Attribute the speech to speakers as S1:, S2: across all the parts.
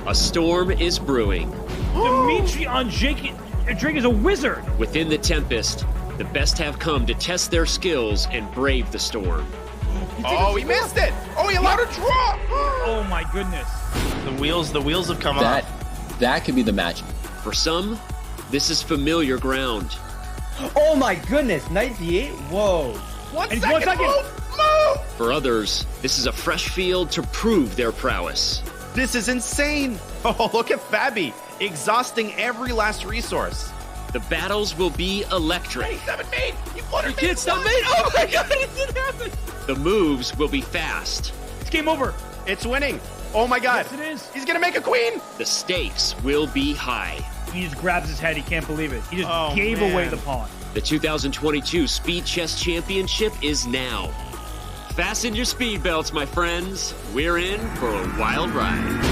S1: A storm is brewing.
S2: Drake is a wizard.
S1: Within the Tempest, the best have come to test their skills and brave the storm.
S3: Oh, he missed it! Oh, he allowed a draw!
S2: Oh my goodness.
S3: The wheels have come off.
S4: That could be the match.
S1: For some, this is familiar ground.
S5: Oh my goodness, knight d8? Whoa.
S3: One second. Move!
S1: For others, this is a fresh field to prove their prowess.
S3: This is insane! Oh, look at Fabi, exhausting every last resource.
S1: The battles will be electric.
S3: 97 mate! You wanted
S1: can't stop me! Oh my god, it didn't happen! The moves will be fast.
S2: It's game over.
S3: It's winning. Oh my god.
S2: Yes, it is.
S3: He's gonna make a queen!
S1: The stakes will be high.
S2: He just grabs his head. He can't believe it. He just gave away the pawn.
S1: The 2022 Speed Chess Championship is now. Fasten your speed belts, my friends. We're in for a wild ride.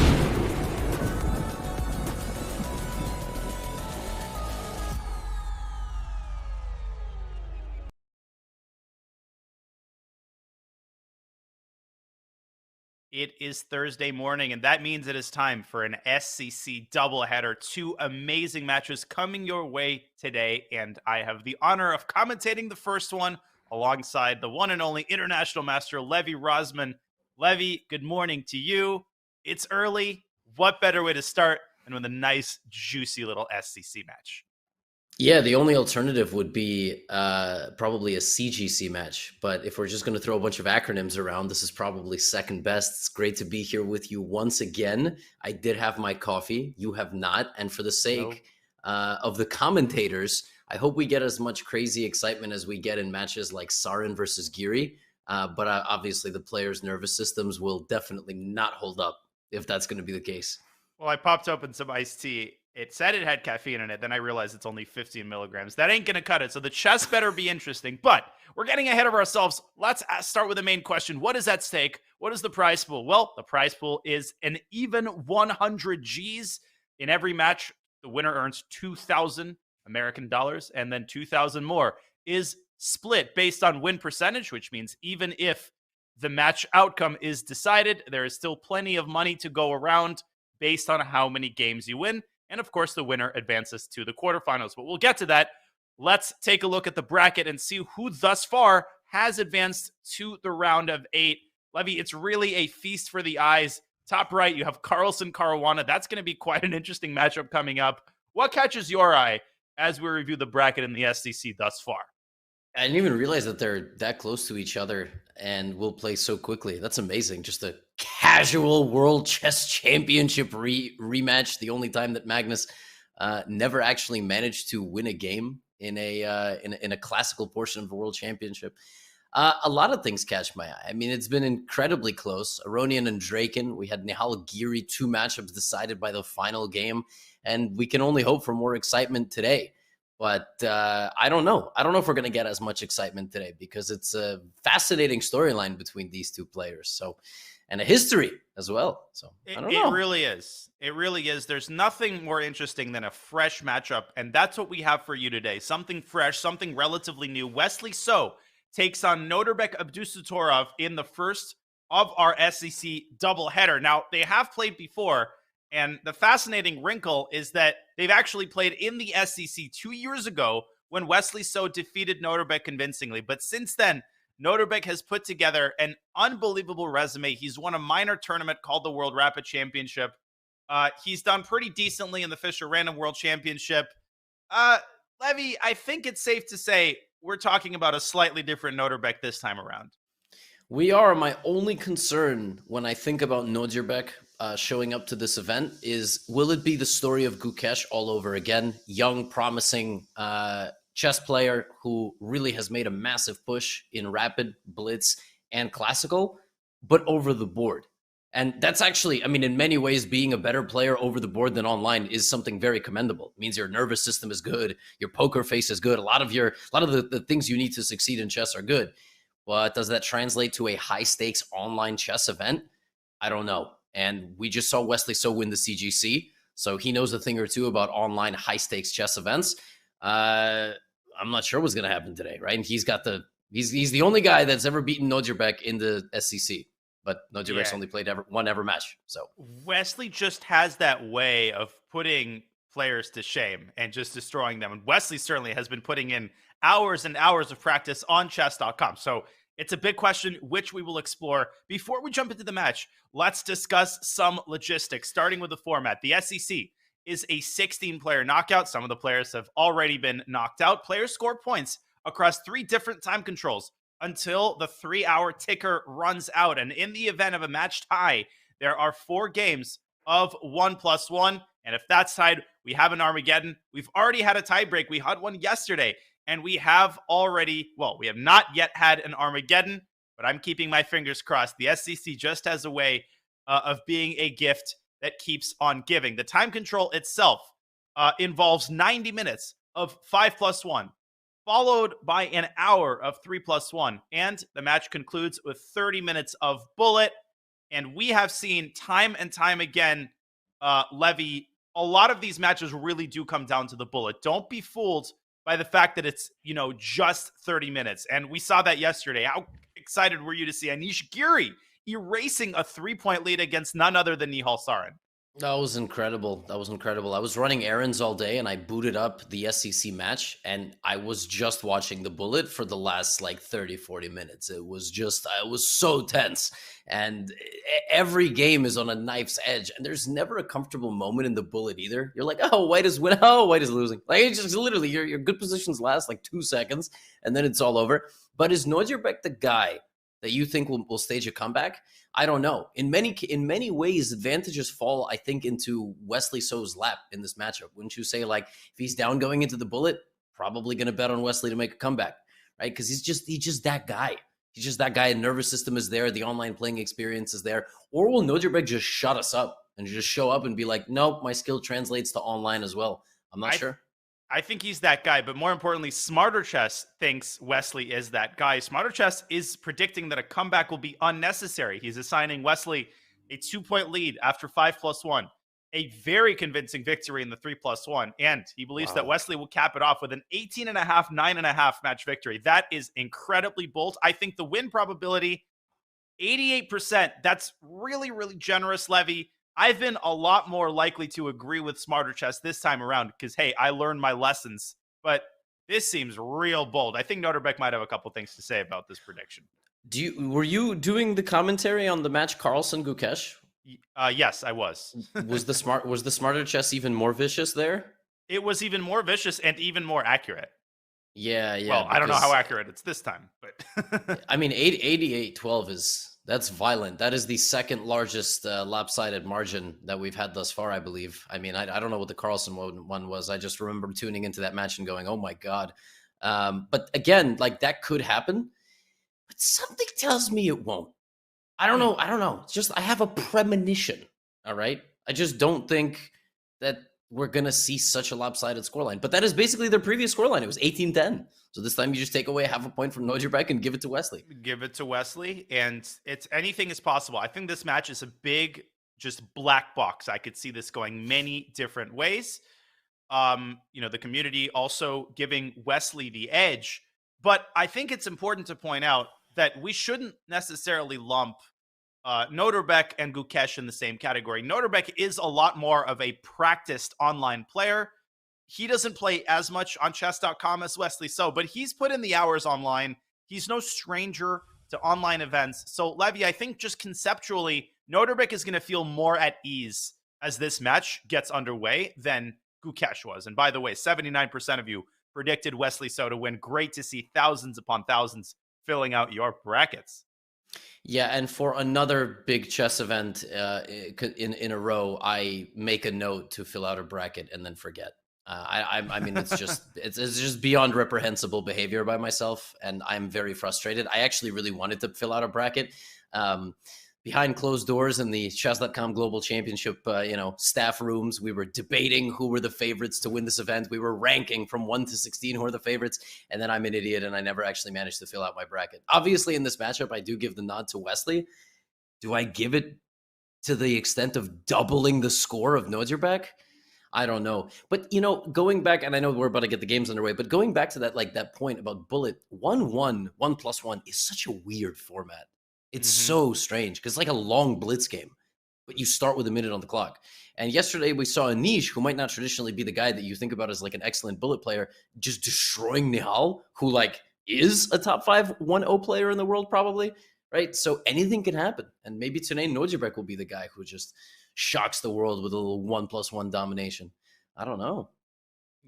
S3: It is Thursday morning, and that means it is time for an SCC doubleheader. Two amazing matches coming your way today, and I have the honor of commentating the first one alongside the one and only international master, Levi Rosman. Levi, good morning to you. It's early. What better way to start than with a nice, juicy little SCC match?
S4: Yeah, the only alternative would be probably a CGC match. But if we're just going to throw a bunch of acronyms around, this is probably second best. It's great to be here with you once again. I did have my coffee. You have not. And for the sake of the commentators, I hope we get as much crazy excitement as we get in matches like Sarin versus Giri. But obviously, the players' nervous systems will definitely not hold up if that's going to be the case.
S3: Well, I popped open some iced tea. It said it had caffeine in it. Then I realized it's only 15 milligrams. That ain't going to cut it. So the chess better be interesting. But we're getting ahead of ourselves. Let's start with the main question. What is at stake? What is the prize pool? Well, the prize pool is an even 100 G's. In every match, the winner earns 2,000 American dollars, and then 2,000 more is split based on win percentage, which means even if the match outcome is decided, there is still plenty of money to go around based on how many games you win. And of course, the winner advances to the quarterfinals. But we'll get to that. Let's take a look at the bracket and see who thus far has advanced to the round of 8. Levi, it's really a feast for the eyes. Top right, you have Carlsen Caruana. That's going to be quite an interesting matchup coming up. What catches your eye as we review the bracket in the SCC thus far?
S4: I didn't even realize that they're that close to each other and will play so quickly. That's amazing. Just a casual World Chess Championship rematch. The only time that Magnus never actually managed to win a game in a classical portion of the World Championship. A lot of things catch my eye. I mean, it's been incredibly close. Aronian and Draken. We had Nihal Giri, 2 matchups decided by the final game, and we can only hope for more excitement today. But I don't know. I don't know if we're going to get as much excitement today because it's a fascinating storyline between these two players. So, and a history as well. So I don't know.
S3: It really is. It really is. There's nothing more interesting than a fresh matchup, and that's what we have for you today. Something fresh, something relatively new. Wesley So takes on Noterbek Abdusattorov in the first of our SCC doubleheader. Now, they have played before, and the fascinating wrinkle is that they've actually played in the SCC 2 years ago when Wesley So defeated Noterbek convincingly. But since then, Noterbek has put together an unbelievable resume. He's won a minor tournament called the World Rapid Championship. He's done pretty decently in the Fischer Random World Championship. Levi, I think it's safe to say we're talking about a slightly different Noterbek this time around.
S4: We are. My only concern when I think about Noterbek showing up to this event is, will it be the story of Gukesh all over again? Young, promising chess player who really has made a massive push in Rapid, Blitz, and Classical, but over the board. And that's actually, I mean, in many ways, being a better player over the board than online is something very commendable. It means your nervous system is good, your poker face is good, a lot of the things you need to succeed in chess are good. But does that translate to a high-stakes online chess event? I don't know. And we just saw Wesley So win the CGC, so he knows a thing or two about online high-stakes chess events. I'm not sure what's going to happen today, right? And he's the only guy that's ever beaten Noterbek in the SCC. but Nodjibek's only played one ever match. So
S3: Wesley just has that way of putting players to shame and just destroying them. And Wesley certainly has been putting in hours and hours of practice on chess.com. So it's a big question, which we will explore. Before we jump into the match, let's discuss some logistics, starting with the format. The SCC is a 16-player knockout. Some of the players have already been knocked out. Players score points across 3 different time controls until the 3-hour ticker runs out. And in the event of a match tie, there are 4 games of 1+1. And if that's tied, we have an Armageddon. We've already had a tiebreak. We had one yesterday. And we have not yet had an Armageddon, but I'm keeping my fingers crossed. The SCC just has a way of being a gift that keeps on giving. The time control itself involves 90 minutes of 5+1, followed by an hour of 3+1. And the match concludes with 30 minutes of bullet. And we have seen time and time again, Levy, a lot of these matches really do come down to the bullet. Don't be fooled by the fact that it's, just 30 minutes. And we saw that yesterday. How excited were you to see Anish Giri erasing a 3-point lead against none other than Nihal Sarin?
S4: That was incredible. I was running errands all day and I booted up the SCC match and I was just watching the bullet for the last 30, 40 minutes. It was so tense. And every game is on a knife's edge and there's never a comfortable moment in the bullet either. You're like, oh, White is winning. Oh, White is losing. It's just literally your good positions last 2 seconds and then it's all over. But is Nodjibek the guy that you think will stage a comeback? I don't know. In many ways, advantages fall, I think, into Wesley So's lap in this matchup. Wouldn't you say, if he's down going into the bullet, probably going to bet on Wesley to make a comeback, right? Because he's just that guy. He's just that guy. The nervous system is there. The online playing experience is there. Or will Nodjibek just shut us up and just show up and be like, nope, my skill translates to online as well? I'm not sure.
S3: I think he's that guy, but more importantly, Smarter Chess thinks Wesley is that guy. Smarter Chess is predicting that a comeback will be unnecessary. He's assigning Wesley a 2-point lead after 5+1, a very convincing victory in the 3+1, and he believes that Wesley will cap it off with an 18.5, 9.5 match victory. That is incredibly bold. I think the win probability, 88%. That's really, really generous, Levy. I've been a lot more likely to agree with Smarter Chess this time around because, hey, I learned my lessons. But this seems real bold. I think Nodjibek might have a couple things to say about this prediction.
S4: Were you doing the commentary on the match Carlsen Gukesh?
S3: Yes, I was.
S4: Was the Smarter Chess even more vicious there?
S3: It was even more vicious and even more accurate.
S4: Yeah.
S3: Well, I don't know how accurate it's this time, but
S4: I mean, 88-12 that's violent. That is the second largest lopsided margin that we've had thus far, I believe. I mean, I don't know what the Carlsen one was. I just remember tuning into that match and going, oh my God. But again, that could happen, but something tells me it won't. I don't know. It's just, I have a premonition. All right. I just don't think that we're going to see such a lopsided scoreline. But that is basically their previous scoreline. It was 18-10. So this time you just take away half a point from Nodjibek and give it to Wesley.
S3: Give it to Wesley, and it's anything is possible. I think this match is a big, just black box. I could see this going many different ways. The community also giving Wesley the edge. But I think it's important to point out that we shouldn't necessarily lump Nodjibek and Gukesh in the same category. Nodjibek is a lot more of a practiced online player. He doesn't play as much on chess.com as Wesley So, but he's put in the hours online. He's no stranger to online events. So, Levy, I think just conceptually, Nodjibek is going to feel more at ease as this match gets underway than Gukesh was. And by the way, 79% of you predicted Wesley So to win. Great to see thousands upon thousands filling out your brackets.
S4: Yeah, and for another big chess event in a row, I make a note to fill out a bracket and then forget. I mean, it's just beyond reprehensible behavior by myself, and I'm very frustrated. I actually really wanted to fill out a bracket behind closed doors in the Chess.com Global Championship, staff rooms. We were debating who were the favorites to win this event. We were ranking from 1 to 16 who are the favorites, and then I'm an idiot, and I never actually managed to fill out my bracket. Obviously, in this matchup, I do give the nod to Wesley. Do I give it to the extent of doubling the score of Nodjibek? I don't know. But, going back, and I know we're about to get the games underway, but going back to that, that point about bullet, 1-1, 1+1 is such a weird format. It's so strange because it's like a long blitz game, but you start with a minute on the clock. And yesterday we saw a Niche, who might not traditionally be the guy that you think about as like an excellent bullet player, just destroying Nihal, who like is a top 5 1-0 player in the world probably, right? So anything can happen. And maybe today Nodjibek will be the guy who just shocks the world with a little 1+1 domination. I don't know.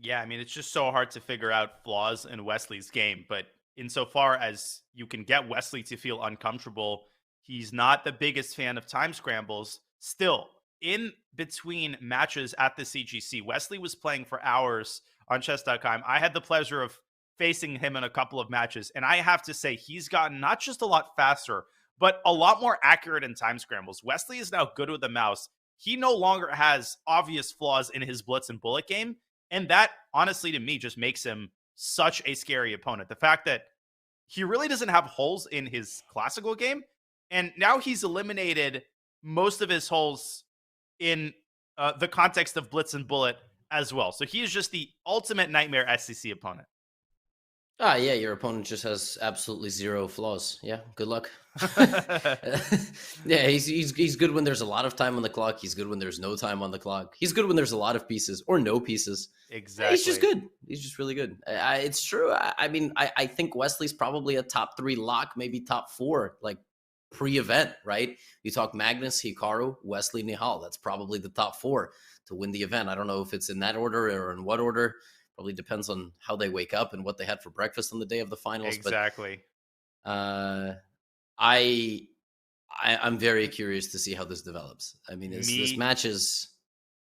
S3: Yeah, I mean, it's just so hard to figure out flaws in Wesley's game. But insofar as you can get Wesley to feel uncomfortable, he's not the biggest fan of time scrambles. Still, in between matches at the CGC, Wesley was playing for hours on chess.com. I had the pleasure of facing him in a couple of matches, and I have to say he's gotten not just a lot faster, but a lot more accurate in time scrambles. Wesley is now good with the mouse. He no longer has obvious flaws in his blitz and bullet game, and that, honestly, to me, just makes him such a scary opponent. The fact that he really doesn't have holes in his classical game, and now he's eliminated most of his holes in the context of blitz and bullet as well. So he is just the ultimate nightmare SCC opponent.
S4: Ah, yeah, your opponent just has absolutely zero flaws. Yeah, good luck. Yeah, he's good when there's a lot of time on the clock. He's good when there's no time on the clock. He's good when there's a lot of pieces or no pieces.
S3: Exactly.
S4: He's just good. He's just really good. It's true. I mean, I think Wesley's probably a top 3 lock, maybe top 4, like pre-event, right? You talk Magnus, Hikaru, Wesley, Nihal. That's probably the top 4 to win the event. I don't know if it's in that order or in what order. Probably depends on how they wake up and what they had for breakfast on the day of the finals.
S3: Exactly.
S4: But I'm very curious to see how this develops. I mean, this match is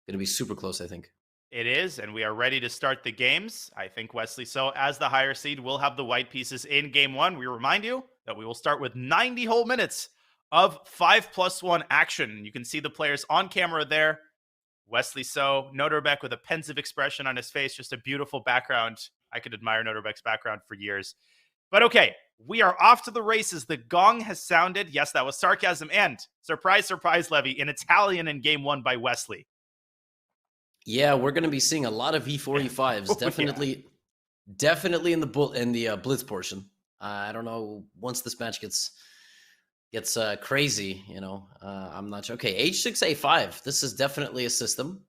S4: going to be super close, I think.
S3: It is, and we are ready to start the games. I think Wesley So, as the higher seed, will have the white pieces in game 1. We remind you that we will start with 90 whole minutes of 5+1 action. You can see the players on camera there. Wesley So, Noderbeck with a pensive expression on his face, just a beautiful background. I could admire Noderbeck's background for years. But okay, we are off to the races. The gong has sounded. Yes, that was sarcasm. And surprise, surprise, Levy, in Italian in game 1 by Wesley.
S4: Yeah, we're going to be seeing a lot of E4, E5s. Definitely in the blitz portion. I don't know, once this match gets crazy, I'm not sure. Okay, H6, A5. This is definitely a system.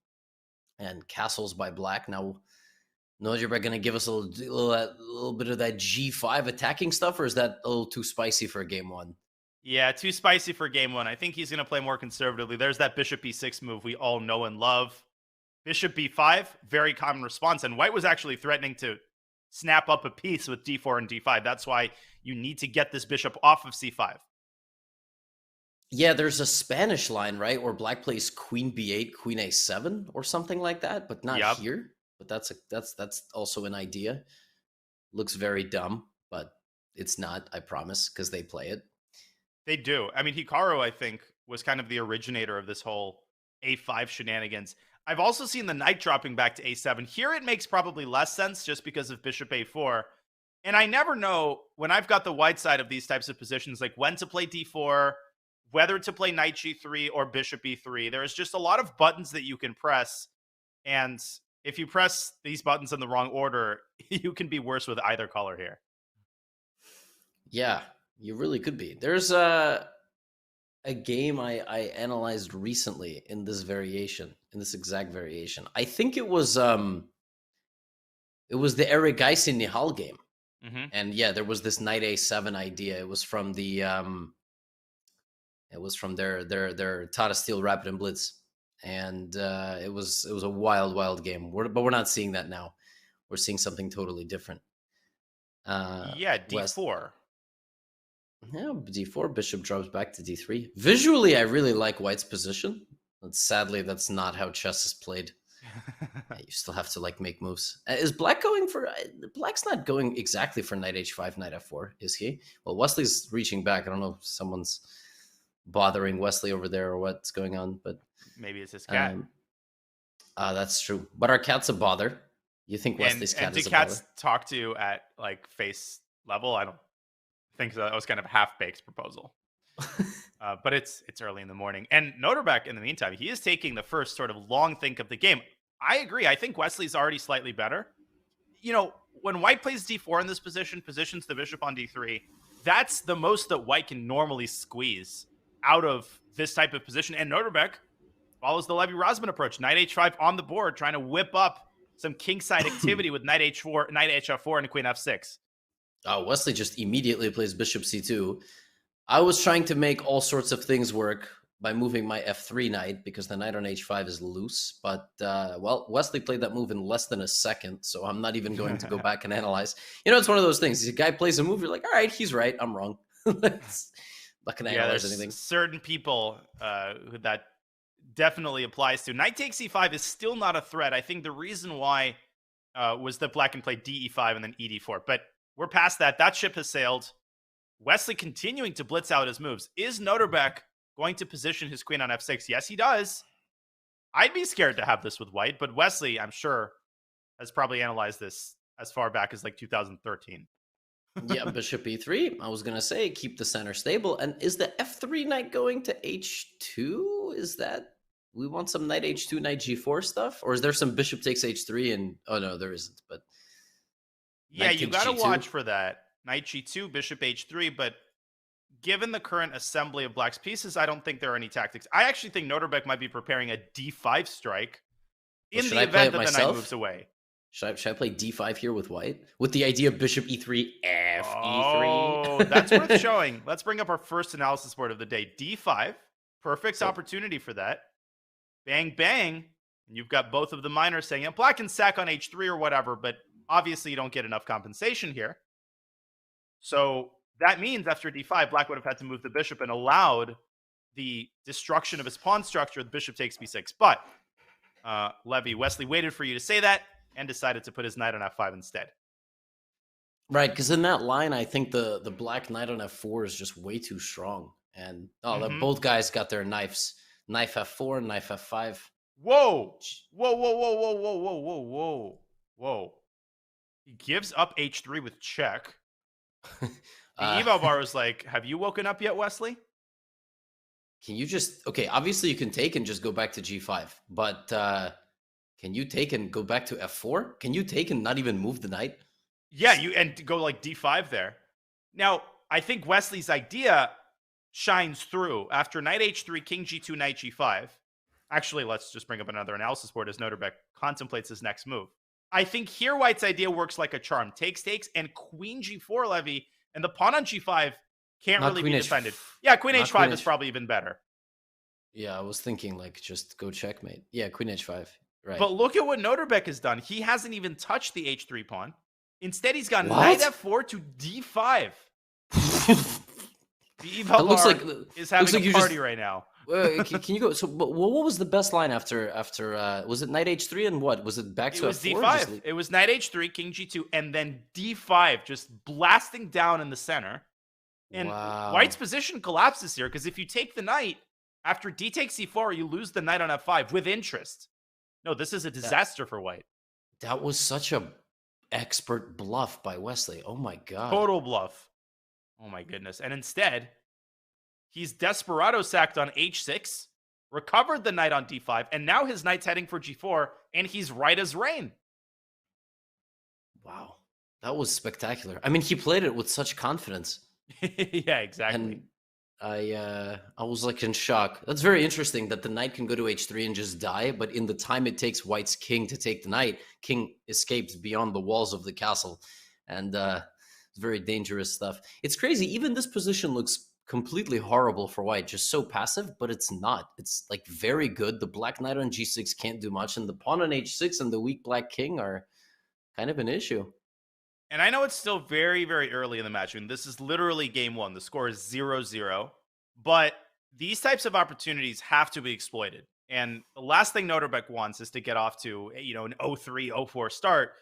S4: And castles by black. Now, Nodjibek going to give us a little bit of that G5 attacking stuff, or is that a little too spicy for game 1?
S3: Yeah, too spicy for game 1. I think he's going to play more conservatively. There's that bishop E6 move we all know and love. Bishop B5, very common response. And White was actually threatening to snap up a piece with D4 and D5. That's why you need to get this bishop off of C5.
S4: Yeah, there's a Spanish line, right, where black plays queen B8, queen A7 or something like that, but not here. But that's also an idea. Looks very dumb, but it's not, I promise, because they play it.
S3: They do. I mean, Hikaru, I think, was kind of the originator of this whole A5 shenanigans. I've also seen the knight dropping back to A7. Here it makes probably less sense just because of bishop A4. And I never know, when I've got the white side of these types of positions, like when to play D4, whether to play knight G3 or bishop E3. There's just a lot of buttons that you can press. And if you press these buttons in the wrong order, you can be worse with either color here.
S4: Yeah, you really could be. There's a game I analyzed recently in this exact variation. I think it was the Eric Geisen Nihal game.
S3: Mm-hmm.
S4: And yeah, there was this knight A7 idea. It was from their Tata Steel Rapid and Blitz. And it was a wild game. But we're not seeing that now. We're seeing something totally different.
S3: D4.
S4: Yeah, D4, bishop drops back to D3. Visually, I really like White's position. But sadly, that's not how chess is played. You still have to make moves. Is Black going for... Black's not going exactly for knight H5, knight F4, is he? Well, Wesley's reaching back. I don't know if someone's bothering Wesley over there or what's going on, but...
S3: Maybe it's his cat.
S4: That's true. But our cat's a bother. You think Wesley's cat is a bother?
S3: And do cats talk to you at face level? I don't think so. That was kind of a half-baked proposal. But it's early in the morning. And Noderbeck, in the meantime, he is taking the first sort of long think of the game. I agree. I think Wesley's already slightly better. When White plays D4 in this position, positions the bishop on D3, that's the most that white can normally squeeze out of this type of position. And Noterbeck follows the Levy-Rosman approach. Knight h5 on the board, trying to whip up some kingside activity with knight h4, knight hf4, and queen f6.
S4: Wesley just immediately plays bishop c2. I was trying to make all sorts of things work by moving my f3 knight because the knight on h5 is loose. But, well, Wesley played that move in less than a second, so I'm not even going to go back and analyze. You know, it's one of those things. The guy plays a move, you're like, all right, he's right, I'm wrong. Not going to analyze anything.
S3: Certain people who that definitely applies to. Knight takes e5 is still not a threat. I think the reason why was that black can play de5 and then ed4. But we're past that. That ship has sailed. Wesley continuing to blitz out his moves. Is Noterbeck going to position his queen on f6? Yes, he does. I'd be scared to have this with white, but Wesley, I'm sure, has probably analyzed this as far back as like 2013.
S4: Yeah, bishop e3. I was going to say, keep the center stable. And is the f3 knight going to h2? Is that... We want some knight h2, knight g4 stuff? Or is there some bishop takes h3 and... Oh, no, there isn't. But
S3: yeah, you got to watch for that. Knight g2, bishop h3, but given the current assembly of black's pieces, I don't think there are any tactics. I actually think Noterbeck might be preparing a d5 strike in the event that the knight moves away.
S4: Should I play d5 here with white? With the idea of bishop e3, f e3?
S3: Oh, that's worth showing. Let's bring up our first analysis board of the day. d5, perfect opportunity for that. Bang, bang. And you've got both of the minors saying, yeah, black can sack on h3 or whatever, but obviously you don't get enough compensation here. So that means after d5, black would have had to move the bishop and allowed the destruction of his pawn structure. The bishop takes b6. But Wesley waited for you to say that and decided to put his knight on f5 instead.
S4: Right, because in that line, I think the black knight on f4 is just way too strong. And both guys got their knives. Knife f4 and knife f5.
S3: Whoa! Whoa, whoa, whoa, whoa, whoa, whoa, whoa, whoa. Whoa. He gives up h3 with check. Eval Bar was like, have you woken up yet, Wesley?
S4: Can you just... Okay, obviously you can take and just go back to g5. But can you take and go back to f4? Can you take and not even move the knight?
S3: Yeah, and go like d5 there. Now, I think Wesley's idea shines through after knight h3, king g2, knight g5. Actually, let's just bring up another analysis board as Noterbeck contemplates his next move. I think here white's idea works like a charm. Takes, and queen g4 Levy, and the pawn on g5 can't really be defended. Yeah, queen h5 is probably even better.
S4: Yeah, I was thinking like just go checkmate. Yeah, queen h5. Right.
S3: But look at what Noterbeck has done. He hasn't even touched the h3 pawn. Instead, he's got knight f4 to d5. The Eval Bar is having a party right now.
S4: Can you go? So, but what was the best line after? Was it knight h3 and what? Was it back to
S3: f4? It was
S4: d5.
S3: It was knight h3, king g2, and then d5, just blasting down in the center. And white's position collapses here because if you take the knight after d takes c4, you lose the knight on f5 with interest. No, this is a disaster for white.
S4: That was such a expert bluff by Wesley. Oh my god,
S3: total bluff. Oh my goodness. And instead, he's desperado sacked on h6, recovered the knight on d5, and now his knight's heading for g4, and he's right as rain.
S4: Wow. That was spectacular. I mean, he played it with such confidence.
S3: Yeah, exactly.
S4: And I was like in shock. That's very interesting that the knight can go to h3 and just die, but in the time it takes white's king to take the knight, king escapes beyond the walls of the castle. And it's very dangerous stuff. It's crazy. Even this position looks completely horrible for white, just so passive, but it's not. It's like very good. The black knight on g6 can't do much, and the pawn on h6 and the weak black king are kind of an issue.
S3: And I know it's still very, very early in the match. I mean, this is literally game one. The score is 0-0, but these types of opportunities have to be exploited. And the last thing Noterbeck wants is to get off to, an 0-3, 0-4 start,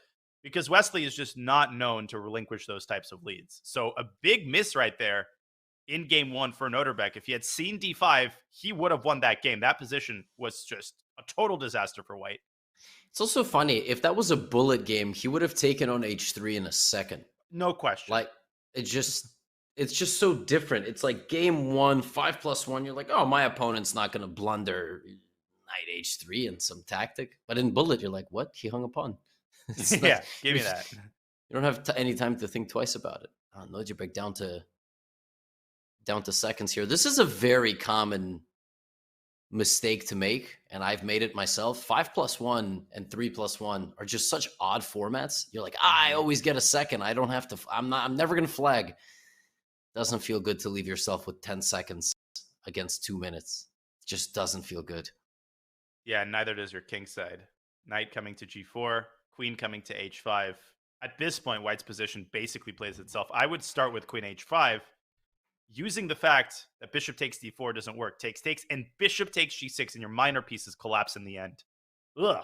S3: because Wesley is just not known to relinquish those types of leads. So a big miss right there in game one for Noterbeck. If he had seen d5, he would have won that game. That position was just a total disaster for white.
S4: It's also funny, if that was a bullet game, he would have taken on h3 in a second.
S3: No question.
S4: Like, it's just so different. It's like game one, 5+1, you're like, oh, my opponent's not going to blunder knight h3 and some tactic. But in bullet, you're like, what? He hung a pawn.
S3: Yeah, give me that.
S4: You don't have any time to think twice about it. Noterbeck down to down to seconds here. This is a very common mistake to make, and I've made it myself. 5+1 and 3+1 are just such odd formats. You're like, I always get a second. I don't have to. I'm never gonna flag. Doesn't feel good to leave yourself with 10 seconds against 2 minutes. Just doesn't feel good.
S3: Yeah, neither does your king side. Knight coming to g4, queen coming to h5. At this point, white's position basically plays itself. I would start with queen h5, using the fact that bishop takes d4 doesn't work. Takes, and bishop takes g6, and your minor pieces collapse in the end. Ugh.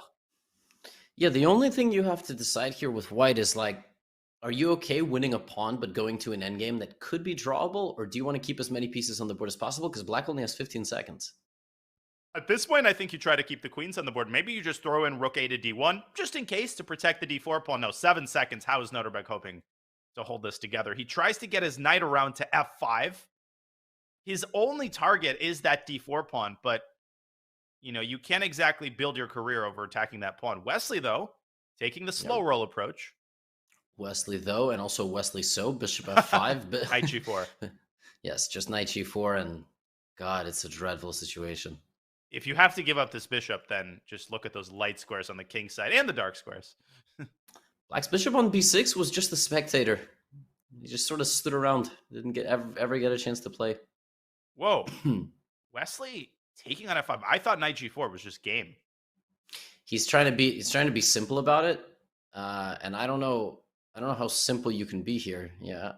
S4: Yeah, the only thing you have to decide here with white is, like, are you okay winning a pawn but going to an endgame that could be drawable, or do you want to keep as many pieces on the board as possible? Because black only has 15 seconds.
S3: At this point, I think you try to keep the queens on the board. Maybe you just throw in rook a to d1, just in case, to protect the d4 pawn. No, 7 seconds. How is Noterbeck hoping to hold this together? He tries to get his knight around to f5. His only target is that d4 pawn, but, you know, you can't exactly build your career over attacking that pawn. Wesley, though, taking the slow roll approach.
S4: Wesley, though, and also Wesley so, bishop f5.
S3: Knight g4.
S4: Yes, just knight g4, and God, it's a dreadful situation.
S3: If you have to give up this bishop, then just look at those light squares on the king side and the dark squares.
S4: Black's bishop on b6 was just a spectator. He just sort of stood around, didn't ever get a chance to play.
S3: Whoa. Wesley taking on f5. I thought knight g4 was just game.
S4: He's trying to be simple about it. And I don't know how simple you can be here. Yeah.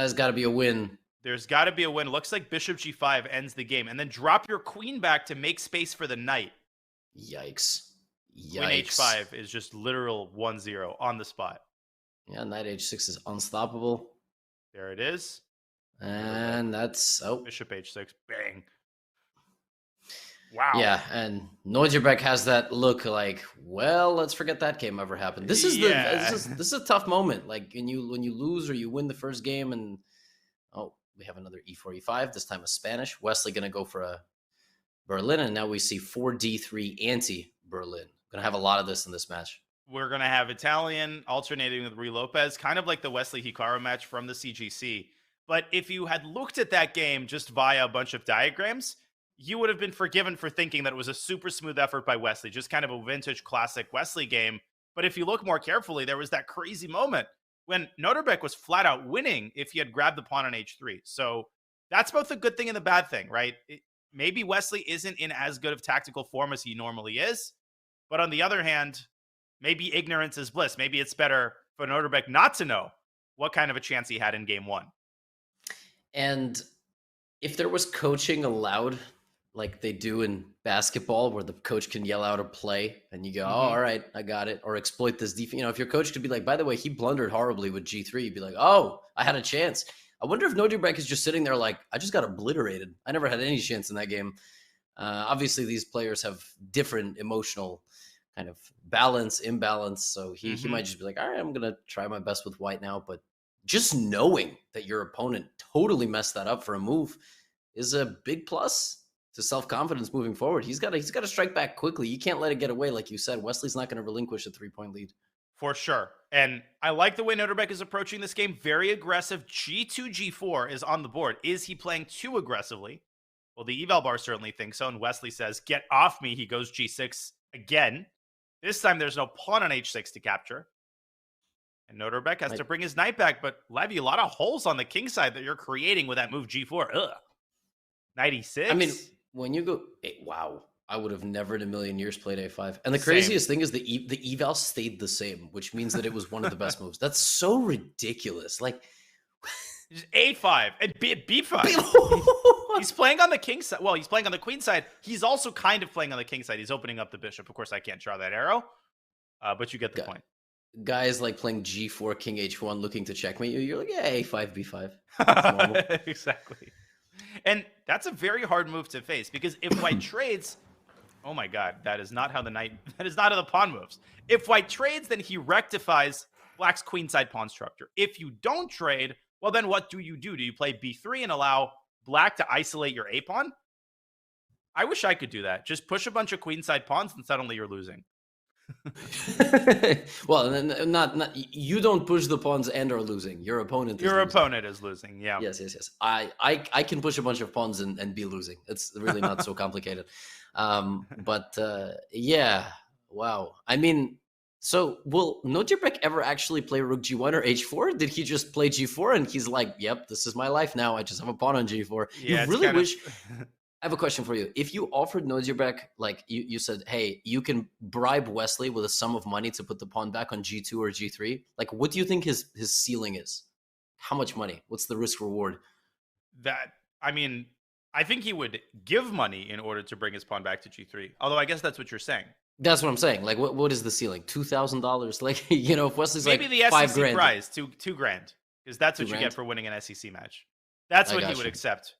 S4: There's got to be a win.
S3: There's got to be a win. Looks like bishop g5 ends the game. And then drop your queen back to make space for the knight.
S4: Yikes.
S3: Queen h5 is just literal 1-0 on the spot.
S4: Yeah, knight h6 is unstoppable.
S3: There it is.
S4: And that's... Oh.
S3: Bishop h6. Bang. Wow.
S4: Yeah, and Neugerbrecht has that look like, well, let's forget that game ever happened. This is this is a tough moment. Like when you lose or you win the first game, and we have another e4, e5. This time a Spanish. Wesley gonna go for a Berlin, and now we see 4d3 anti-Berlin. Gonna have a lot of this in this match.
S3: We're gonna have Italian alternating with Ruy Lopez, kind of like the Wesley Hikaru match from the CGC. But if you had looked at that game just via a bunch of diagrams, you would have been forgiven for thinking that it was a super smooth effort by Wesley, just kind of a vintage classic Wesley game. But if you look more carefully, there was that crazy moment when Noterbeck was flat out winning if he had grabbed the pawn on h3. So that's both a good thing and the bad thing, right? Maybe Wesley isn't in as good of tactical form as he normally is. But on the other hand, maybe ignorance is bliss. Maybe it's better for Noterbeck not to know what kind of a chance he had in game one.
S4: And if there was coaching allowed, like they do in basketball, where the coach can yell out a play and you go, oh, all right, I got it. Or exploit this defense. You know, if your coach could be like, by the way, he blundered horribly with G3, you'd be like, oh, I had a chance. I wonder if Noterbeck is just sitting there like, I just got obliterated. I never had any chance in that game. Obviously, these players have different emotional kind of balance, imbalance. So he might just be like, all right, I'm going to try my best with white now. But just knowing that your opponent totally messed that up for a move is a big plus to self-confidence moving forward. He's got to strike back quickly. You can't let it get away. Like you said, Wesley's not going to relinquish a 3-point lead.
S3: For sure. And I like the way Noterbeck is approaching this game. Very aggressive. G2, G4 is on the board. Is he playing too aggressively? Well, the eval bar certainly thinks so. And Wesley says, get off me. He goes G6 again. This time there's no pawn on H6 to capture. And Noterbeck has to bring his knight back. But Levy, a lot of holes on the king side that you're creating with that move G4. Ugh. Knight E6.
S4: I mean, when you go, wow, I would have never in a million years played A5. And the craziest thing is the eval stayed the same, which means that it was one of the best moves. That's so ridiculous. Like
S3: A5 and B5. He's playing on the king side. Well, he's playing on the queen side. He's also kind of playing on the king side. He's opening up the bishop. Of course, I can't draw that arrow, but you get the point.
S4: Guys like playing G4, King H1, looking to checkmate you. You're like, yeah, A5, B5. That's normal.
S3: Exactly. And that's a very hard move to face because if white trades, oh my God, that is not how the pawn moves. If white trades, then he rectifies black's queenside pawn structure. If you don't trade, well, then what do? Do you play B3 and allow black to isolate your A pawn? I wish I could do that. Just push a bunch of queenside pawns and suddenly you're losing.
S4: Well, not you don't push the pawns and are losing. Your opponent.
S3: Your
S4: is losing.
S3: opponent is losing. Yeah.
S4: Yes. I can push a bunch of pawns and be losing. It's really not so complicated. Yeah. Wow. I mean, so will Nodjibek ever actually play Rook G1 or H4? Did he just play G4 and he's like, "Yep, this is my life now. I just have a pawn on G4."
S3: Yeah,
S4: you really wish. I have a question for you. If you offered Nodjibek, like you said, hey, you can bribe Wesley with a sum of money to put the pawn back on G2 or G3, like what do you think his ceiling is? How much money? What's the risk reward?
S3: I mean, I think he would give money in order to bring his pawn back to G3. Although I guess that's what you're saying.
S4: That's what I'm saying. Like, what is the ceiling? $2,000? Like, if Wesley's
S3: maybe
S4: like
S3: the
S4: $5
S3: SCC
S4: grand.
S3: prize, $2 grand, because that's what you get for winning an SCC match. That's what he would accept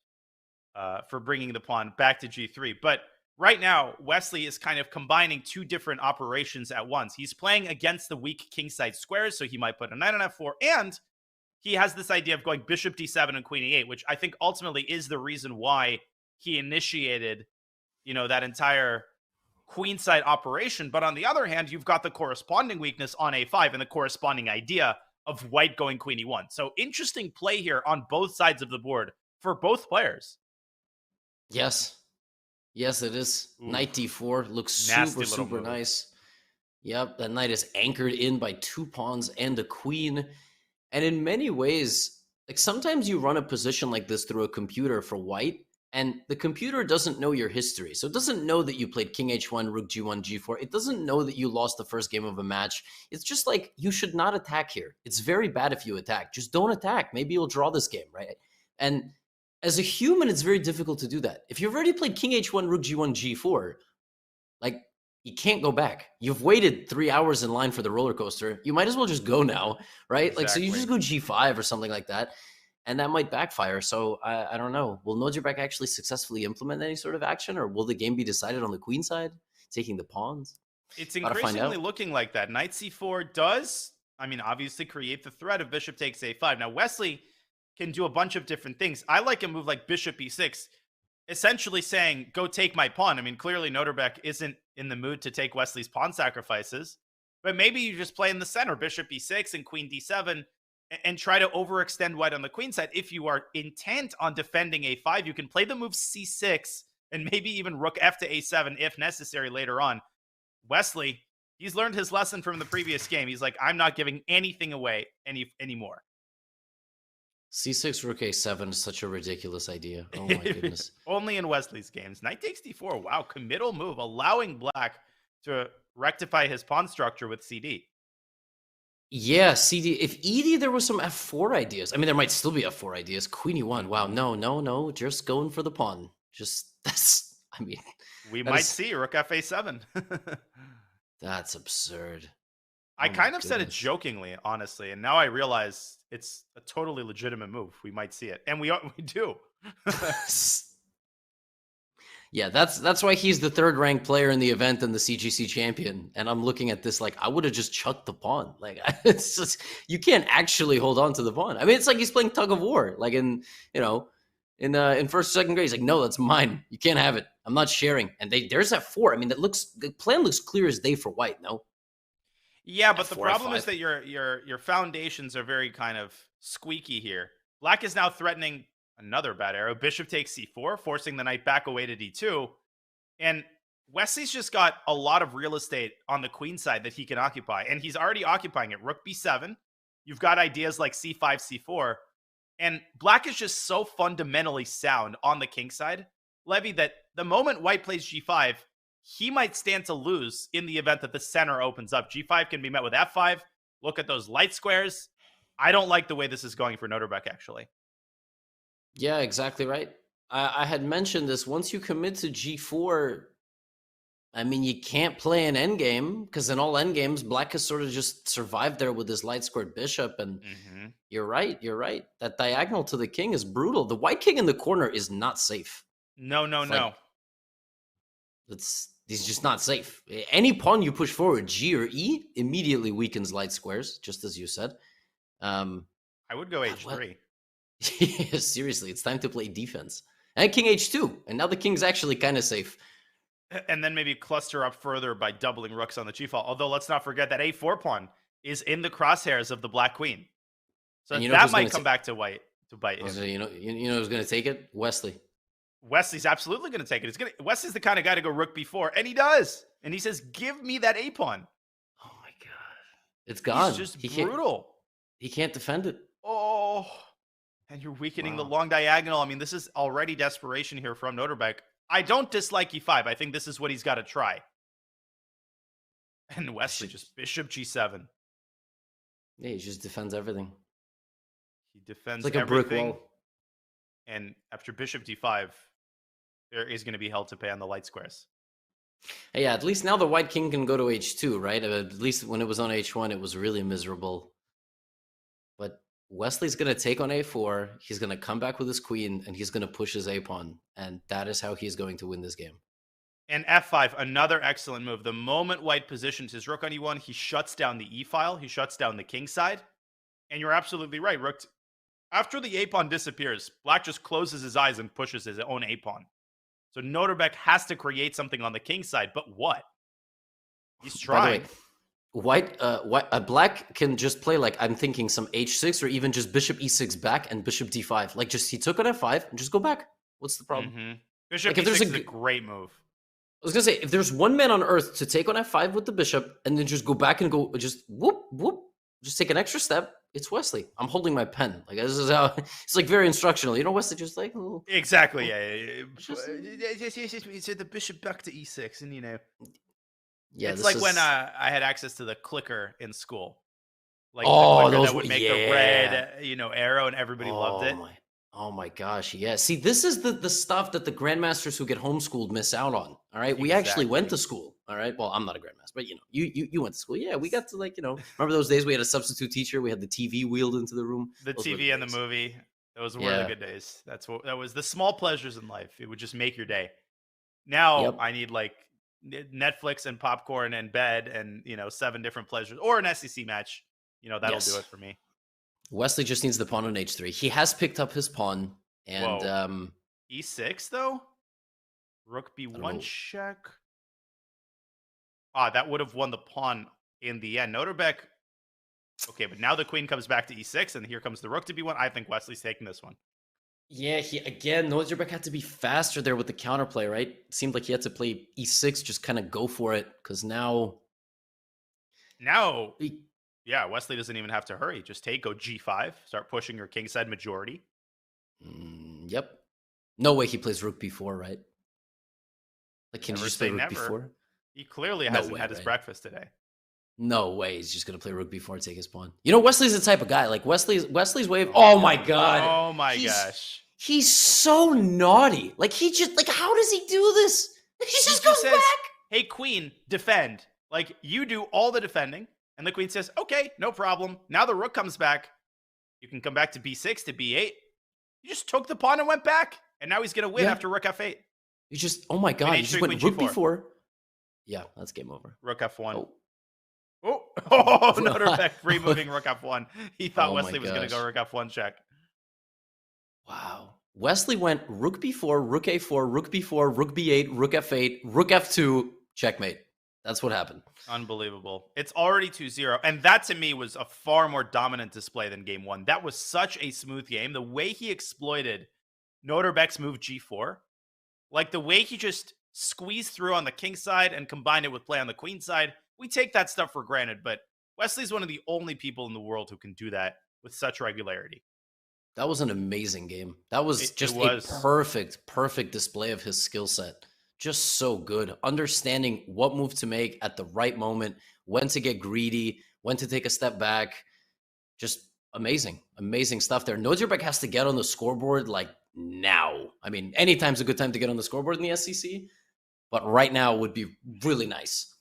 S3: for bringing the pawn back to G3. But right now, Wesley is kind of combining two different operations at once. He's playing against the weak kingside squares, so he might put a knight on F4, and he has this idea of going bishop D7 and queen E8, which I think ultimately is the reason why he initiated, that entire queenside operation. But on the other hand, you've got the corresponding weakness on A5 and the corresponding idea of white going queen E1. So interesting play here on both sides of the board for both players.
S4: Yes, it is. Ooh. Knight D4 looks super nice. Yep, that knight is anchored in by two pawns and a queen. And in many ways, like sometimes you run a position like this through a computer for white, and the computer doesn't know your history. So it doesn't know that you played King H1, Rook G1, G4. It doesn't know that you lost the first game of a match. It's just like, you should not attack here. It's very bad if you attack. Just don't attack. Maybe you'll draw this game, right? And as a human, it's very difficult to do that. If you've already played King H1, Rook G1, G4, like, you can't go back. You've waited 3 hours in line for the roller coaster. You might as well just go now, right? Exactly. Like, so you just go G5 or something like that, and that might backfire. So I don't know. Will Nodjibek actually successfully implement any sort of action, or will the game be decided on the queen side, taking the pawns?
S3: It's increasingly looking like that. Knight C4 does, obviously create the threat of bishop takes A5. Now, Wesley can do a bunch of different things. I like a move like bishop E6, essentially saying, go take my pawn. Clearly Nodjibek isn't in the mood to take Wesley's pawn sacrifices, but maybe you just play in the center, bishop E6 and queen D7, and try to overextend white on the queen side. If you are intent on defending A5, you can play the move C6 and maybe even rook F to A7 if necessary later on. Wesley, he's learned his lesson from the previous game. He's like, I'm not giving anything away anymore.
S4: C6 rook A7 is such a ridiculous idea. Oh my goodness.
S3: Only in Wesley's games. Knight takes D4. Wow, committal move, allowing black to rectify his pawn structure with CD.
S4: Yeah, CD. If ED, there was some F4 ideas. There might still be F4 ideas. Queen E1. Wow, no. Just going for the pawn.
S3: We might see rook FA7.
S4: That's absurd.
S3: I kind of said it jokingly, honestly, and now I realize it's a totally legitimate move. We might see it, and we do.
S4: Yeah, that's why he's the third-ranked player in the event and the CGC champion. And I'm looking at this like, I would have just chucked the pawn. Like, it's just, you can't actually hold on to the pawn. It's like he's playing tug of war. Like in first, second grade, he's like, no, that's mine. You can't have it. I'm not sharing. And there's F4. The plan looks clear as day for white. No.
S3: Yeah, but the problem is that your foundations are very kind of squeaky here. Black is now threatening another bad arrow. Bishop takes C4, forcing the knight back away to D2. And Wesley's just got a lot of real estate on the queen side that he can occupy. And he's already occupying it. Rook B7. You've got ideas like C5, C4. And black is just so fundamentally sound on the king side, Levy, that the moment white plays G5, he might stand to lose in the event that the center opens up. G5 can be met with F5. Look at those light squares. I don't like the way this is going for Nodjibek, actually.
S4: Yeah, exactly right. I had mentioned this. Once you commit to G4, you can't play an endgame, because in all endgames, black has sort of just survived there with his light squared bishop. And you're right. That diagonal to the king is brutal. The white king in the corner is not safe.
S3: No.
S4: He's just not safe. Any pawn you push forward, G or E, immediately weakens light squares, just as you said.
S3: I would go H3.
S4: Yeah, seriously, it's time to play defense. And King H2, and now the king's actually kind of safe.
S3: And then maybe cluster up further by doubling rooks on the g-file. Although let's not forget that a4 pawn is in the crosshairs of the black queen. So that might come back to white to bite him.
S4: You know who's going to take it? Wesley.
S3: Wesley's absolutely going to take it. Wesley's the kind of guy to go rook b4, and he does. And he says, "Give me that a pawn."
S4: Oh my god, it's gone.
S3: He's just brutal.
S4: He can't defend it.
S3: Oh, and you're weakening the long diagonal. I mean, this is already desperation here from Noterbeck. I don't dislike e5. I think this is what he's got to try. And Wesley just bishop g7.
S4: Yeah, he just defends everything.
S3: He defends
S4: it's like
S3: everything.
S4: A brick wall.
S3: And after bishop d5, there is going to be hell to pay on the light squares.
S4: Hey, yeah, at least now the white king can go to h2, right? At least when it was on h1, it was really miserable. But Wesley's going to take on a4. He's going to come back with his queen, and he's going to push his a-pawn. And that is how he's going to win this game.
S3: And f5, another excellent move. The moment white positions his rook on e1, he shuts down the e-file. He shuts down the king side. And you're absolutely right. After the a-pawn disappears, black just closes his eyes and pushes his own a-pawn. So Noterbeck has to create something on the king side. But what? He's trying.
S4: By the way, black can just play, like, I'm thinking some h6 or even just bishop e6 back and bishop d5. Like, just he took on f5 and just go back. What's the problem?
S3: Mm-hmm. Bishop e6 is a great move.
S4: I was going to say, if there's one man on earth to take on f5 with the bishop and then just go back and go just whoop, whoop, just take an extra step, it's Wesley. I'm holding my pen. Like, this is how it's like very instructional. You know, Wesley just like
S3: exactly. Yeah. The bishop back to e6, and
S4: yeah,
S3: it's like when I had access to the clicker in school. Like
S4: the
S3: clicker that would make the red, arrow, and everybody loved it.
S4: Oh my gosh, yeah. See, this is the stuff that the grandmasters who get homeschooled miss out on. All right, we actually went to school. All right, well, I'm not a grandmaster, but you went to school. Yeah, we got to remember those days we had a substitute teacher. We had the TV wheeled into the room.
S3: The TV and the movie. Those were the good days. That was the small pleasures in life. It would just make your day. Now I need like Netflix and popcorn and bed and 7 different pleasures or an SCC match. That'll do it for me.
S4: Wesley just needs the pawn on h3. He has picked up his pawn and
S3: e6 though. Rook b1 check. That would have won the pawn in the end. Noterbeck. Okay, but now the queen comes back to e6, and here comes the rook to b1. I think Wesley's taking this one.
S4: Yeah, Noterbeck had to be faster there with the counterplay, right? It seemed like he had to play e6, just kind of go for it, because now,
S3: Wesley doesn't even have to hurry. Just go g5, start pushing your kingside majority.
S4: Yep. No way he plays rook b4, right? Like, can you just play rook b4?
S3: He clearly hasn't had his breakfast today.
S4: No way he's just going to play rook b4 and take his pawn. Wesley's the type of guy. Like, Wesley's wave. Oh, my God.
S3: Oh, my gosh.
S4: He's so naughty. Like, he just, like, how does he do this? He just goes back.
S3: Hey, queen, defend. Like, you do all the defending. And the queen says, okay, no problem. Now the rook comes back. You can come back to b6, to b8. You just took the pawn and went back. And now he's going to win after rook f8.
S4: You just, oh my God, you just went rook b4. Yeah, that's game over.
S3: Rook f1. Noterbeck free-moving rook f1. He thought Wesley was going to go rook f1 check.
S4: Wow. Wesley went rook b4, rook a4, rook b4, rook b8, rook f8, rook f2, checkmate. That's what happened.
S3: Unbelievable. It's already 2-0. And that, to me, was a far more dominant display than game 1. That was such a smooth game. The way he exploited Noterbeck's move g4, like the way he just squeezed through on the king side and combined it with play on the queen side, we take that stuff for granted. But Wesley's one of the only people in the world who can do that with such regularity.
S4: That was an amazing game. That was a perfect display of his skill set. Just so good. Understanding what move to make at the right moment, when to get greedy, when to take a step back. Just amazing stuff there. Noterbeck has to get on the scoreboard like now. I mean, anytime's a good time to get on the scoreboard in the SCC, but right now would be really nice.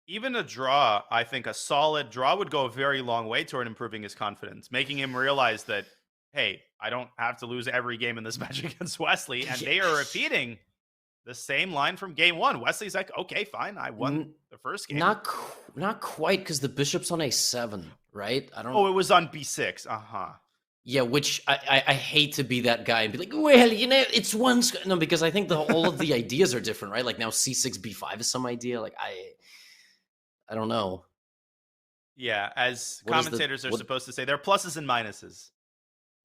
S3: Even a draw, I think a solid draw would go a very long way toward improving his confidence, making him realize that, hey, I don't have to lose every game in this match against Wesley. And they are repeating the same line from game 1. Wesley's like, okay, fine, I won the first game.
S4: Not quite, because the bishop's on a7, right?
S3: It was on b6.
S4: Yeah, which I hate to be that guy and be like, well, it's one. No, because I think all of the ideas are different, right? Like now C6, B5 is some idea. Like I don't know.
S3: Yeah, as
S4: What is
S3: commentators are supposed to say, there are pluses and minuses.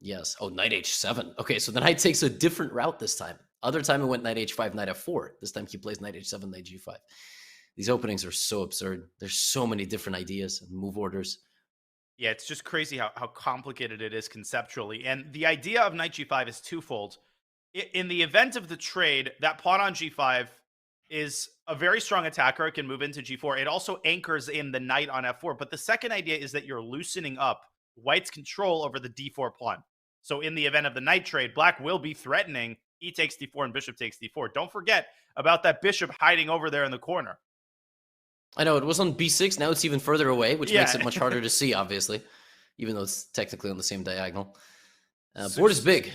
S4: Yes. Oh, knight H7. Okay, so the knight takes a different route this time. Other time it went knight H5, knight F4. This time he plays knight H7, knight G5. These openings are so absurd. There's so many different ideas and move orders.
S3: Yeah, it's just crazy how complicated it is conceptually. And the idea of knight G5 is twofold. In the event of the trade, that pawn on G5 is a very strong attacker. It can move into G4. It also anchors in the knight on F4. But the second idea is that you're loosening up White's control over the D4 pawn. So in the event of the knight trade, Black will be threatening E takes D4 and bishop takes D4. Don't forget about that bishop hiding over there in the corner.
S4: I know, it was on B6. Now it's even further away, which makes it much harder to see, obviously, even though it's technically on the same diagonal. Board is big.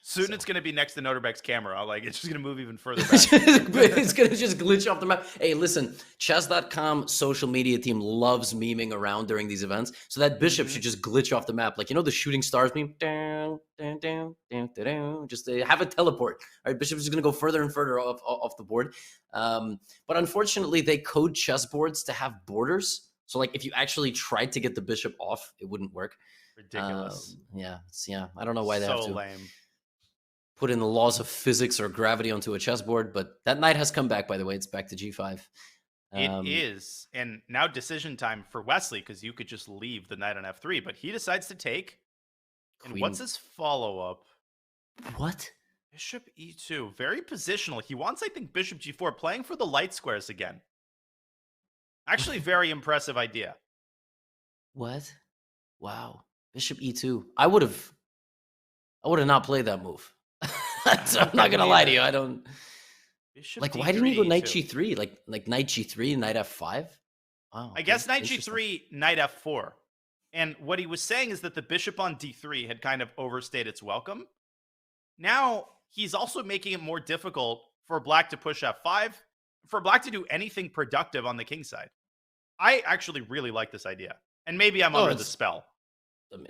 S3: Soon it's going to be next to Noterbeck's camera. Like, it's just going to move even further back.
S4: It's going to just glitch off the map. Hey, listen, chess.com social media team loves memeing around during these events. So that bishop should just glitch off the map. Like, the shooting stars meme? Down, down, down, down, down. Just have it teleport. All right, bishop is going to go further and further off the board. But unfortunately, they code chessboards to have borders. So, like, if you actually tried to get the bishop off, it wouldn't work.
S3: Ridiculous.
S4: Yeah, I don't know why they have to.
S3: So lame.
S4: Put in the laws of physics or gravity onto a chessboard, but that knight has come back, by the way. It's back to G5.
S3: It is. And now decision time for Wesley, because you could just leave the knight on F3, but he decides to take. And what's his follow-up?
S4: What?
S3: Bishop E2. Very positional. He wants, I think, bishop G4, playing for the light squares again. Actually, very impressive idea.
S4: What? Wow. Bishop E2. I would have not played that move. So I'm not gonna lie to you. I don't
S3: Bishop
S4: like.
S3: D3,
S4: Why didn't he go knight
S3: E2?
S4: G3? Like knight G3, knight F5. Wow.
S3: I guess knight G3, knight F4. And what he was saying is that the bishop on D3 had kind of overstayed its welcome. Now he's also making it more difficult for Black to push F5, for Black to do anything productive on the king side. I actually really like this idea, and maybe I'm under the spell.
S4: I mean,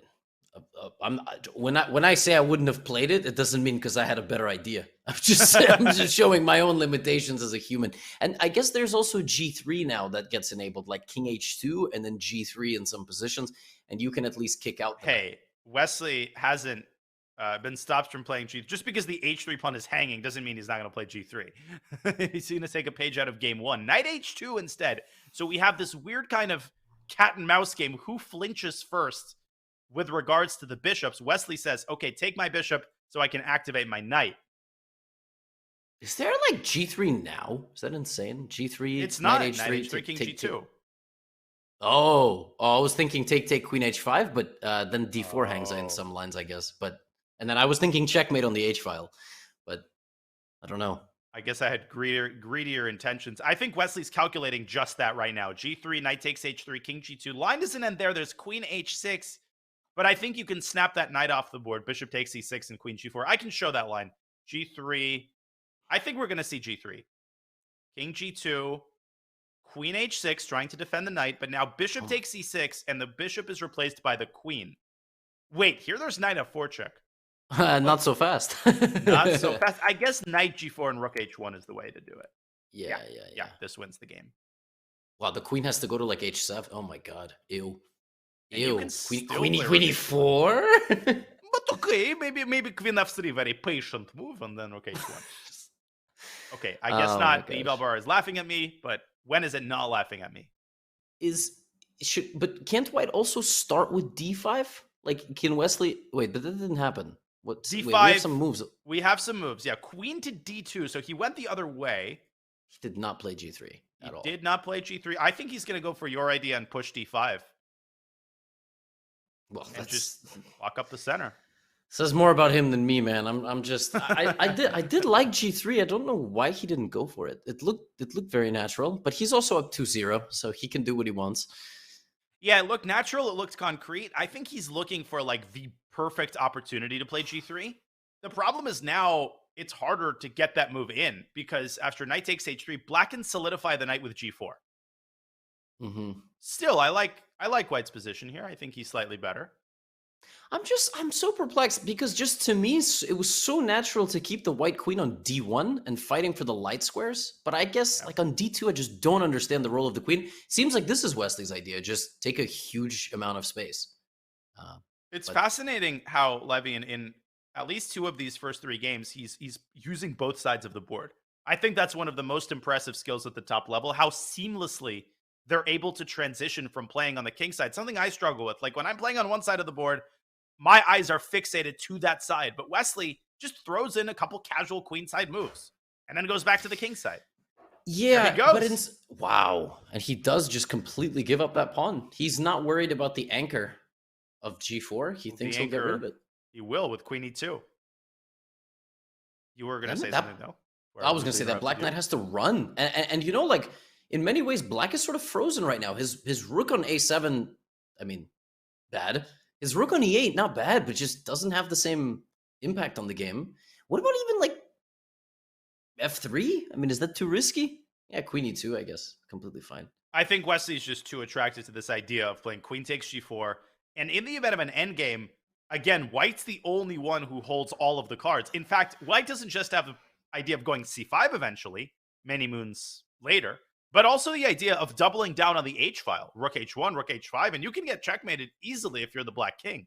S4: when I say I wouldn't have played it, it doesn't mean because I had a better idea. I'm just showing my own limitations as a human. And I guess there's also G3 now that gets enabled, like King H2 and then G3 in some positions, and you can at least kick out.
S3: Hey, Wesley hasn't been stopped from playing G3. Just because the H3 pawn is hanging doesn't mean he's not going to play G3. He's going to take a page out of game one. Knight H2 instead. So we have this weird kind of cat and mouse game. Who flinches first? With regards to the bishops, Wesley says, okay, take my bishop so I can activate my knight.
S4: Is there like G3 now? Is that insane? G3?
S3: It's not.
S4: Knight
S3: Knight H3, King G2.
S4: Oh, I was thinking take Queen H5, but then D4 hangs in some lines, I guess. And then I was thinking checkmate on the H file, but I don't know.
S3: I guess I had greedier intentions. I think Wesley's calculating just that right now. G3, knight takes H3, King G2. Line doesn't end there. There's Queen H6. But I think you can snap that knight off the board. Bishop takes E6 and Queen G4. I can show that line. G3. I think we're going to see G3. King G2. Queen H6 trying to defend the knight. But now bishop takes E6 and the bishop is replaced by the queen. Wait, here there's knight F4 check.
S4: Not so fast.
S3: Not so fast. I guess knight G4 and rook H1 is the way to do it.
S4: Yeah.
S3: This wins the game.
S4: Wow, the queen has to go to like H7. Oh my god. Ew.
S3: Queen
S4: E4?
S3: But okay, maybe Queen F3, very patient move, and then rook H1. Okay, I guess not. The eval bar is laughing at me, but when is it not laughing at me?
S4: But can't White also start with D5? Like, can Wesley... Wait, but that didn't happen. What?
S3: D5.
S4: Wait, we have some moves.
S3: We have some moves, yeah. Queen to D2, so he went the other way.
S4: He did not play G3 at all.
S3: He did not play G3. I think he's going to go for your idea and push D5.
S4: Well,
S3: and just walk up the center.
S4: Says more about him than me, man. I'm just I did like G3. I don't know why he didn't go for it. It looked very natural, but he's also up 2-0, so he can do what he wants.
S3: Yeah, it looked natural. It looked concrete. I think he's looking for like the perfect opportunity to play G3. The problem is now it's harder to get that move in because after knight takes H3, Black can solidify the knight with G4.
S4: Mm-hmm.
S3: Still, I like White's position here. I think he's slightly better.
S4: I'm so perplexed because just to me, it was so natural to keep the white queen on d1 and fighting for the light squares. But I guess like on d2, I just don't understand the role of the queen. Seems like this is Wesley's idea. Just take a huge amount of space.
S3: It's fascinating how Levy in at least 2 of these first 3 games, he's using both sides of the board. I think that's one of the most impressive skills at the top level, how seamlessly they're able to transition from playing on the king side. Something I struggle with. Like when I'm playing on one side of the board, my eyes are fixated to that side. But Wesley just throws in a couple casual queen side moves and then goes back to the king side.
S4: Yeah,
S3: there he goes.
S4: but wow. And he does just completely give up that pawn. He's not worried about the anchor of g4. He thinks he'll get rid of it.
S3: He will with queen e2. You were going to say something, though?
S4: I was going to say that Black Knight has to run. And you know, like, in many ways, Black is sort of frozen right now. His rook on a7, I mean, bad. His rook on e8, not bad, but just doesn't have the same impact on the game. What about even, like, f3? I mean, is that too risky? Yeah, queen e2, I guess. Completely fine.
S3: I think Wesley's just too attracted to this idea of playing queen takes g4. And in the event of an endgame, again, White's the only one who holds all of the cards. In fact, White doesn't just have the idea of going c5 eventually, many moons later, but also the idea of doubling down on the h file. Rook h1, rook h5, and you can get checkmated easily if you're the black king.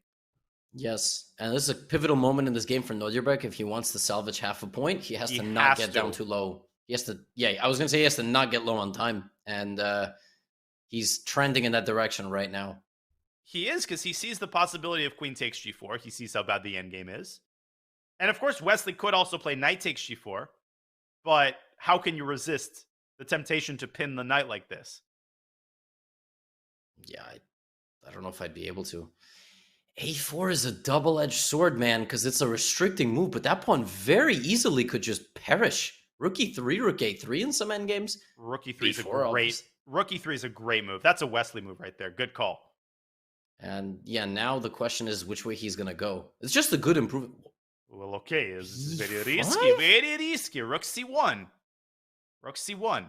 S4: Yes, and this is a pivotal moment in this game for Nodjerbek. If he wants to salvage half a point, he has to not get down too low. He has to, yeah, I was going to say he has to not get low on time, and he's trending in that direction right now.
S3: He is, because he sees the possibility of queen takes g4. He sees how bad the endgame is. And of course, Wesley could also play knight takes g4, but how can you resist the temptation to pin the knight like this?
S4: Yeah, I don't know if I'd be able to. a4 is a double-edged sword, man, because it's a restricting move, but that pawn very easily could just perish. Rook e3, rook a3 in some endgames.
S3: Rook e3 is a great, rook e3 is a great move. That's a Wesley move right there. Good call.
S4: And yeah, now the question is which way he's going to go. It's just a good improvement.
S3: Well, okay, it's very risky, very risky. Rook c1. Rook c1.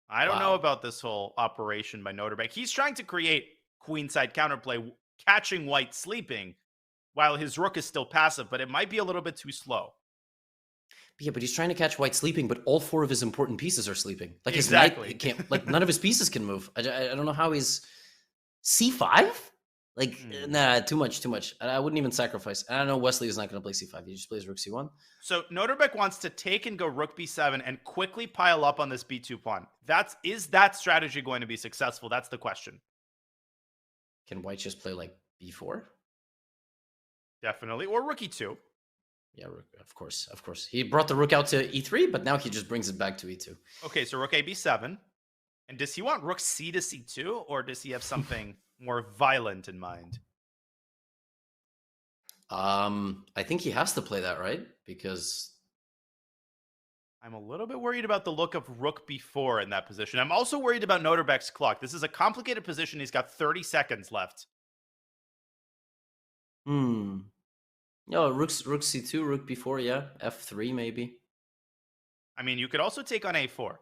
S3: I don't know about this whole operation by Nodjerbek. He's trying to create queenside counterplay, catching White sleeping, while his rook is still passive, but it might be a little bit too slow.
S4: Yeah, but he's trying to catch White sleeping, but all 4 of his important pieces are sleeping. Like
S3: exactly.
S4: His knight can't, like none of his pieces can move. I don't know how he's c5. Like, nah, too much. I wouldn't even sacrifice. I don't know. Wesley is not going to play c5. He just plays rook c1.
S3: So Nodjerbek wants to take and go rook b7 and quickly pile up on this b2 pawn. Is that strategy going to be successful? That's the question.
S4: Can White just play like b4?
S3: Definitely. Or rook e2.
S4: Yeah, of course. He brought the rook out to e3, but now he just brings it back to e2.
S3: Okay, so rook a b7. And does he want rook c to c2, or does he have something more violent in mind?
S4: I think he has to play that, right? Because
S3: I'm a little bit worried about the look of rook b4 in that position. I'm also worried about Nodjerbek's clock. This is a complicated position. He's got 30 seconds left.
S4: No, rook c2, rook b4, yeah. f3 maybe.
S3: I mean, you could also take on a4.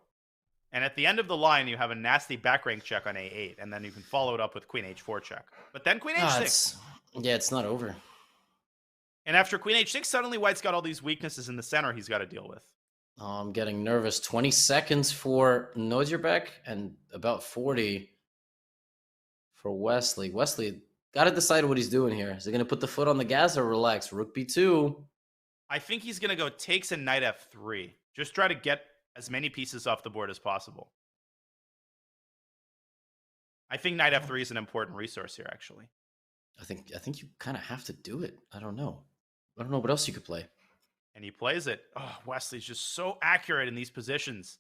S3: And at the end of the line, you have a nasty back rank check on a8, and then you can follow it up with queen h4 check. But then queen h6.
S4: It's not over.
S3: And after queen h6, suddenly White's got all these weaknesses in the center he's got to deal with.
S4: Oh, I'm getting nervous. 20 seconds for Nodjerbek and about 40 for Wesley. Wesley got to decide what he's doing here. Is he going to put the foot on the gas or relax? Rook b2.
S3: I think he's going to go takes and knight f3. Just try to get as many pieces off the board as possible. I think knight f3 is an important resource here, actually.
S4: I think you kind of have to do it. I don't know what else you could play.
S3: And he plays it. Oh, Wesley's just so accurate in these positions.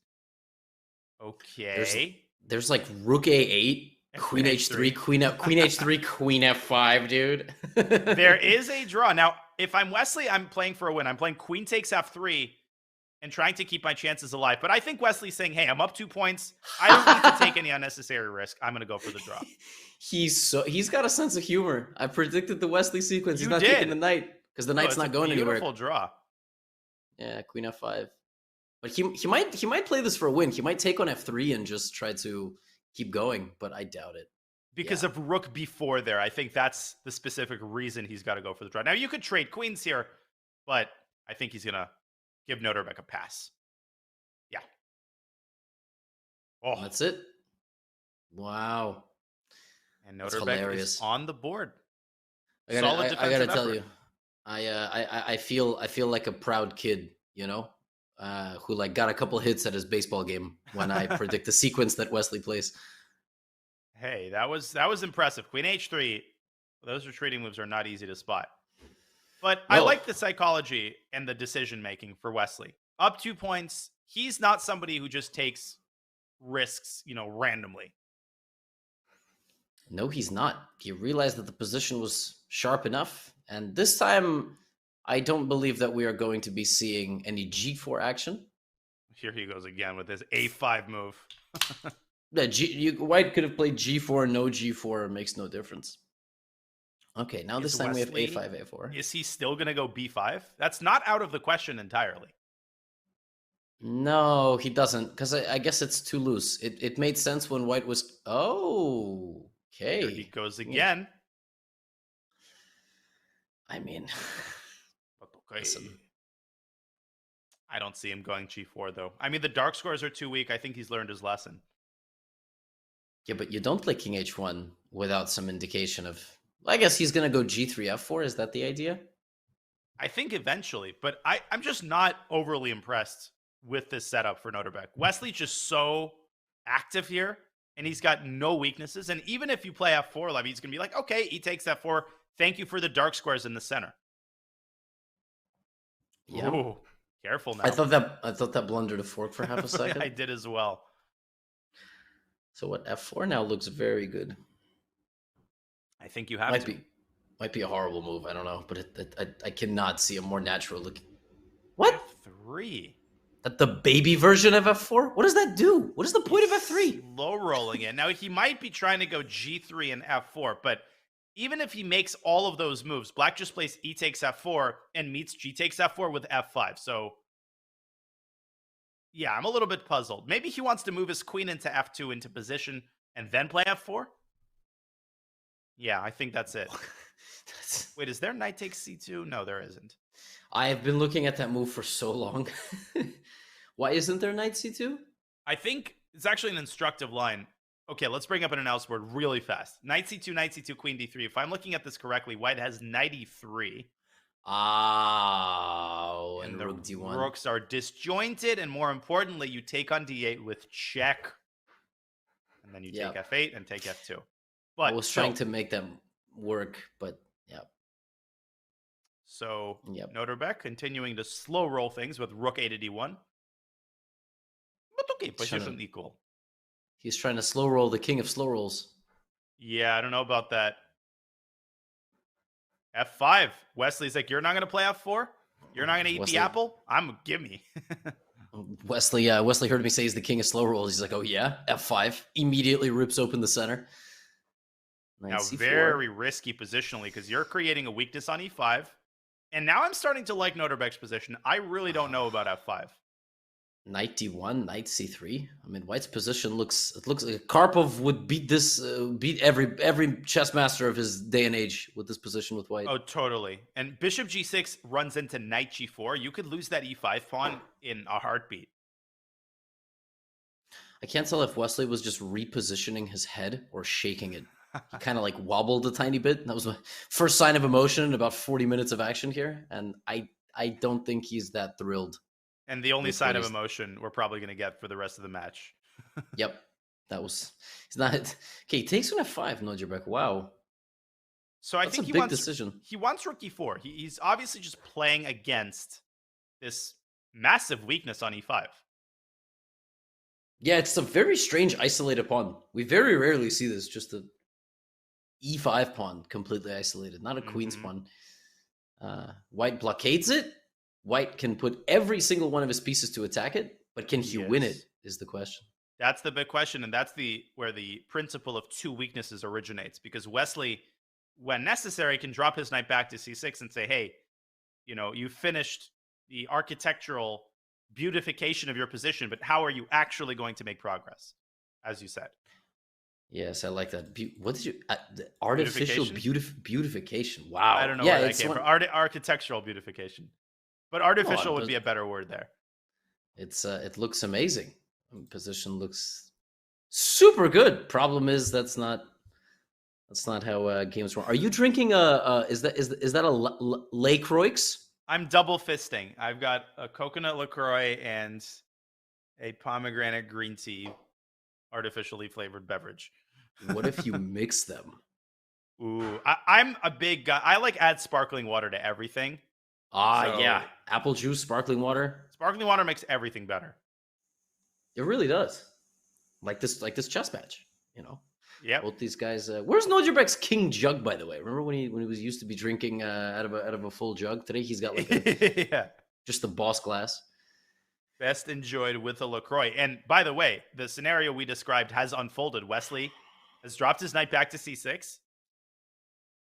S3: Okay.
S4: There's like rook a8, queen h3, queen h3, queen f5, dude.
S3: There is a draw. Now, if I'm Wesley, I'm playing for a win. I'm playing queen takes f3 and trying to keep my chances alive. But I think Wesley's saying, hey, I'm up 2 points. I don't need to take any unnecessary risk. I'm going to go for the draw.
S4: He's got a sense of humor. I predicted the Wesley sequence. He's not taking the knight because the knight's not going anywhere.
S3: Beautiful draw.
S4: Yeah, queen f5. But he might play this for a win. He might take on f3 and just try to keep going, but I doubt it.
S3: because of rook b4 there. I think that's the specific reason he's got to go for the draw. Now, you could trade queens here, but I think he's going to give Noterbeck a pass. Yeah.
S4: Oh, that's it. Wow.
S3: And Noterbeck is on the board.
S4: I gotta tell you, I feel like a proud kid, you know, who like got a couple hits at his baseball game when I predict the sequence that Wesley plays.
S3: Hey, that was impressive. Queen h3. Those retreating moves are not easy to spot. But I like the psychology and the decision making for Wesley. Up 2 points. He's not somebody who just takes risks, you know, randomly.
S4: No, he's not. He realized that the position was sharp enough. And this time, I don't believe that we are going to be seeing any g4 action.
S3: Here he goes again with his a5 move.
S4: White could have played g4, no g4, makes no difference. Okay, now this time
S3: Wesley,
S4: we have a5, a4.
S3: Is he still going to go b5? That's not out of the question entirely.
S4: No, he doesn't, because I guess it's too loose. It made sense when White was... Oh, okay.
S3: Here he goes again.
S4: I mean...
S3: Okay. I don't see him going g4, though. I mean, the dark squares are too weak. I think he's learned his lesson.
S4: Yeah, but you don't play king h1 without some indication of... I guess he's going to go g3, f4. Is that the idea?
S3: I think eventually, but I'm just not overly impressed with this setup for Noterbeck. Wesley's just so active here, and he's got no weaknesses. And even if you play f4, Levy, he's going to be like, okay, he takes f4. Thank you for the dark squares in the center.
S4: Yeah.
S3: Ooh, careful now.
S4: I thought that blundered a fork for half a second.
S3: I did as well.
S4: So what, f4 now looks very good.
S3: I think you have
S4: might be a horrible move. I don't know, but I cannot see a more natural looking. What?
S3: F3.
S4: That the baby version of f4? What does that do? What is the point of f3?
S3: Slow rolling it. Now he might be trying to go g3 and f4, but even if he makes all of those moves, Black just plays e takes f4 and meets g takes f4 with f5. So yeah, I'm a little bit puzzled. Maybe he wants to move his queen into f2 into position and then play f4. Yeah, I think that's it. Wait, is there knight takes c2? No, there isn't.
S4: I have been looking at that move for so long. Why isn't there knight c2?
S3: I think it's actually an instructive line. Okay, let's bring up an analysis board really fast. Knight c2, queen d3. If I'm looking at this correctly, White has knight e3.
S4: Oh, and
S3: the
S4: rook d1.
S3: Rooks are disjointed, and more importantly, you take on d8 with check. And then you take f8 and take f2. But
S4: I was trying to make them work, but yeah.
S3: So Noterbeck continuing to slow roll things with rook a to d1. But okay, position equal.
S4: He's trying to slow roll the king of slow rolls.
S3: Yeah, I don't know about that. f5. Wesley's like, you're not going to play f4? You're not going to eat the apple? Gimme.
S4: Wesley heard me say he's the king of slow rolls. He's like, oh yeah, f5. Immediately rips open the center.
S3: Now, very risky positionally because you're creating a weakness on e5. And now I'm starting to like Noterbeck's position. I really don't know about f5.
S4: Knight d1, knight c3. I mean, White's position looks like Karpov would beat every chess master of his day and age with this position with White.
S3: Oh, totally. And bishop g6 runs into knight g4. You could lose that e5 pawn in a heartbeat.
S4: I can't tell if Wesley was just repositioning his head or shaking it. He kind of like wobbled a tiny bit. That was my first sign of emotion in about 40 minutes of action here. And I don't think he's that thrilled.
S3: And the only sign of emotion we're probably going to get for the rest of the match.
S4: Yep. He's not. Okay, he takes on f5, Noterbeck. Wow.
S3: So I think
S4: he wants decision.
S3: He wants rook e4. He's obviously just playing against this massive weakness on e5.
S4: Yeah, it's a very strange isolated pawn. We very rarely see this, just a e5 pawn completely isolated, not a queen's pawn. White blockades it. White can put every single one of his pieces to attack it, but can he win it is the question.
S3: That's the big question, and that's where the principle of two weaknesses originates, because Wesley, when necessary, can drop his knight back to c6 and say, hey, you finished the architectural beautification of your position, but how are you actually going to make progress, as you said?
S4: Yes, I like that. What did you? The artificial beautification. Wow.
S3: I don't know
S4: yeah,
S3: where that came from. Architectural beautification, but artificial would be a better word there.
S4: It looks amazing. Position looks super good. Problem is that's not how games work. Are you drinking is that a LaCroix?
S3: I'm double fisting. I've got a coconut LaCroix and a pomegranate green tea, artificially flavored beverage.
S4: What if you mix them?
S3: Ooh, I'm a big guy. I add sparkling water to everything.
S4: Yeah, apple juice, sparkling water.
S3: Sparkling water makes everything better.
S4: It really does. Like this chess match,
S3: Yeah.
S4: Both these guys. Where's Nodjerbek's king jug, by the way? Remember when he was used to be drinking out of a full jug? Today he's got just the boss glass.
S3: Best enjoyed with a LaCroix. And by the way, the scenario we described has unfolded. Wesley has dropped his knight back to c6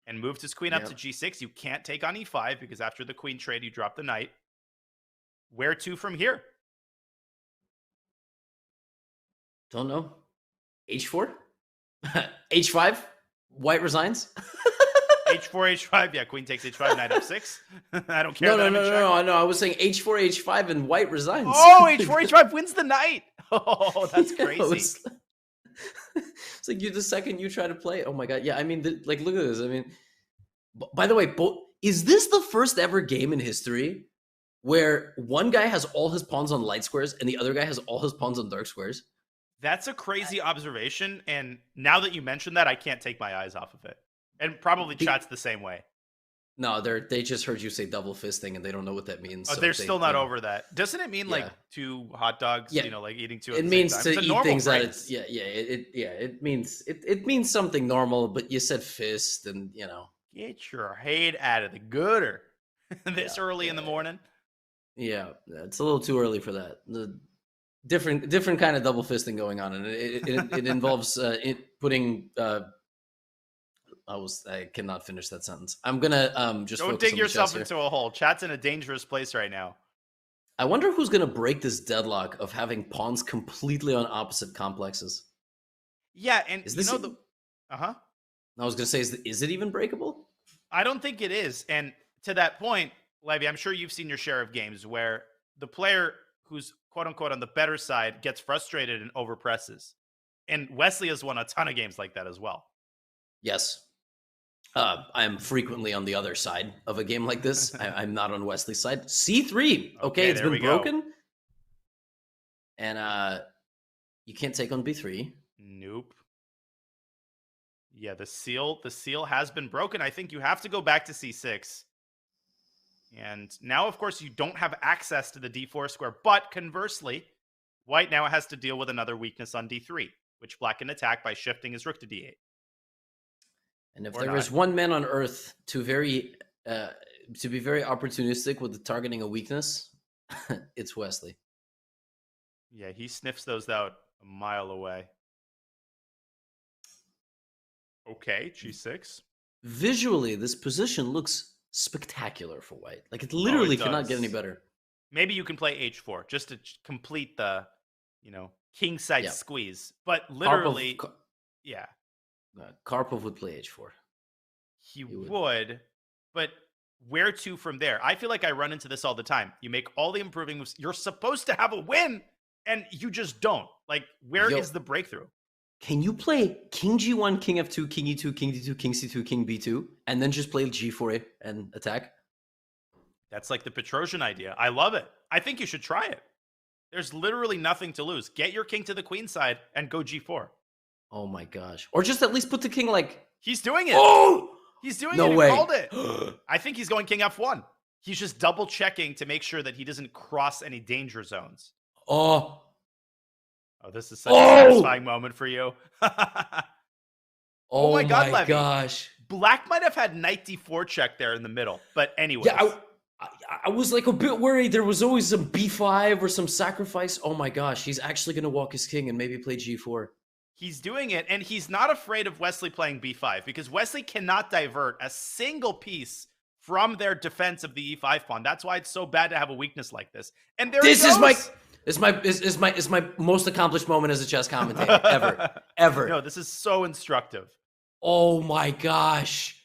S3: and moved his queen up to g6. You can't take on e5 because after the queen trade, you drop the knight. Where to from here?
S4: Don't know. H4? H5? White resigns?
S3: H4, H5. Yeah, queen takes H5, knight F6. I don't care.
S4: No. I was saying H4, H5, and white resigns.
S3: Oh, H4, H5 wins the knight. Oh, that's crazy.
S4: It's like the second you try to play. Oh my god. Yeah, I mean, look at this. I mean, by the way, is this the first ever game in history where one guy has all his pawns on light squares and the other guy has all his pawns on dark squares?
S3: That's a crazy observation. And now that you mentioned that, I can't take my eyes off of it. And probably chat's the same way.
S4: No, they just heard you say double fisting and they don't know what that means.
S3: Oh, so they're still not over that. Doesn't it mean two hot dogs?
S4: Yeah.
S3: Eating two.
S4: It means to eat things that it's It means something normal. But you said fist, and
S3: get your head out of the gutter this early in the morning.
S4: Yeah, it's a little too early for that. The different kind of double fisting going on, and it involves putting. I cannot finish that sentence. I'm gonna just
S3: don't dig yourself into a hole. Chat's in a dangerous place right now.
S4: I wonder who's gonna break this deadlock of having pawns completely on opposite complexes.
S3: Yeah, and
S4: is this I was gonna say, is it even breakable?
S3: I don't think it is. And to that point, Levy, I'm sure you've seen your share of games where the player who's quote unquote on the better side gets frustrated and overpresses. And Wesley has won a ton of games like that as well.
S4: Yes. I'm frequently on the other side of a game like this. I'm not on Wesley's side. C3. Okay, it's been broken. Go. And you can't take on B3.
S3: Nope. Yeah, the seal has been broken. I think you have to go back to C6. And now, of course, you don't have access to the D4 square. But conversely, White now has to deal with another weakness on D3, which Black can attack by shifting his rook to D8.
S4: And if there is one man on earth to be very opportunistic with the targeting a weakness, it's Wesley.
S3: Yeah, he sniffs those out a mile away. Okay, G6.
S4: Visually, this position looks spectacular for White. Like, it literally cannot get any better.
S3: Maybe you can play H4 just to complete the, king side squeeze. But literally,
S4: Karpov would play H4.
S3: He would, but where to from there? I feel like I run into this all the time. You make all the improving moves. You're supposed to have a win, and you just don't. Like, where is the breakthrough?
S4: Can you play King G1, King F2, King E2, King D2, King C2, King B2, and then just play G4 and attack?
S3: That's like the Petrosian idea. I love it. I think you should try it. There's literally nothing to lose. Get your king to the queen side and go G4.
S4: Oh my gosh. Or just at least put the king
S3: He's doing it.
S4: Oh!
S3: He's doing
S4: no
S3: it.
S4: Way.
S3: He called it. I think he's going King F1. He's just double checking to make sure that he doesn't cross any danger zones.
S4: Oh,
S3: this is such a satisfying moment for you.
S4: Oh my
S3: God, Levy.
S4: Gosh.
S3: Black might have had knight D4 check there in the middle. But anyway.
S4: Yeah, I was a bit worried. There was always some B5 or some sacrifice. Oh my gosh. He's actually going to walk his king and maybe play G4.
S3: He's doing it, and he's not afraid of Wesley playing B5 because Wesley cannot divert a single piece from their defense of the E5 pawn. That's why it's so bad to have a weakness like this. And there
S4: This is my most accomplished moment as a chess commentator ever.
S3: No, this is so instructive.
S4: Oh my gosh.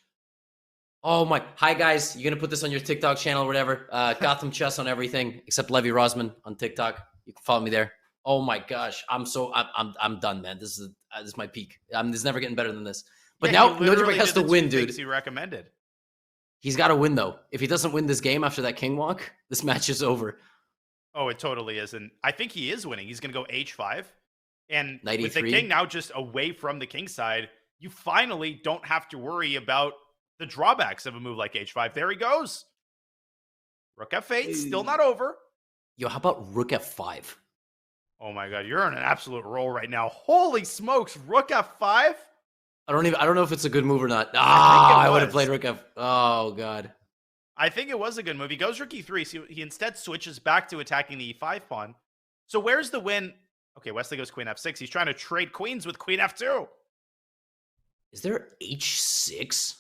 S4: Oh my. Hi guys, you're gonna put this on your TikTok channel or whatever. Gotham Chess on everything except Levy Rosman on TikTok. You can follow me there. Oh my gosh, I'm done, man. This is my peak. This is never getting better than this. But now Nodjibek has to win, dude.
S3: He recommended.
S4: He's got to win though. If he doesn't win this game after that king walk, this match is over.
S3: Oh, it totally is, and I think he is winning. He's gonna go h5, and
S4: Knight
S3: with the
S4: E3.
S3: king now just away from the king side, you finally don't have to worry about the drawbacks of a move like h5. There he goes. Rook f8, still not over.
S4: Yo, how about rook f5?
S3: Oh my god, you're on an absolute roll right now. Holy smokes, rook f5?
S4: I don't know if it's a good move or not. I would have played rook f. Oh god.
S3: I think it was a good move. He goes rook e3, so he instead switches back to attacking the e5 pawn. So where's the win? Okay, Wesley goes queen f6. He's trying to trade queens with queen f2.
S4: Is there h6?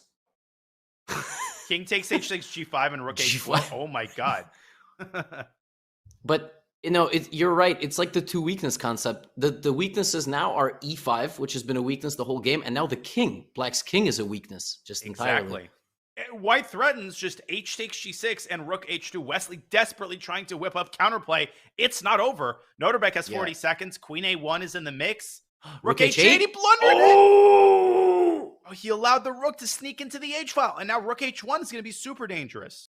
S3: King takes h6, g5, and rook h4. Oh my god.
S4: But you're right. It's like the two weakness concept. The weaknesses now are e5, which has been a weakness the whole game, and now the king. Black's king is a weakness, just entirely.
S3: Exactly. White threatens just h takes g6 and rook h2. Wesley desperately trying to whip up counterplay. It's not over. Noterbeck has 40 seconds. Queen a1 is in the mix. Rook h8. He blundered it. Oh, he allowed the rook to sneak into the h file, and now rook h1 is going to be super dangerous.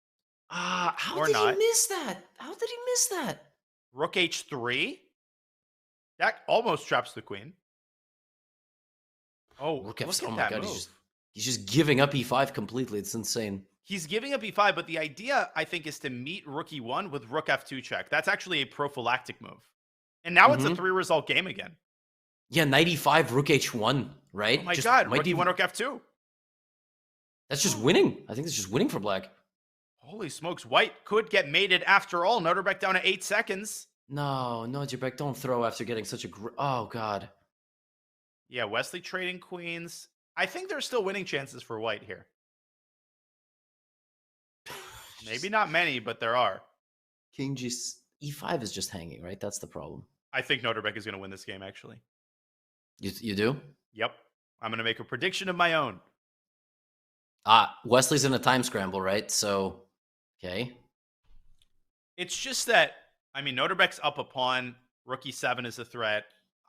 S4: How did he miss that? How did he miss that?
S3: Rook h3. That almost traps the queen. Oh,
S4: rook f. Oh my god, he's just giving up e5 completely. It's insane.
S3: He's giving up e5, but the idea, I think, is to meet rook e1 with rook f2 check. That's actually a prophylactic move. And now it's a 3-result game again.
S4: Yeah, knight e5, rook h1, right?
S3: Oh my god, rook e1, rook f2.
S4: That's just winning. I think it's just winning for black.
S3: Holy smokes, white could get mated after all. Noterbeck down to 8 seconds.
S4: No, Nodjibek, don't throw after getting such a... Oh, God.
S3: Yeah, Wesley trading queens. I think there's still winning chances for white here. Maybe not many, but there are.
S4: King G... E5 is just hanging, right? That's the problem.
S3: I think Noterbeck is going to win this game, actually.
S4: You do?
S3: Yep. I'm going to make a prediction of my own.
S4: Wesley's in a time scramble, right? So, okay.
S3: It's just that, I mean, Noterbeck's up a pawn. Rook e7 is a threat.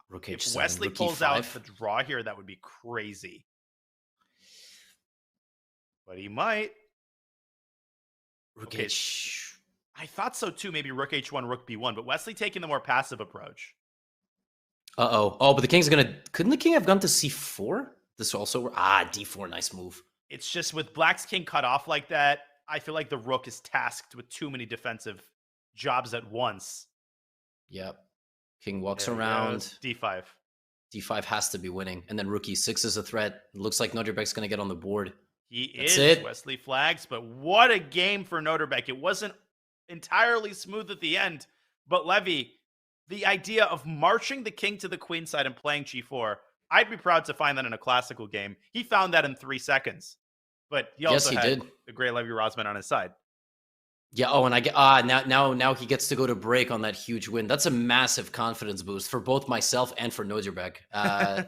S4: Rook h7,
S3: if Wesley
S4: rook
S3: pulls
S4: e5.
S3: out the draw here, that would be crazy. But he might.
S4: Rook
S3: Okay.
S4: h...
S3: I thought so too. Maybe rook h1, rook b1. But Wesley taking the more passive approach.
S4: Uh-oh. Oh, but the king's gonna... Couldn't the king have gone to c4? This also... d4, nice move.
S3: It's just with Black's king cut off like that, I feel like the rook is tasked with too many defensive jobs at once.
S4: Yep. King walks
S3: There we go.
S4: around.
S3: D5.
S4: D5 has to be winning. And then rook e6 is a threat. It looks like Nodjibek's going to get on the board.
S3: He
S4: That's
S3: is.
S4: it.
S3: Wesley flags, but what a game for Noterbeck. It wasn't entirely smooth at the end, but Levy, the idea of marching the king to the queen side and playing g4, I'd be proud to find that in a classical game. He found that in 3 seconds, but he also had the great Levy Rosman on his side.
S4: Yeah. Oh, and I get now he gets to go to break on that huge win. That's a massive confidence boost for both myself and for Nodjibek.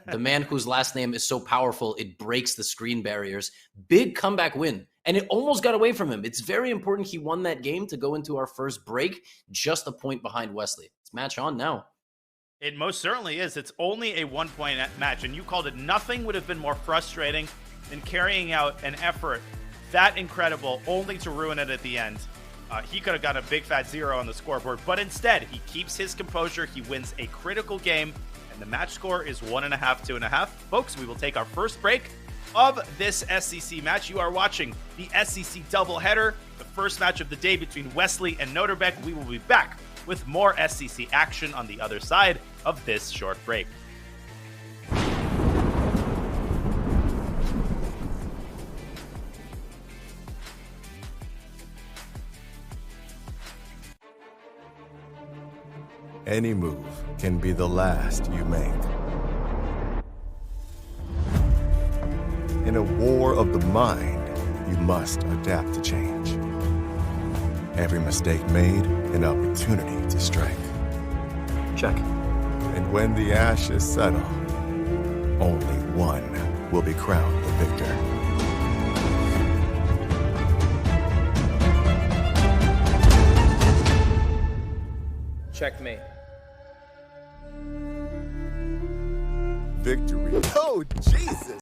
S4: The man whose last name is so powerful it breaks the screen barriers. Big comeback win, and it almost got away from him. It's very important he won that game to go into our first break, just a point behind Wesley. It's match on now.
S3: It most certainly is. It's only a 1-point match, and you called it. Nothing would have been more frustrating than carrying out an effort that incredible, only to ruin it at the end. He could have got a big fat 0 on the scoreboard, but instead, he keeps his composure. He wins a critical game, and the match score is 1.5, 2.5. Folks, we will take our first break of this SCC match. You are watching the SCC doubleheader, the first match of the day between Wesley and Noterbeck. We will be back with more SCC action on the other side of this short break.
S6: Any move can be the last you make. In a war of the mind, you must adapt to change. Every mistake made, an opportunity to strike.
S7: Check.
S6: And when the ashes settle, only one will be crowned the victor.
S5: Checkmate.
S6: Victory. Oh, Jesus!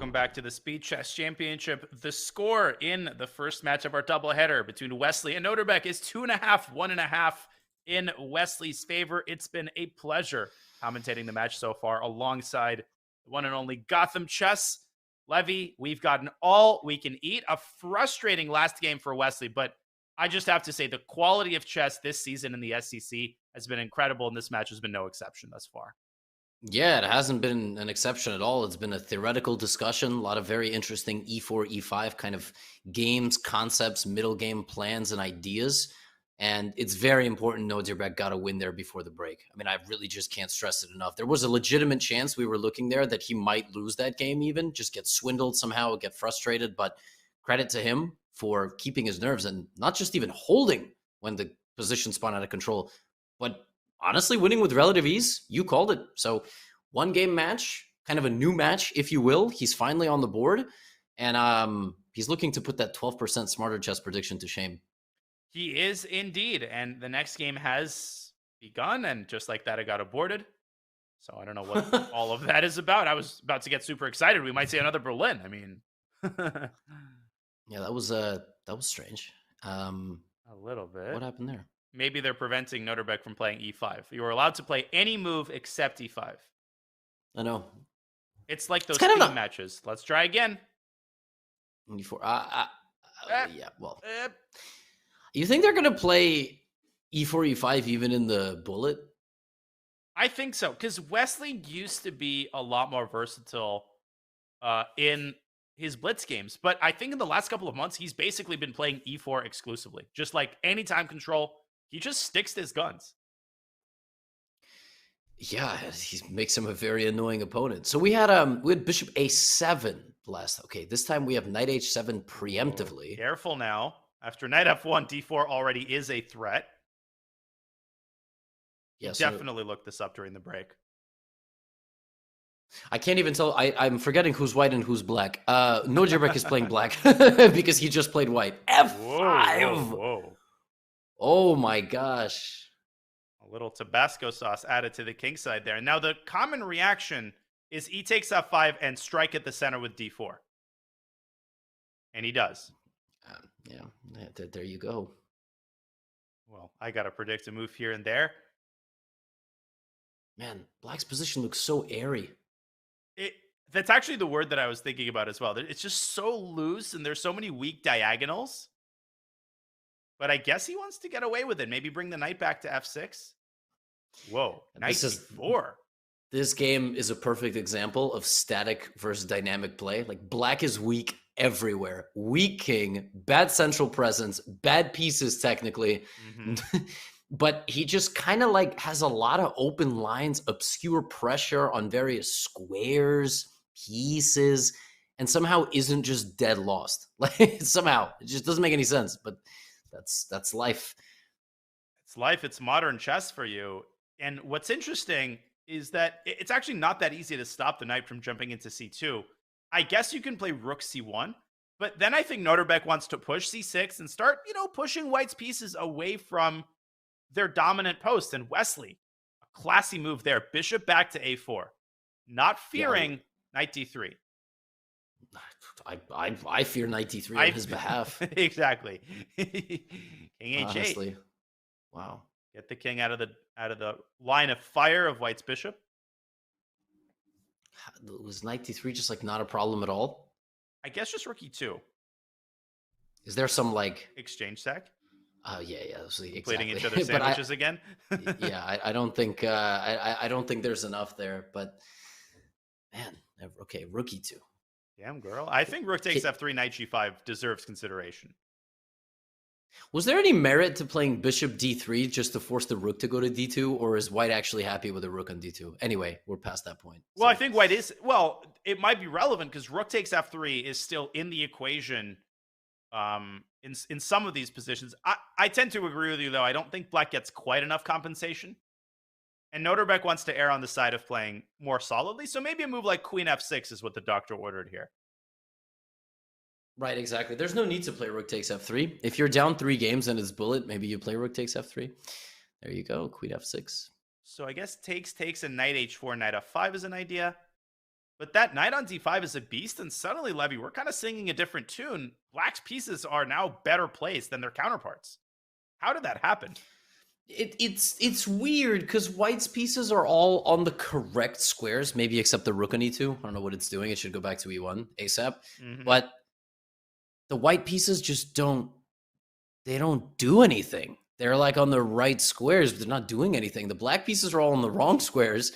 S3: Welcome back to the Speed Chess Championship. The score in the first match of our doubleheader between Wesley and Noterbeck is 2.5, 1.5 in Wesley's favor. It's been a pleasure commentating the match so far alongside the one and only Gotham Chess. Levy, we've gotten all we can eat. A frustrating last game for Wesley, but I just have to say the quality of chess this season in the SCC has been incredible, and this match has been no exception thus far.
S4: Yeah, it hasn't been an exception at all. It's been a theoretical discussion, a lot of very interesting E4, E5 kind of games, concepts, middle game plans, and ideas. And it's very important Noterbeck got a win there before the break. I mean, I really just can't stress it enough. There was a legitimate chance we were looking there that he might lose that game even, just get swindled somehow, get frustrated. But credit to him for keeping his nerves and not just even holding when the position spun out of control, but honestly winning with relative ease. You called it. So 1-game match, kind of a new match, if you will. He's finally on the board, and he's looking to put that 12% smarter chess prediction to shame.
S3: He is indeed, and the next game has begun, and just like that, it got aborted. So I don't know what all of that is about. I was about to get super excited. We might see another Berlin. I mean,
S4: yeah, that was strange.
S3: A little bit.
S4: What happened there?
S3: Maybe they're preventing Noterbeck from playing e5. You are allowed to play any move except e5.
S4: I know.
S3: It's like those
S4: kind of
S3: team matches. Let's try again.
S4: E4. Yeah. Well, you think they're gonna play e4, e5 even in the bullet?
S3: I think so, because Wesley used to be a lot more versatile in his blitz games. But I think in the last couple of months, he's basically been playing e4 exclusively. Just like anytime control, he just sticks to his guns.
S4: Yeah, he makes him a very annoying opponent. So we had bishop a7 last. Okay, this time we have knight h7 preemptively.
S3: Oh, careful now. After knight f1, d4 already is a threat.
S4: Yeah,
S3: definitely looked this up during the break.
S4: I can't even tell. I'm forgetting who's white and who's black. Noterbeck is playing black because he just played white. F5.
S3: Whoa.
S4: Oh my gosh.
S3: A little Tabasco sauce added to the king side there. Now the common reaction is e takes f5 and strike at the center with d4. And he does.
S4: Yeah, there you go.
S3: Well, I got to predict a move here and there.
S4: Man, black's position looks so airy.
S3: That's actually the word that I was thinking about as well. It's just so loose, and there's so many weak diagonals. But I guess he wants to get away with it. Maybe bring the knight back to f6. Whoa, knight d4.
S4: This game is a perfect example of static versus dynamic play. Like, black is weak everywhere. Weak king, bad central presence, bad pieces technically. Mm-hmm. But he just kind of like has a lot of open lines, obscure pressure on various squares, pieces, and somehow isn't just dead lost. Like, somehow it just doesn't make any sense. But that's life.
S3: It's life. It's modern chess for you. And what's interesting is that it's actually not that easy to stop the knight from jumping into c2. I guess you can play rook c1, but then I think Noterbeck wants to push c6 and start, pushing white's pieces away from their dominant post. And Wesley, a classy move there. Bishop back to a4. Not fearing knight d3.
S4: I fear knight d3 on his behalf.
S3: Exactly. King h8.
S4: Honestly. Wow.
S3: Get the king out of the line of fire of white's bishop.
S4: Was knight d3 just like not a problem at all?
S3: I guess just rook e2.
S4: Is there some like
S3: exchange sack?
S4: Yeah, exactly.
S3: Completing each other's sandwiches again.
S4: Yeah, I don't think I don't think there's enough there. But man, okay, rook e2.
S3: Damn girl, I think rook takes f3, knight g5 deserves consideration.
S4: Was there any merit to playing bishop d3 just to force the rook to go to d2, or is white actually happy with a rook on d2? Anyway, we're past that point.
S3: Well, I think white is, it might be relevant because rook takes f3 is still in the equation in some of these positions. I tend to agree with you, though. I don't think black gets quite enough compensation. And Noterbeck wants to err on the side of playing more solidly. So maybe a move like queen f6 is what the doctor ordered here.
S4: Right, exactly. There's no need to play rook takes f3. If you're down 3 games and it's bullet, maybe you play rook takes f3. There you go, queen f6.
S3: So I guess takes, and knight h4, knight f5 is an idea. But that knight on d5 is a beast, and suddenly, Levy, we're kind of singing a different tune. Black's pieces are now better placed than their counterparts. How did that happen?
S4: It's weird because white's pieces are all on the correct squares, maybe except the rook on e2. I don't know what it's doing. It should go back to e1 ASAP. Mm-hmm. But the white pieces just don't do anything. They're like on the right squares, but they're not doing anything. The black pieces are all on the wrong squares,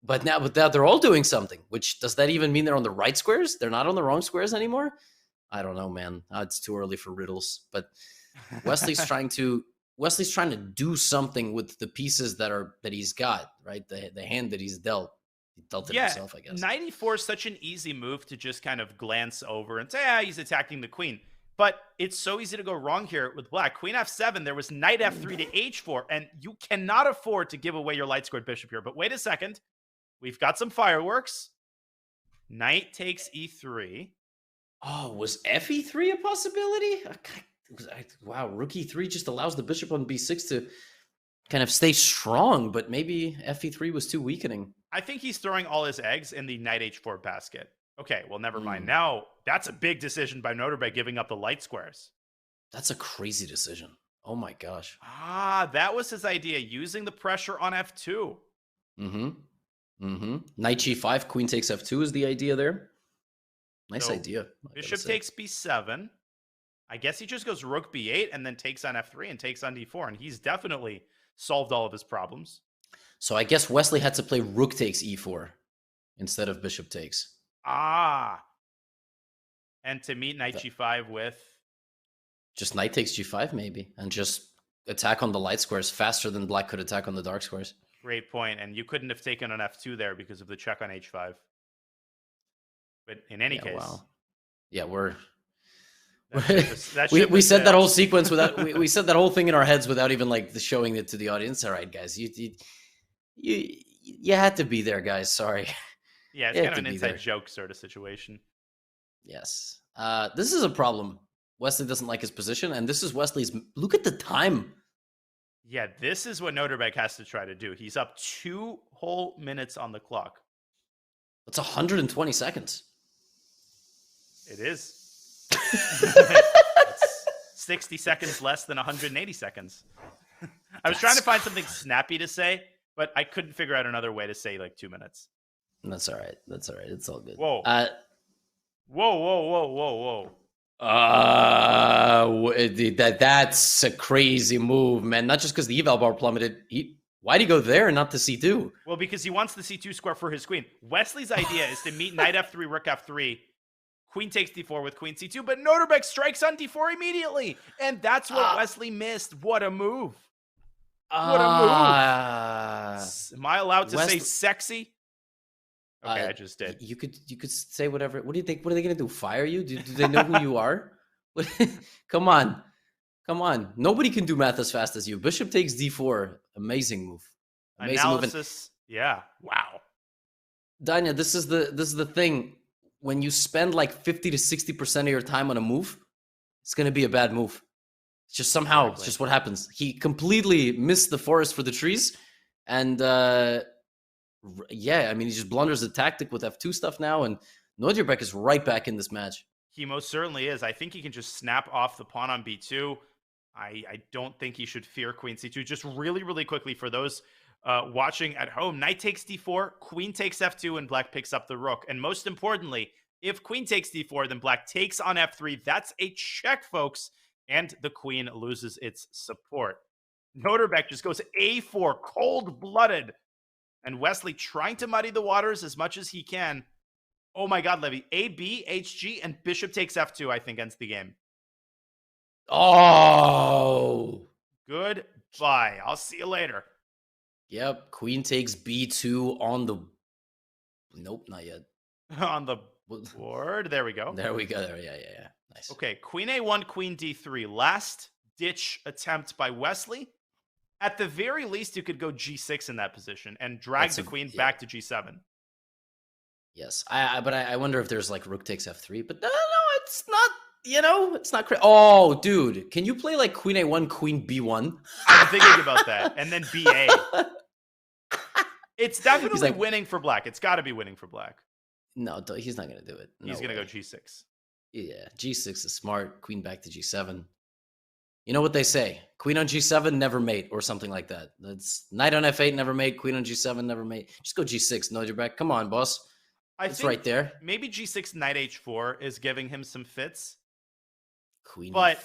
S4: but now they're all doing something. Which, does that even mean they're on the right squares? They're not on the wrong squares anymore? I don't know, man. It's too early for riddles. But Wesley's trying to do something with the pieces that he's got, right? The hand that he's dealt. He dealt it
S3: Yeah,
S4: himself, I guess.
S3: knight e4 is such an easy move to just kind of glance over and say, he's attacking the queen. But it's so easy to go wrong here with black. Queen f7, there was knight f3 to h4, and you cannot afford to give away your light squared bishop here. But wait a second. We've got some fireworks. Knight takes e3.
S4: Oh, was fe3 a possibility? Wow, rook e3 just allows the bishop on b6 to kind of stay strong, but maybe fe3 was too weakening.
S3: I think he's throwing all his eggs in the knight h4 basket. Okay, well, never mind. Now, that's a big decision by Noterberg giving up the light squares.
S4: That's a crazy decision. Oh my gosh.
S3: That was his idea, using the pressure on f2.
S4: Knight g5, queen takes f2 is the idea there. Nice idea.
S3: Bishop takes b7. I guess he just goes rook b8 and then takes on f3 and takes on d4, and he's definitely solved all of his problems.
S4: So I guess Wesley had to play rook takes e4 instead of bishop takes.
S3: And to meet knight g5 with?
S4: Just knight takes g5 maybe, and just attack on the light squares faster than black could attack on the dark squares.
S3: Great point. And you couldn't have taken an f2 there because of the check on h5. But in any case.
S4: Wow. Yeah, we said that whole sequence without we said that whole thing in our heads without even like showing it to the audience. All right, guys, you had to be there, guys. Sorry.
S3: Yeah, it's kind of an inside joke sort of situation.
S4: Yes. This is a problem. Wesley doesn't like his position, and this is Wesley's. Look at the time.
S3: Yeah, this is what Noterberg has to try to do. He's up 2 whole minutes on the clock.
S4: That's 120 seconds.
S3: It is. It's 60 seconds less than 180 seconds. I was trying to find something snappy to say, but I couldn't figure out another way to say like 2 minutes.
S4: That's all right. That's all right. It's all good.
S3: Whoa. Whoa.
S4: That's a crazy move, man. Not just because the eval bar plummeted. Why'd he go there and not to c2?
S3: Well, because he wants the c2 square for his queen. Wesley's idea is to meet knight f3, rook f3, queen takes d4 with queen c2, but Noterberg strikes on d4 immediately. And that's what Wesley missed. What a move. What a move. Am I allowed to say sexy? Okay, I just did.
S4: You could say whatever. What do you think? What are they going to do? Fire you? Do they know who you are? Come on. Nobody can do math as fast as you. Bishop takes d4. Amazing move.
S3: Analysis. Yeah. Wow.
S4: Danya, this is the thing. When you spend like 50 to 60% of your time on a move, it's going to be a bad move. It's just somehow, It's just what happens. He completely missed the forest for the trees, and yeah, I mean, he just blunders the tactic with f2 stuff now, and Noterberg is right back in this match.
S3: He most certainly is. I think he can just snap off the pawn on b2. I don't think he should fear queen c2. Just really, really quickly for those watching at home, knight takes d4, queen takes f2, and black picks up the rook. And most importantly, if queen takes d4, then black takes on f3. That's a check, folks, and the queen loses its support. Noterberg just goes a4, cold-blooded. And Wesley trying to muddy the waters as much as he can. Oh my God, Levy. A, B, H, G, and bishop takes f2, I think, ends the game.
S4: Oh.
S3: Goodbye. I'll see you later.
S4: Yep. Queen takes b2 on the... Nope, not yet.
S3: On the board. There we go.
S4: There we go. Yeah. Nice.
S3: Okay, queen a1, queen d3. Last-ditch attempt by Wesley. At the very least, you could go g6 in that position and drag the queen back to g7.
S4: Yes, but I wonder if there's like rook takes f3, but no, it's not, it's not crazy. Oh, dude, can you play like queen a1, queen b1?
S3: I'm thinking about that. And then ba. It's definitely winning for black. It's got to be winning for black.
S4: No, he's not going to do it.
S3: He's going to go g6.
S4: Yeah, g6 is smart. Queen back to g7. You know what they say? Queen on g7, never mate, or something like that. That's knight on f8, never mate. Queen on g7, never mate. Just go g6, Noterberg. Come on, boss. It's right there.
S3: Maybe g6, knight h4 is giving him some fits.
S4: Queen.
S3: But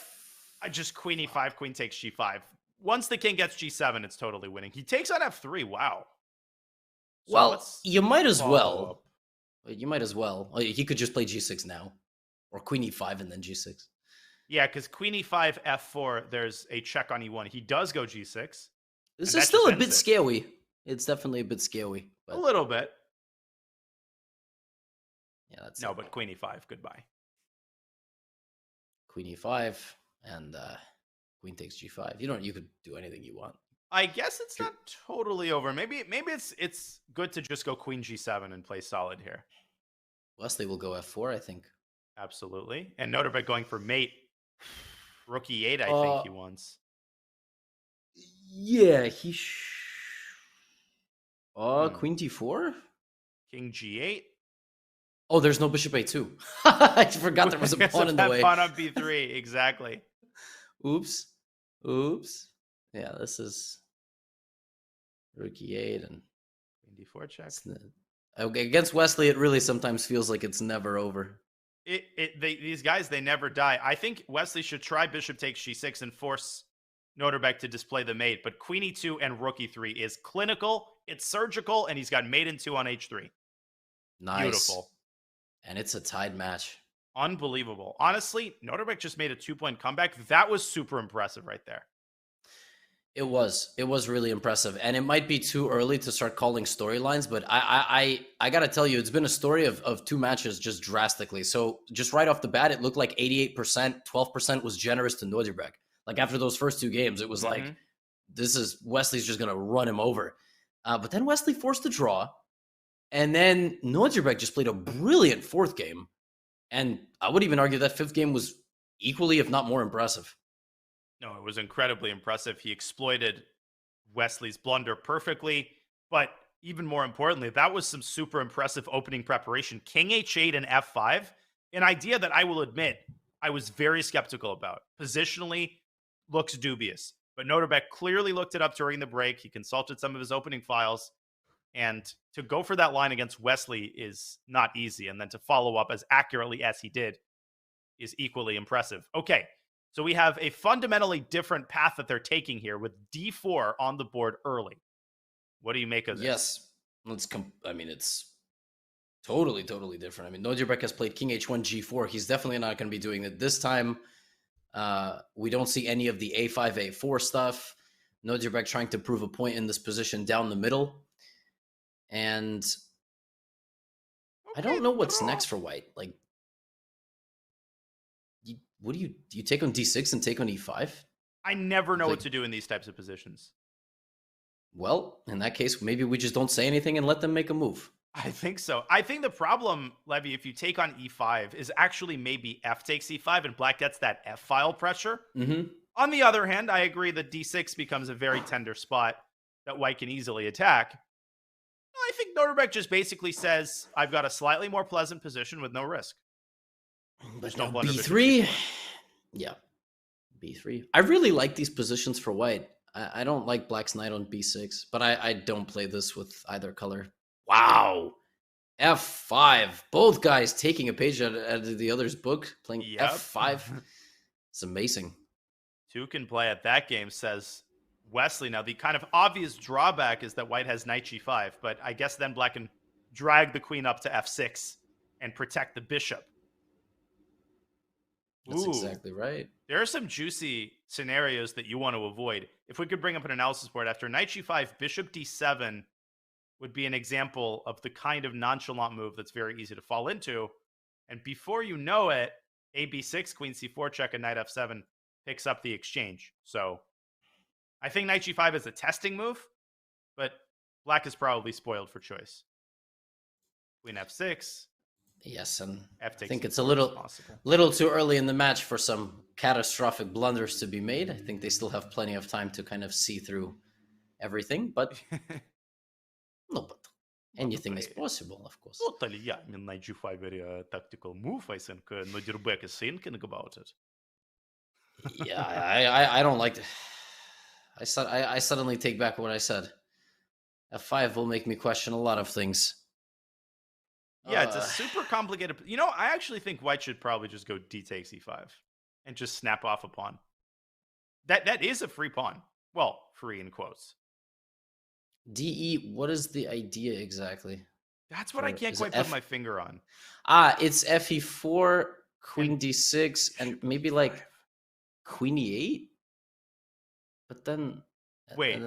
S3: just queen e5, queen takes g5. Once the king gets g7, it's totally winning. He takes on f3. Wow.
S4: So well, you might as well. You might as well. He could just play g6 now. Or queen e5 and then g6.
S3: Yeah, because queen e5, f4, there's a check on e1. He does go g6.
S4: This is still a bit scary. It's definitely a bit scary.
S3: But... A little bit.
S4: That's
S3: No,
S4: it.
S3: but queen e5, goodbye.
S4: Queen e5 and queen takes g5. You could do anything you want.
S3: I guess it's not totally over. Maybe it's good to just go queen g7 and play solid here.
S4: Wesley will go f4, I think.
S3: Absolutely. And Noterbek going for mate. Rook e8, I think he wants.
S4: Yeah, he queen d4?
S3: King g8.
S4: Oh, there's no bishop a2. I forgot there was a pawn in the way.
S3: Pawn on b3, exactly.
S4: Oops. Yeah, this is rook e8 and
S3: Queen d4 check.
S4: Against Wesley, it really sometimes feels like it's never over.
S3: These guys, they never die. I think Wesley should try bishop takes g6 and force Noterbek to display the mate. But queen e2 and rook e3 is clinical. It's surgical, and he's got mate and 2 on h3.
S4: Nice.
S3: Beautiful.
S4: And it's a tied match.
S3: Unbelievable. Honestly, Noterbek just made a 2-point comeback. That was super impressive right there.
S4: It was really impressive. And it might be too early to start calling storylines, but I got to tell you, it's been a story of two matches just drastically. So just right off the bat, it looked like 88%, 12% was generous to Noterbek. Like after those first two games, it was like, Wesley's just going to run him over. But then Wesley forced a draw. And then Noterbek just played a brilliant fourth game. And I would even argue that fifth game was equally, if not more impressive.
S3: No, it was incredibly impressive. He exploited Wesley's blunder perfectly. But even more importantly, that was some super impressive opening preparation. King h8 and f5, an idea that I will admit I was very skeptical about. Positionally, looks dubious. But Noterbek clearly looked it up during the break. He consulted some of his opening files. And to go for that line against Wesley is not easy. And then to follow up as accurately as he did is equally impressive. Okay, so we have a fundamentally different path that they're taking here with d4 on the board early. What do you make of this?
S4: Yes, it's totally different. I mean, Noterbek has played king h1, g4. He's definitely not going to be doing it this time. We don't see any of the a5, a4 stuff. Noterbek trying to prove a point in this position down the middle. And I don't know what's next for white. Like, what do you take on d6 and take on e5?
S3: I never know what to do in these types of positions.
S4: Well, in that case, maybe we just don't say anything and let them make a move.
S3: I think so. I think the problem, Levy, if you take on e5, is actually maybe f takes e5 and black gets that f file pressure. On the other hand, I agree that d6 becomes a very tender spot that white can easily attack. I think Noterbek just basically says, I've got a slightly more pleasant position with no risk.
S4: But no b3. Yeah, b3. I really like these positions for white. I don't like black's knight on b6, but I don't play this with either color. Wow. f5. Both guys taking a page out of the other's book, playing f5. It's amazing.
S3: Two can play at that game, says Wesley. Now, the kind of obvious drawback is that white has knight g5, but I guess then black can drag the queen up to f6 and protect the bishop.
S4: That's exactly right.
S3: There are some juicy scenarios that you want to avoid. If we could bring up an analysis board after knight g5, bishop d7 would be an example of the kind of nonchalant move that's very easy to fall into. And before you know it, a b6, queen c4 check, and knight f7 picks up the exchange. So I think knight g5 is a testing move, but black is probably spoiled for choice. Queen f6.
S4: Yes, and
S3: I
S4: think it's a little too early in the match for some catastrophic blunders to be made. I think they still have plenty of time to kind of see through everything, but anything is possible, of course.
S3: Totally, yeah. I mean, knight g5 very tactical move. I think Noterbek is thinking about it.
S4: Yeah, I don't like. I suddenly take back what I said. f5 will make me question a lot of things.
S3: Yeah, it's a super complicated. You know, I actually think white should probably just go d takes e5 and just snap off a pawn. That is a free pawn. Well, free in quotes.
S4: DE, what is the idea exactly?
S3: That's what I can't quite put my finger on.
S4: It's fe4, queen d6, and maybe like queen e8. But then
S3: wait.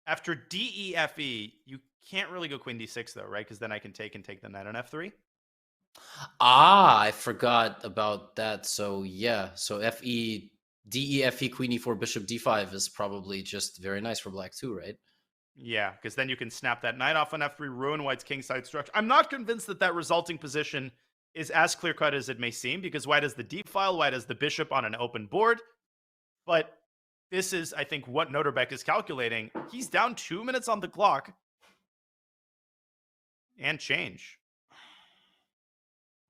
S3: After d e f e, you can't really go queen d6 though, right? Because then I can take the knight on f3.
S4: Ah, I forgot about that. So yeah, so FE, DE, FE, Queen E4, Bishop D5 is probably just very nice for black too, right?
S3: Yeah, because then you can snap that knight off on F3, ruin white's kingside structure. I'm not convinced that that resulting position is as clear-cut as it may seem, because white has the deep file, white has the bishop on an open board. But this is, I think, what Noterbeck is calculating. He's down 2 minutes on the clock. And change.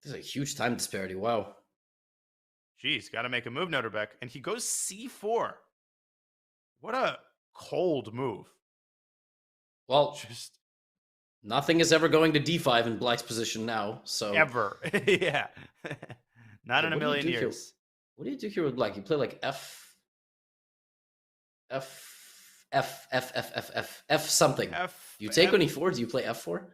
S4: There's a huge time disparity. Wow.
S3: Geez, got to make a move, Noterbeck. And he goes C4. What a cold move.
S4: Well,
S3: Just
S4: nothing is ever going to D5 in black's position now. So
S3: ever. Yeah. Not in a million years.
S4: What do you do here with black? You play like F something. You take on E4. Do you play F4?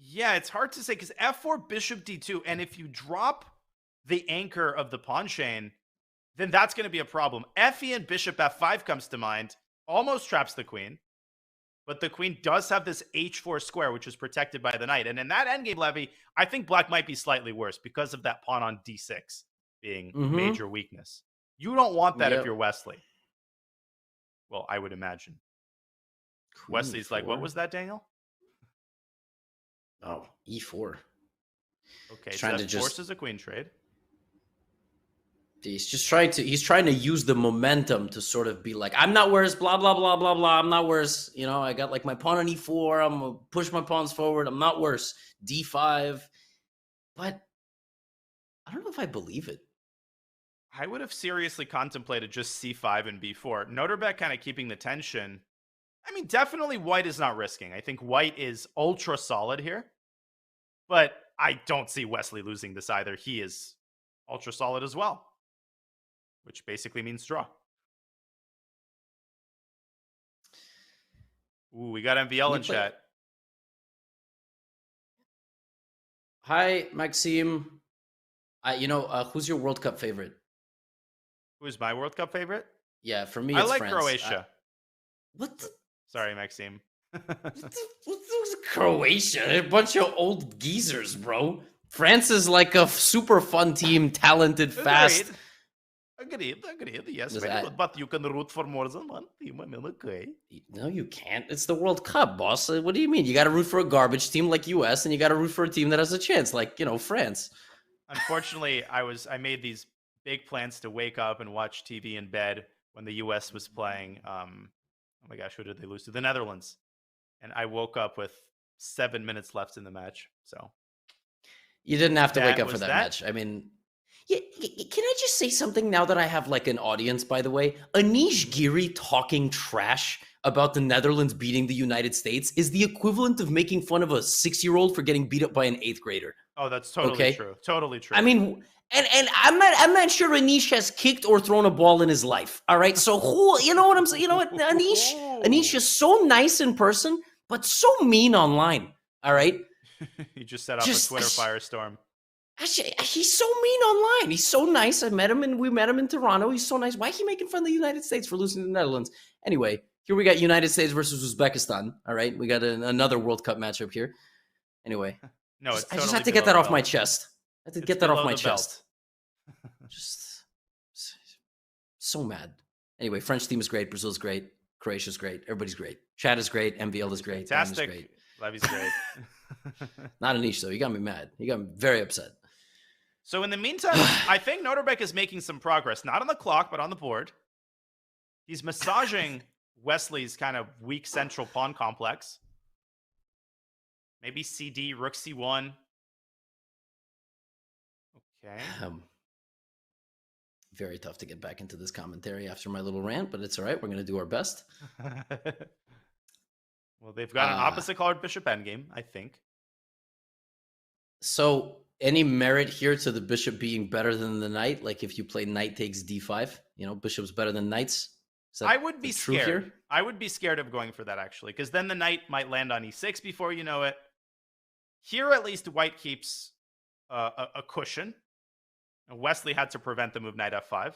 S3: Yeah, it's hard to say because F4, Bishop D2, and if you drop the anchor of the pawn chain, then that's going to be a problem. FE and Bishop F5 comes to mind, almost traps the queen, but the queen does have this H4 square, which is protected by the knight. And in that endgame, Levy, I think black might be slightly worse because of that pawn on D6 being major weakness. You don't want that if you're Wesley. Well, I would imagine. Queen Wesley's E4. Like, what was that, Daniel?
S4: Oh, E4.
S3: Okay, so that forces a queen trade.
S4: He's trying to use the momentum to sort of be like, I'm not worse, blah, blah, blah, blah, blah. I'm not worse. You know, I got like my pawn on E4. I'm going to push my pawns forward. I'm not worse. D5. But I don't know if I believe it.
S3: I would have seriously contemplated just C5 and B4. Noterbeck kind of keeping the tension. I mean, definitely white is not risking. I think white is ultra solid here. But I don't see Wesley losing this either. He is ultra solid as well. Which basically means draw. Ooh, we got MVL in chat.
S4: Hi, Maxime. Who's your World Cup favorite?
S3: Who's my World Cup favorite?
S4: Yeah, for me,
S3: I
S4: it's
S3: like
S4: France.
S3: Croatia.
S4: What?
S3: Sorry, Maxime.
S4: What's Croatia? A bunch of old geezers, bro. France is like a super fun team, talented, fast.
S3: Agreed. Yes, but you can root for more than one team. I mean, okay.
S4: No, you can't. It's the World Cup, boss. What do you mean? You got to root for a garbage team like US, and you got to root for a team that has a chance, like France.
S3: Unfortunately, I made these big plans to wake up and watch TV in bed when the US was playing. Oh my gosh, who did they lose to? The Netherlands. And I woke up with 7 minutes left in the match. So
S4: you didn't have to wake up for that match. I mean, yeah, can I just say something now that I have like an audience, by the way? Anish Giri talking trash about the Netherlands beating the United States is the equivalent of making fun of a 6-year-old for getting beat up by an 8th grader.
S3: Oh, that's totally true. Totally true.
S4: I mean, and I'm not sure Anish has kicked or thrown a ball in his life. All right. So who, you know what I'm saying? You know what? Anish is so nice in person, but so mean online. All right.
S3: He just set off a Twitter firestorm.
S4: Actually, he's so mean online. He's so nice. We met him in Toronto. He's so nice. Why is he making fun of the United States for losing to the Netherlands? Anyway, here we got United States versus Uzbekistan. All right. We got another World Cup matchup here. Anyway.
S3: No,
S4: I just have to get that off my chest. I have to get that off my chest. Just so mad. Anyway, French team is great. Brazil's great. Croatia's great. Everybody's great. Chad is great. MVL is great.
S3: Fantastic.
S4: Great.
S3: Levy's great.
S4: Not Anish, though. You got me mad. You got me very upset.
S3: So in the meantime, I think Noterbeck is making some progress. Not on the clock, but on the board. He's massaging Wesley's kind of weak central pawn complex. Maybe CD, rook C1. Okay.
S4: Very tough to get back into this commentary after my little rant, but it's all right. We're going to do our best.
S3: Well, they've got an opposite colored bishop endgame, I think.
S4: So any merit here to the bishop being better than the knight? Like if you play knight takes d5, bishop's better than knights?
S3: I would be scared. Here? I would be scared of going for that, actually, because then the knight might land on e6 before you know it. Here, at least, white keeps a cushion. Wesley had to prevent the move knight f5.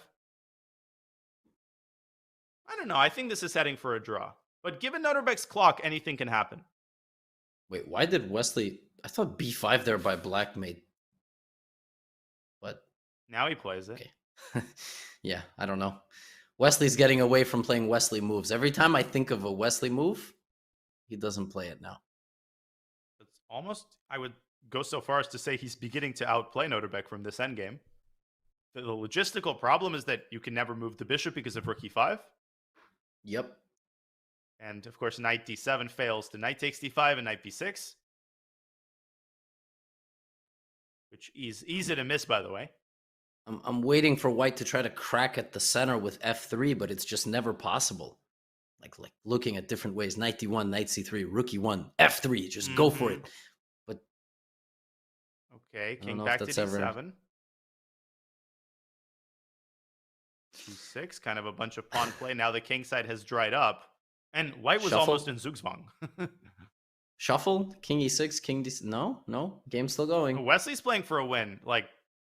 S3: I don't know. I think this is heading for a draw. But given Noterbeck's clock, anything can happen.
S4: Wait, why did Wesley... I thought b5 there by black made. But
S3: Now he plays it.
S4: okay. Yeah, I don't know. Wesley's getting away from playing Wesley moves. Every time I think of a Wesley move, he doesn't play it now.
S3: It's almost, I would go so far as to say he's beginning to outplay Noterbeck from this endgame. The logistical problem is that you can never move the bishop because of rook e5.
S4: Yep.
S3: And of course, knight d7 fails to knight takes d5 and knight b6. Which is easy to miss, by the way.
S4: I'm waiting for white to try to crack at the center with f3, but it's just never possible. Like looking at different ways. Knight d1, knight c3, rook e1, f3. Just go for it. But
S3: okay, king back to d7. e6, kind of a bunch of pawn play. Now the king side has dried up. And white was almost in Zugzwang.
S4: Shuffle, king e6, king d6. No, game's still going.
S3: Wesley's playing for a win, like,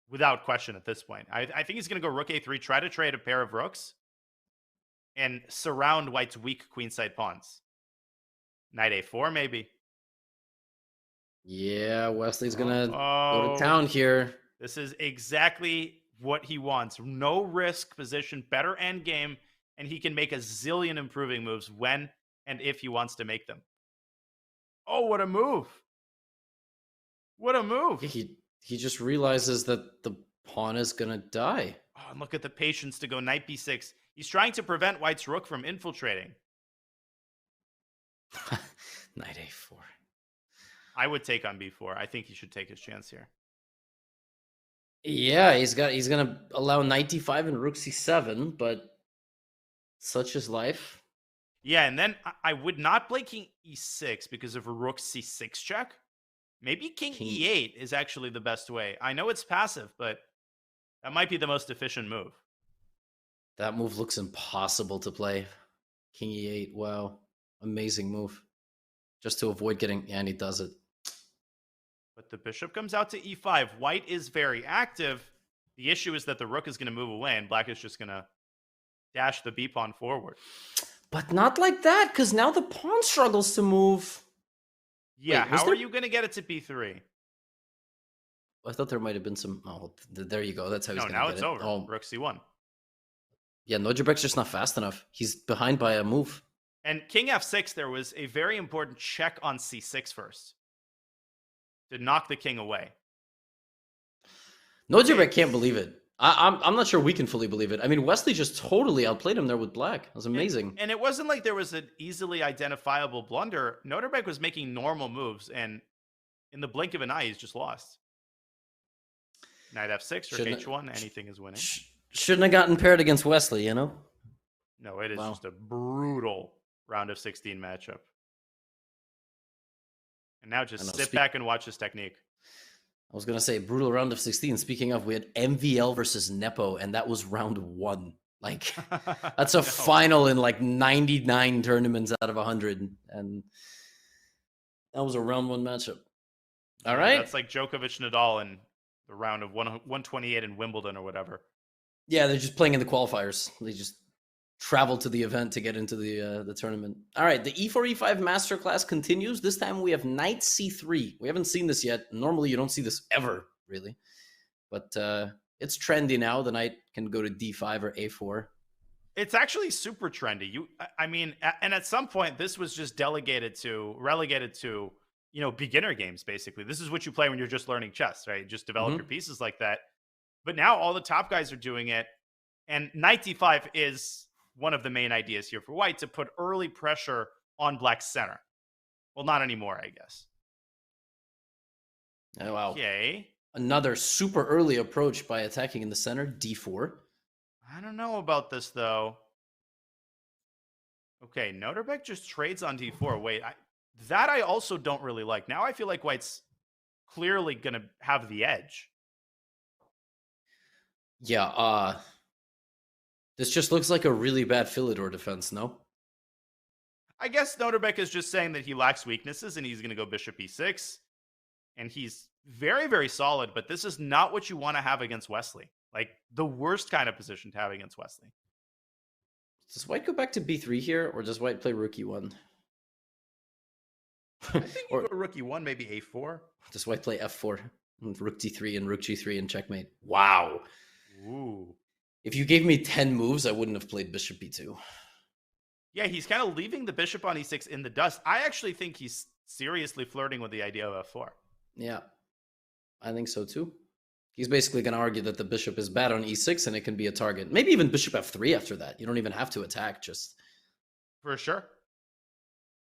S3: without question at this point. I think he's going to go rook a3, try to trade a pair of rooks, and surround white's weak queenside pawns. Knight a4, maybe.
S4: Yeah, Wesley's going to go to town here.
S3: This is exactly what he wants. No risk position, better end game, and he can make a zillion improving moves when and if he wants to make them. Oh, what a move. What a move.
S4: He just realizes that the pawn is going to die.
S3: Oh, and look at the patience to go knight b6. He's trying to prevent white's rook from infiltrating.
S4: Knight a4.
S3: I would take on b4. I think he should take his chance here.
S4: Yeah, he's going to allow knight d5 and rook c7, but such is life.
S3: Yeah, and then I would not play king e6 because of a rook c6 check. Maybe king e8 is actually the best way. I know it's passive, but that might be the most efficient move.
S4: That move looks impossible to play. King e8, wow. Amazing move. Just to avoid getting... Yeah, and he does it.
S3: But the bishop comes out to e5. White is very active. The issue is that the rook is going to move away, and black is just going to dash the b-pawn forward.
S4: But not like that, because now the pawn struggles to move.
S3: Yeah, how are you going to get it to b3?
S4: I thought there might have been some... Oh, there you go. That's how he's going to get it.
S3: No, now it's over.
S4: Oh.
S3: Rook c1.
S4: Yeah, Nojerbek's just not fast enough. He's behind by a move.
S3: And king f6, there was a very important check on c6 first. To knock the king away.
S4: Nojerbek can't believe it. I'm not sure we can fully believe it. I mean, Wesley just totally outplayed him there with black. It was amazing.
S3: And it wasn't like there was an easily identifiable blunder. Noterbeck was making normal moves, and in the blink of an eye, he's just lost. Knight f6 or h1, anything is winning.
S4: Shouldn't have gotten paired against Wesley, you know?
S3: No, it is just a brutal round of 16 matchup. And now just sit back and watch his technique.
S4: I was going to say, brutal round of 16. Speaking of, we had MVL versus Nepo, and that was round 1. Like, that's a final in like 99 tournaments out of 100. And that was a round 1 matchup. All right.
S3: That's like Djokovic Nadal in the round of 128 in Wimbledon or whatever.
S4: Yeah, they're just playing in the qualifiers. They just traveled to the event to get into the tournament. All right, the e4, e5 masterclass continues. This time we have knight c3. We haven't seen this yet. Normally you don't see this ever, really. But it's trendy now. The knight can go to d5 or a4.
S3: It's actually super trendy. I mean, and at some point this was just relegated to, you know, beginner games, basically. This is what you play when you're just learning chess, right? You just develop your pieces like that. But now all the top guys are doing it. And knight d5 is one of the main ideas here for white, to put early pressure on black's center. Well, not anymore, I guess.
S4: Oh, wow.
S3: Okay.
S4: Another super early approach by attacking in the center, d4.
S3: I don't know about this, though. Okay, Noterbeck just trades on d4. Wait, that I also don't really like. Now I feel like white's clearly going to have the edge.
S4: Yeah, this just looks like a really bad Philidor defense, no?
S3: I guess Noterbeck is just saying that he lacks weaknesses and he's going to go bishop e6. And he's very, very solid, but this is not what you want to have against Wesley. Like, the worst kind of position to have against Wesley.
S4: Does white go back to b3 here, or does white play rook e1?
S3: I think you go rook e1, maybe a4.
S4: Does white play f4, with rook d3 and rook g3 and checkmate? Wow.
S3: Ooh.
S4: If you gave me 10 moves, I wouldn't have played bishop b2.
S3: Yeah, he's kind of leaving the bishop on e6 in the dust. I actually think he's seriously flirting with the idea of f4.
S4: Yeah, I think so too. He's basically going to argue that the bishop is bad on e6 and it can be a target. Maybe even bishop f3 after that. You don't even have to attack, just...
S3: For sure.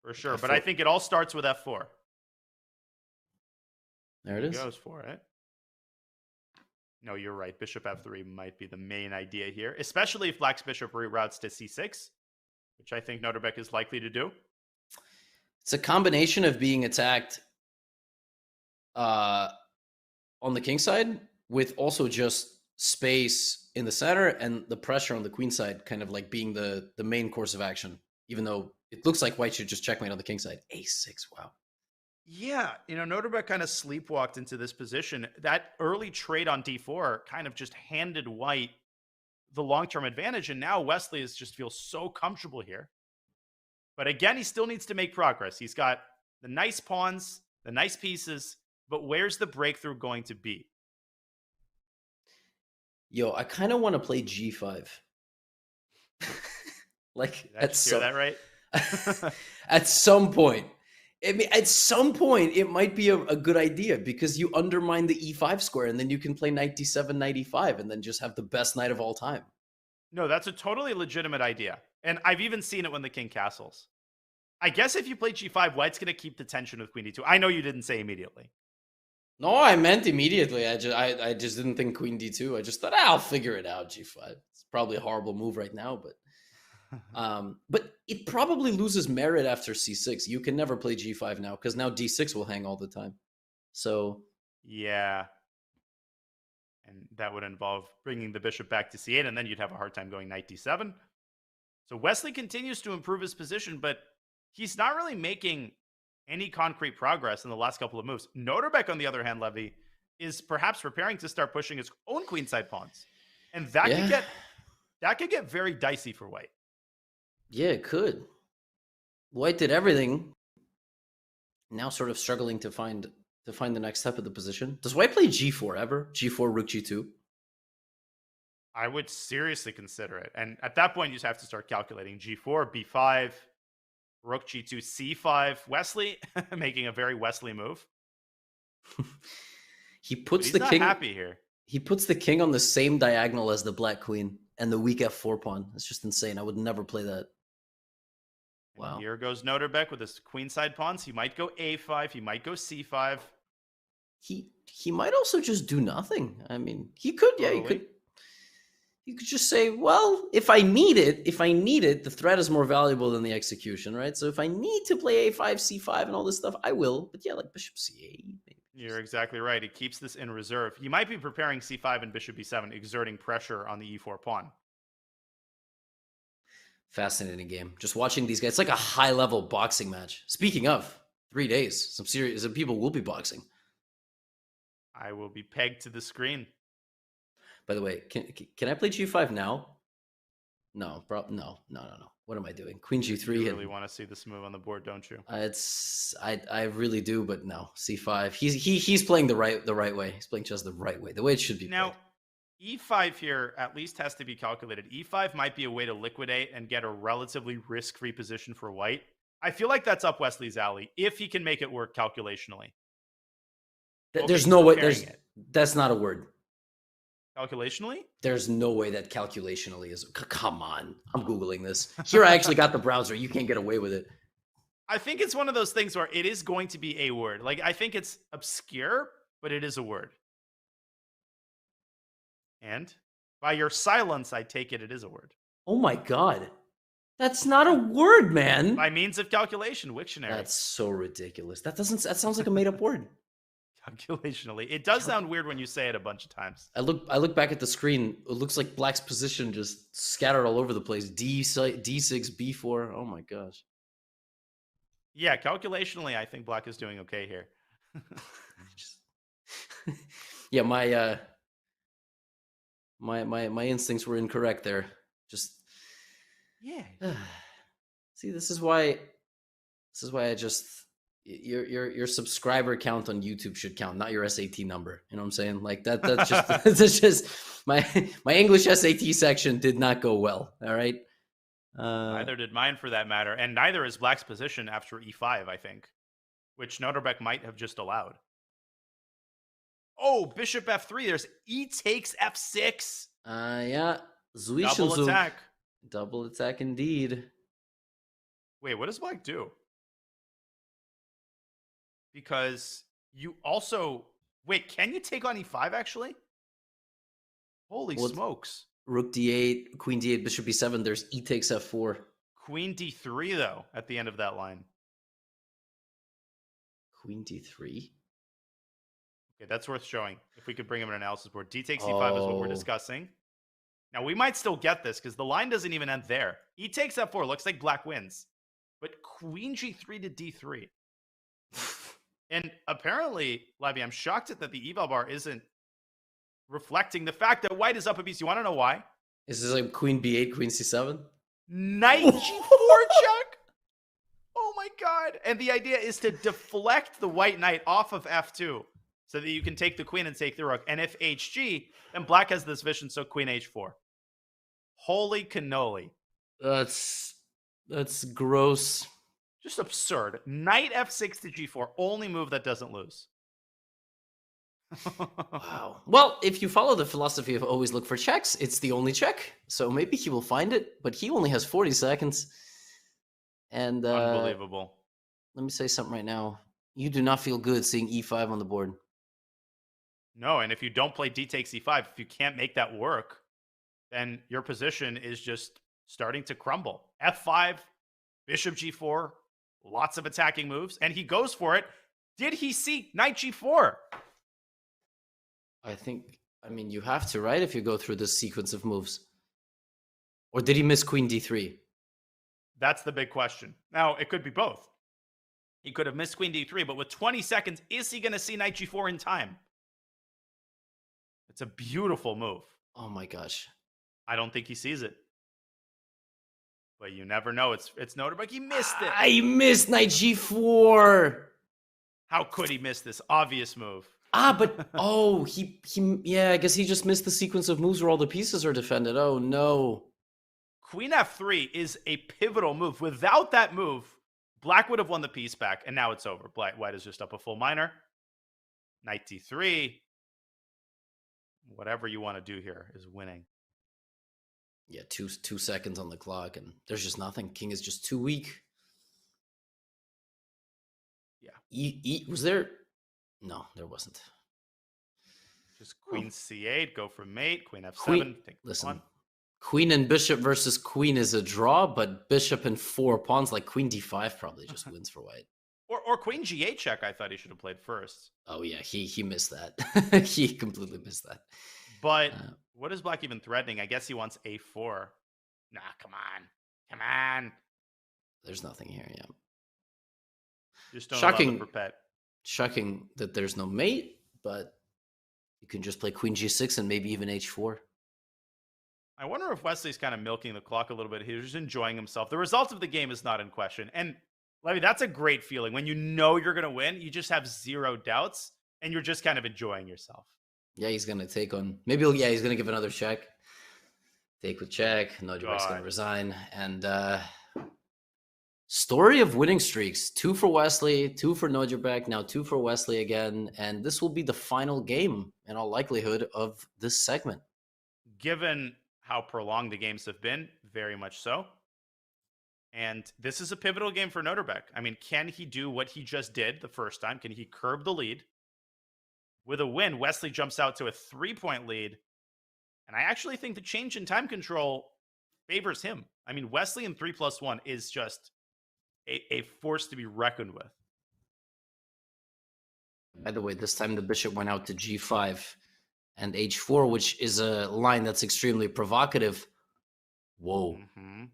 S3: For sure.
S4: F4.
S3: But I think it all starts with f4.
S4: There it is.
S3: He goes for it. No, you're right. Bishop f3 might be the main idea here, especially if black's bishop reroutes to c6, which I think Noterbeck is likely to do.
S4: It's a combination of being attacked on the king side with also just space in the center and the pressure on the queen side kind of like being the main course of action, even though it looks like white should just checkmate on the king side. a6, wow.
S3: Yeah, Noterbeck kind of sleepwalked into this position. That early trade on d4 kind of just handed white the long-term advantage, and now Wesley just feels so comfortable here. But again, he still needs to make progress. He's got the nice pawns, the nice pieces, but where's the breakthrough going to be?
S4: Yo, I kind of want to play g5. Like,
S3: Did I just hear that right?
S4: At some point. I mean, at some point, it might be a good idea because you undermine the e5 square and then you can play knight d7, knight e5, and then just have the best knight of all time.
S3: No, that's a totally legitimate idea. And I've even seen it when the king castles. I guess if you play g5, white's going to keep the tension with queen d2. I know you didn't say immediately.
S4: No, I meant immediately. I just didn't think queen d2. I just thought, I'll figure it out, g5. It's probably a horrible move right now, but it probably loses merit after c6. You can never play g5 now because now d6 will hang all the time. So
S3: yeah, and that would involve bringing the bishop back to c8, and then you'd have a hard time going knight d7. So Wesley continues to improve his position, but he's not really making any concrete progress in the last couple of moves. Noterbeck, on the other hand, Levy, is perhaps preparing to start pushing his own queenside pawns, and that could get very dicey for white.
S4: Yeah, it could. White did everything. Now sort of struggling to find the next step of the position. Does white play g4 ever? G4, rook g2?
S3: I would seriously consider it. And at that point, you just have to start calculating g4, b5, rook g2, c5. Wesley making a very Wesley move.
S4: He puts
S3: he's
S4: the
S3: not
S4: king
S3: happy here.
S4: He puts the king on the same diagonal as the black queen and the weak f4 pawn. It's just insane. I would never play that. Wow.
S3: And here goes Noterbeck with his queenside pawns. He might go a5. He might go c5.
S4: He might also just do nothing. I mean, he could. Yeah, he could just say, well, if I need it, the threat is more valuable than the execution, right? So if I need to play a5, c5, and all this stuff, I will. But yeah, like bishop c8. Maybe.
S3: You're exactly right. He keeps this in reserve. He might be preparing c5 and bishop b7, exerting pressure on the e4 pawn.
S4: Fascinating game. Just watching these guys. It's like a high-level boxing match. Speaking of, 3 days. Some people will be boxing.
S3: I will be pegged to the screen.
S4: By the way, can I play g5 now? No. What am I doing? Queen g3.
S3: You really want to see this move on the board, don't you?
S4: I really do, but no. c5. He's playing the right way. He's playing chess the right way, the way it should be.
S3: Now, e5 here at least has to be calculated. e5 might be a way to liquidate and get a relatively risk-free position for white. I feel like that's up Wesley's alley if he can make it work calculationally.
S4: There's no way. That's not a word.
S3: Calculationally?
S4: There's no way that calculationally is. Come on. I'm Googling this. Here I actually got the browser. You can't get away with it.
S3: I think it's one of those things where it is going to be a word. Like, I think it's obscure, but it is a word. And by your silence, I take it is a word.
S4: Oh my God. That's not a word, man.
S3: By means of calculation, Wiktionary.
S4: That's so ridiculous. That sounds like a made up word.
S3: Calculationally. It does sound weird when you say it a bunch of times.
S4: I look back at the screen. It looks like black's position just scattered all over the place. D6, B4. Oh my gosh.
S3: Yeah, calculationally, I think black is doing okay here.
S4: Yeah, my instincts were incorrect there. Just
S3: yeah.
S4: See, this is why I just Your subscriber count on YouTube should count, not your SAT number. You know what I'm saying? Like that's just that's just my English SAT section did not go well. All right.
S3: Neither did mine for that matter, and neither is Black's position after e5, I think, which Noterbeck might have just allowed. Oh, bishop f3. There's e takes f6.
S4: Yeah.
S3: Double attack.
S4: Double attack indeed.
S3: Wait, what does Black do? Because you also... Wait, can you take on e5, actually? Holy smokes.
S4: Rook d8, queen d8, bishop b7. There's e takes f4.
S3: Queen d3, though, at the end of that line.
S4: Queen d3?
S3: Okay, that's worth showing. If we could bring him an analysis board. D takes e5 is what we're discussing. Now, we might still get this because the line doesn't even end there. E takes f4. Looks like Black wins. But queen g3 to d3. And apparently, Levy, I'm shocked that the eval bar isn't reflecting the fact that White is up a piece. You want to know why?
S4: Is this like queen b8, queen c7?
S3: Knight g4 check? Oh my god. And the idea is to deflect the white knight off of f2 so that you can take the queen and take the rook. And if hg, then Black has this vision, so queen h4. Holy cannoli.
S4: That's gross.
S3: Just absurd. Knight f6 to g4, only move that doesn't lose.
S4: Wow. Well, if you follow the philosophy of always look for checks, it's the only check. So maybe he will find it, but he only has 40 seconds. And
S3: unbelievable.
S4: Let me say something right now. You do not feel good seeing e5 on the board.
S3: No, and if you don't play d takes e5, if you can't make that work, then your position is just starting to crumble. F5, bishop g4, lots of attacking moves, and he goes for it. Did he see knight g4?
S4: I mean, you have to, right? If you go through this sequence of moves. Or did he miss queen d3?
S3: That's the big question. Now, it could be both. He could have missed queen d3, but with 20 seconds, is he going to see knight g4 in time? It's a beautiful move.
S4: Oh my gosh.
S3: I don't think he sees it. But you never know. It's Noterbeck. He missed it.
S4: I missed knight g4.
S3: How could he miss this obvious move?
S4: But yeah, I guess he just missed the sequence of moves where all the pieces are defended. Oh no.
S3: Queen f3 is a pivotal move. Without that move, Black would have won the piece back, and now it's over. White is just up a full minor. Knight d3. Whatever you want to do here is winning.
S4: Yeah, two seconds on the clock, and there's just nothing. King is just too weak. Yeah. Was there? No, there wasn't.
S3: Just queen c8, go for mate. Queen f7.
S4: Listen, queen and bishop versus queen is a draw, but bishop and 4 pawns, like queen d5 probably just wins for White.
S3: Or queen g8 check, I thought he should have played first.
S4: Oh yeah, he missed that. He completely missed that.
S3: But what is Black even threatening? I guess he wants a4. Nah, come on.
S4: There's nothing here, yeah.
S3: Just don't allow the pet.
S4: Shocking that there's no mate, but you can just play queen g6 and maybe even h4.
S3: I wonder if Wesley's kind of milking the clock a little bit. He's just enjoying himself. The result of the game is not in question. And Levy, that's a great feeling. When you know you're going to win, you just have zero doubts, and you're just kind of enjoying yourself.
S4: Yeah, he's going to take on... Maybe, he's going to give another check. Take with check. Noterbeck's going to resign. And story of winning streaks. 2 for Wesley, 2 for Noterbeck, now 2 for Wesley again. And this will be the final game, in all likelihood, of this segment.
S3: Given how prolonged the games have been, very much so. And this is a pivotal game for Noterbeck. I mean, can he do what he just did the first time? Can he curb the lead? With a win, Wesley jumps out to a 3-point lead. And I actually think the change in time control favors him. I mean, Wesley in 3+1 is just a force to be reckoned with.
S4: By the way, this time the bishop went out to g5 and h4, which is a line that's extremely provocative. Whoa. Mm-hmm.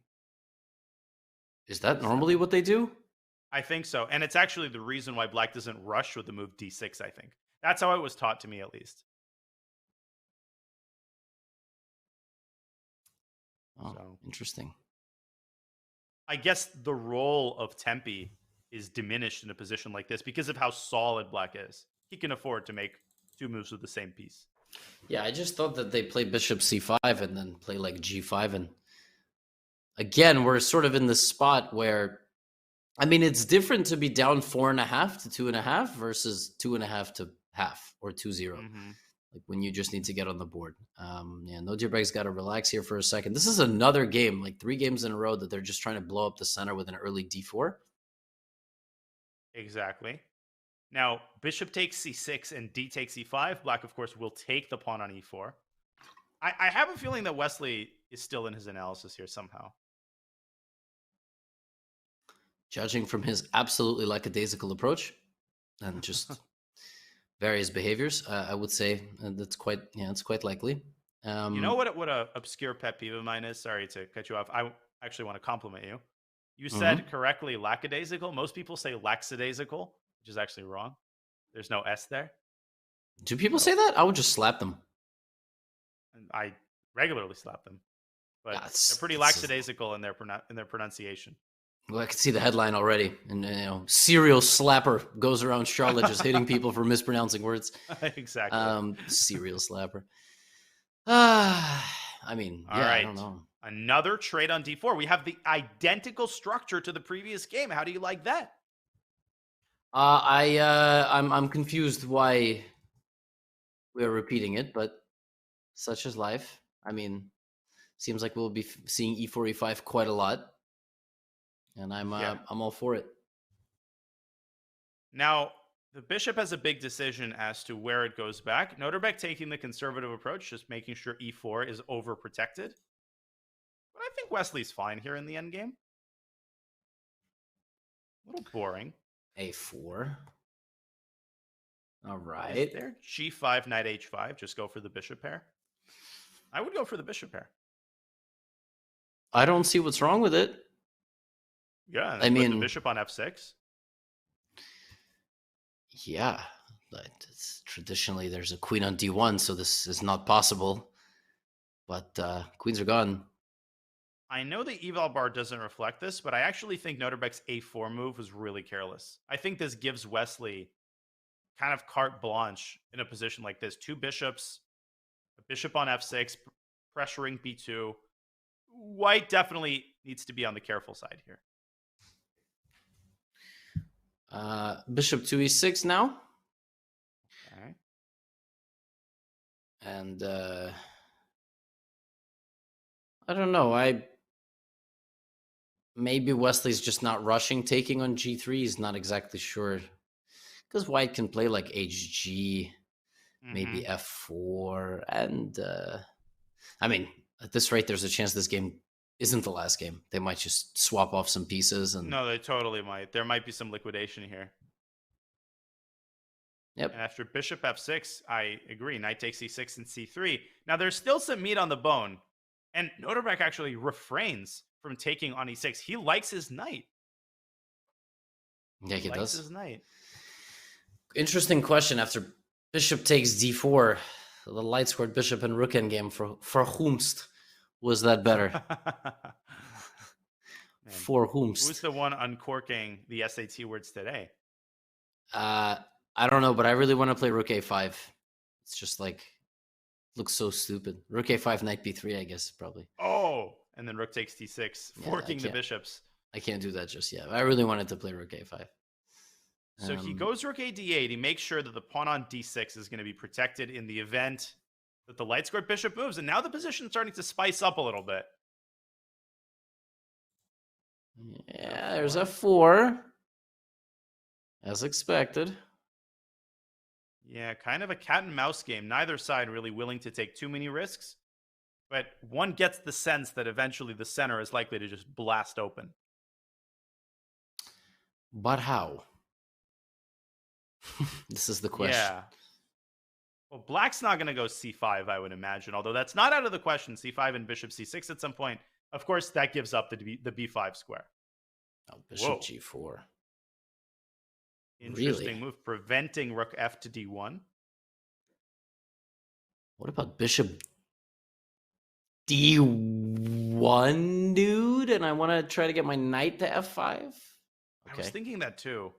S4: Is that normally what they do?
S3: I think so. And it's actually the reason why Black doesn't rush with the move d6, I think. That's how it was taught to me, at least.
S4: Oh, so interesting.
S3: I guess the role of Tempe is diminished in a position like this because of how solid black is. He can afford to make 2 moves with the same piece.
S4: Yeah, I just thought that they play bishop c5 and then play like g5. And again, we're sort of in this spot where, I mean, it's different to be down 4.5 to 2.5 versus 2.5 to half or 2-0. Like when you just need to get on the board. Yeah, Nodjibek's got to relax here for a second. This is another game, like 3 games in a row that they're just trying to blow up the center with an early d4.
S3: Exactly. Now, bishop takes c6 and d takes e5. Black, of course, will take the pawn on e4. I have a feeling that Wesley is still in his analysis here somehow.
S4: Judging from his absolutely lackadaisical approach and just various behaviors, I would say that's quite, it's quite likely.
S3: You know what a obscure pet peeve of mine is? Sorry to cut you off. I actually want to compliment you. You said correctly lackadaisical. Most people say lackadaisical, which is actually wrong. There's no S there.
S4: Do people say that? I would just slap them.
S3: And I regularly slap them. But they're pretty lackadaisical in their pronunciation.
S4: Well, I can see the headline already. And, serial slapper goes around Charlotte just hitting people for mispronouncing words.
S3: Exactly.
S4: Serial slapper. I mean,
S3: all
S4: yeah,
S3: right.
S4: I don't know.
S3: Another trade on d4. We have the identical structure to the previous game. How do you like that?
S4: I'm confused why we're repeating it, but such is life. I mean, seems like we'll be seeing e4, e5 quite a lot. And I'm all for it.
S3: Now, the bishop has a big decision as to where it goes back. Noterbek taking the conservative approach, just making sure e4 is overprotected. But I think Wesley's fine here in the endgame. A little boring.
S4: a4. All right.
S3: There, g5, knight h5. Just go for the bishop pair. I would go for the bishop pair.
S4: I don't see what's wrong with it.
S3: Yeah,
S4: I mean,
S3: the bishop on f6.
S4: Yeah, but traditionally there's a queen on d1, so this is not possible. But queens are gone.
S3: I know the eval bar doesn't reflect this, but I actually think Noterbek's a4 move was really careless. I think this gives Wesley kind of carte blanche in a position like this. 2 bishops, a bishop on f6, pressuring b2. White definitely needs to be on the careful side here.
S4: Bishop to e6 now.
S3: Okay.
S4: And I don't know. Maybe Wesley's just not rushing taking on g3. He's not exactly sure. Because white can play like hg, maybe f4. And I mean, at this rate, there's a chance this game isn't the last game. They might just swap off some pieces. And
S3: no, they totally might. There might be some liquidation here.
S4: Yep.
S3: And after bishop f6, I agree. Knight takes e6 and c3. Now, there's still some meat on the bone. And Noterbek actually refrains from taking on e6. He likes his knight.
S4: Yeah, he
S3: likes
S4: does.
S3: his knight.
S4: Interesting question. After bishop takes d4, the light squared bishop and rook endgame for whomst was that better? For whomst?
S3: Who's the one uncorking the SAT words today?
S4: I don't know, but I really want to play rook a5. It's just like, looks so stupid. Rook a5, knight b3, I guess, probably.
S3: Oh, and then rook takes d6, forking the bishops.
S4: I can't do that just yet. I really wanted to play rook a5.
S3: So he goes rook a d8. He makes sure that the pawn on d6 is going to be protected in the event that the light squared bishop moves. And now the position is starting to spice up a little bit.
S4: Yeah, there's f4. As expected.
S3: Yeah, kind of a cat and mouse game. Neither side really willing to take too many risks. But one gets the sense that eventually the center is likely to just blast open.
S4: But how? This is the question.
S3: Yeah. Well, black's not going to go c5, I would imagine. Although that's not out of the question. c5 and bishop c6 at some point. Of course, that gives up the b5 square.
S4: Oh, bishop g4.
S3: Interesting move, preventing rook f to d1.
S4: What about bishop d1, dude? And I want to try to get my knight to f5?
S3: I was thinking that too.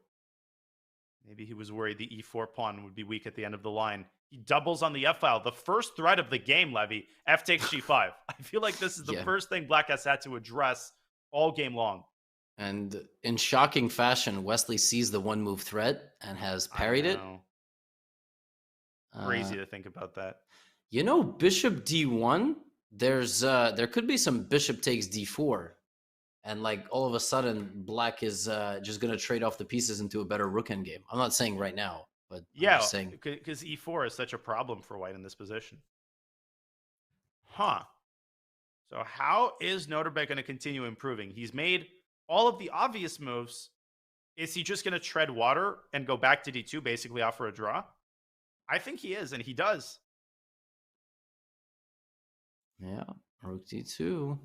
S3: Maybe he was worried the e4 pawn would be weak at the end of the line. He doubles on the f-file. The first threat of the game, Levy, f takes g5. I feel like this is the first thing Black has had to address all game long.
S4: And in shocking fashion, Wesley sees the one-move threat and has parried it.
S3: Crazy to think about that.
S4: You know, bishop d1, there could be some bishop takes d4. And like all of a sudden, Black is just going to trade off the pieces into a better rook endgame. I'm not saying right now, but
S3: yeah,
S4: I'm just saying
S3: because e4 is such a problem for White in this position. Huh. So how is Noterbeck going to continue improving? He's made all of the obvious moves. Is he just going to tread water and go back to d2, basically offer a draw? I think he is, and he does.
S4: Yeah, rook d2.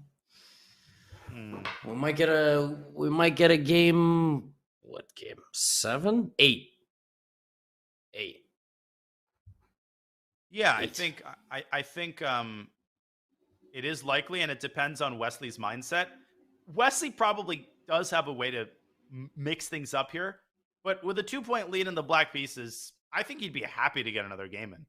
S4: We might get a game. What game? 7? 8. 8.
S3: Yeah,
S4: 8.
S3: I think it is likely, and it depends on Wesley's mindset. Wesley probably does have a way to mix things up here, but with a 2-point lead in the Black pieces, I think he'd be happy to get another game in.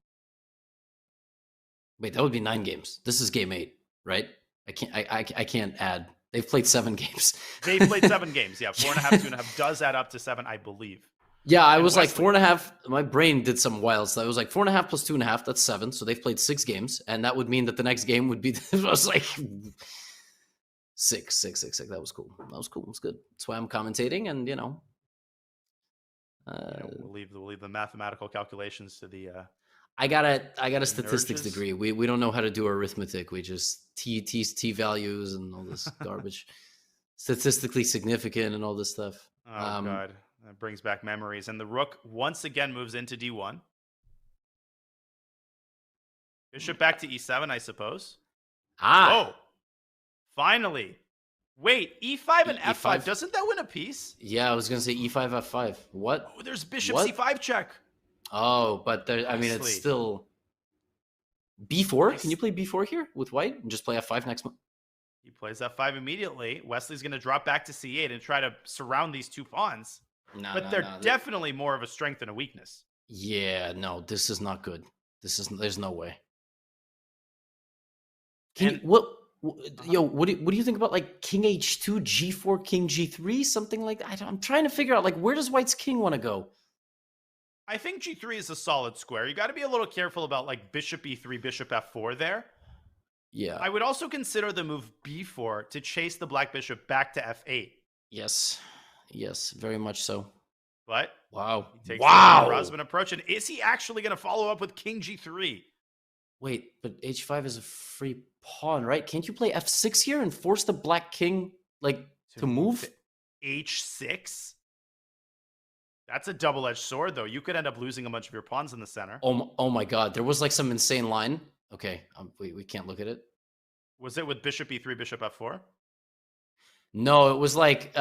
S4: Wait, that would be 9 games. This is game 8, right? I can't add. They've played 7 games.
S3: They've played 7 games. Yeah, 4.5, 2.5 does add up to 7, I believe.
S4: Yeah, I was like 4.5. My brain did some wild stuff. It was like 4.5 plus 2.5. That's 7. So they've played 6 games, and that would mean that the next game would be. I was like 6. That was cool. That was cool. It was good. That's why I'm commentating, and
S3: we'll leave the mathematical calculations to the.
S4: I got a statistics degree. We don't know how to do arithmetic. We just t values and all this garbage. Statistically significant and all this stuff.
S3: Oh God, that brings back memories. And the rook once again moves into d1. Bishop back to e7, I suppose. Oh, finally. Wait, e5 and f5. Doesn't that win a piece?
S4: Yeah, I was gonna say e5 f5. What?
S3: Oh, there's bishop c5 check.
S4: Oh, but there, I mean, it's still b4. Can you play b4 here with White and just play f5 next month?
S3: He plays f5 immediately. Wesley's going to drop back to c8 and try to surround these 2 pawns. But they're definitely more of a strength than a weakness.
S4: Yeah, no, this is not good. There's no way. What do you think about like king h2, g4, king g3, something like that? I'm trying to figure out like where does White's king want to go?
S3: I think g3 is a solid square. You got to be a little careful about like bishop e3, bishop f4 there.
S4: Yeah.
S3: I would also consider the move b4 to chase the Black bishop back to f8.
S4: Yes, very much so.
S3: But
S4: wow,
S3: he takes the Rosman approach, and is he actually going to follow up with king g3?
S4: Wait, but h5 is a free pawn, right? Can't you play f6 here and force the Black king like to move?
S3: h6? That's a double-edged sword, though. You could end up losing a bunch of your pawns in the center.
S4: Oh my God. There was like some insane line. Okay, we can't look at it.
S3: Was it with bishop e3, bishop f4?
S4: No, it was like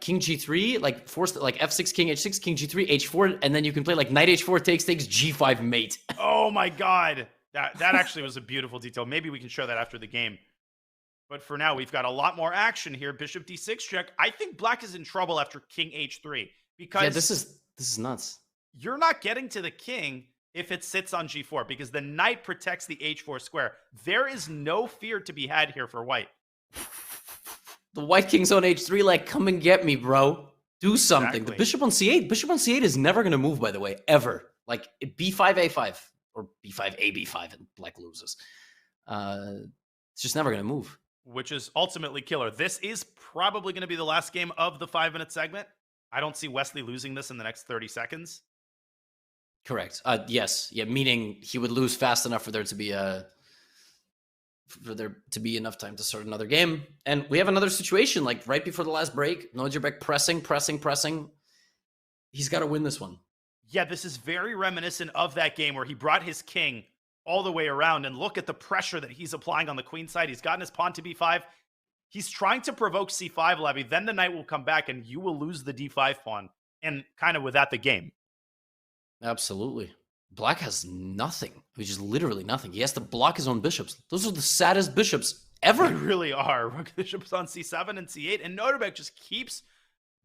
S4: king g3, like forced like f6, king h6, king g3, h4, and then you can play like knight h4 takes g5 mate.
S3: Oh my God. That actually was a beautiful detail. Maybe we can show that after the game. But for now, we've got a lot more action here. Bishop d6 check. I think Black is in trouble after king h3. Because
S4: yeah, this is nuts.
S3: You're not getting to the king if it sits on g4 because the knight protects the h4 square. There is no fear to be had here for White.
S4: The White king's on h3, like, come and get me, bro. Do something. Exactly. The bishop on c8. Bishop on c8 is never going to move, by the way, ever. Like b5, a5, or b5, a, b5, and Black loses. It's just never going to move.
S3: Which is ultimately killer. This is probably going to be the last game of the 5-minute segment. I don't see Wesley losing this in the next 30 seconds.
S4: Correct. Yes. Yeah. Meaning he would lose fast enough for there to be enough time to start another game. And we have another situation like right before the last break. Nojerbeck pressing. He's got to win this one.
S3: Yeah, this is very reminiscent of that game where he brought his king all the way around, and look at the pressure that he's applying on the queen side. He's gotten his pawn to b5. He's trying to provoke c5, Levy. Then the knight will come back, and you will lose the d5 pawn, and kind of with that, the game.
S4: Absolutely. Black has nothing, which is literally nothing. He has to block his own bishops. Those are the saddest bishops ever.
S3: They really are. Rook bishops on c7 and c8, and Noterbeck just keeps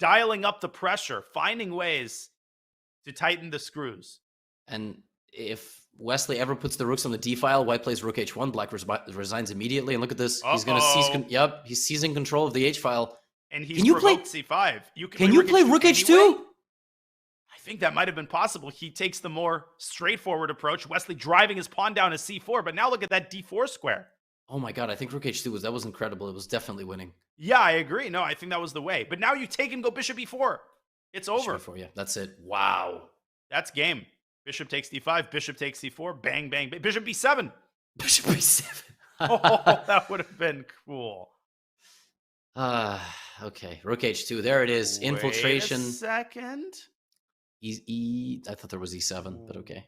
S3: dialing up the pressure, finding ways to tighten the screws.
S4: And if Wesley ever puts the rooks on the D file, white plays rook h1, black resigns immediately. And look at this. He's going to seize. He's seizing control of the h file.
S3: And he's provoked c5.
S4: Can you play rook h2?
S3: I think that might have been possible. He takes the more straightforward approach. Wesley driving his pawn down to c4. But now look at that d4 square.
S4: Oh my God, I think rook h2 was incredible. It was definitely winning.
S3: Yeah, I agree. No, I think that was the way. But now you take and go bishop e4. It's over.
S4: Bishop e4, yeah, that's it. Wow.
S3: That's game. Bishop takes d5, bishop takes c4, bang, bang, bang. Bishop b7.
S4: Bishop b7.
S3: Oh, that would have been cool.
S4: Okay, rook h2. There it is. Infiltration.
S3: Wait a second.
S4: I thought there was e7, but okay.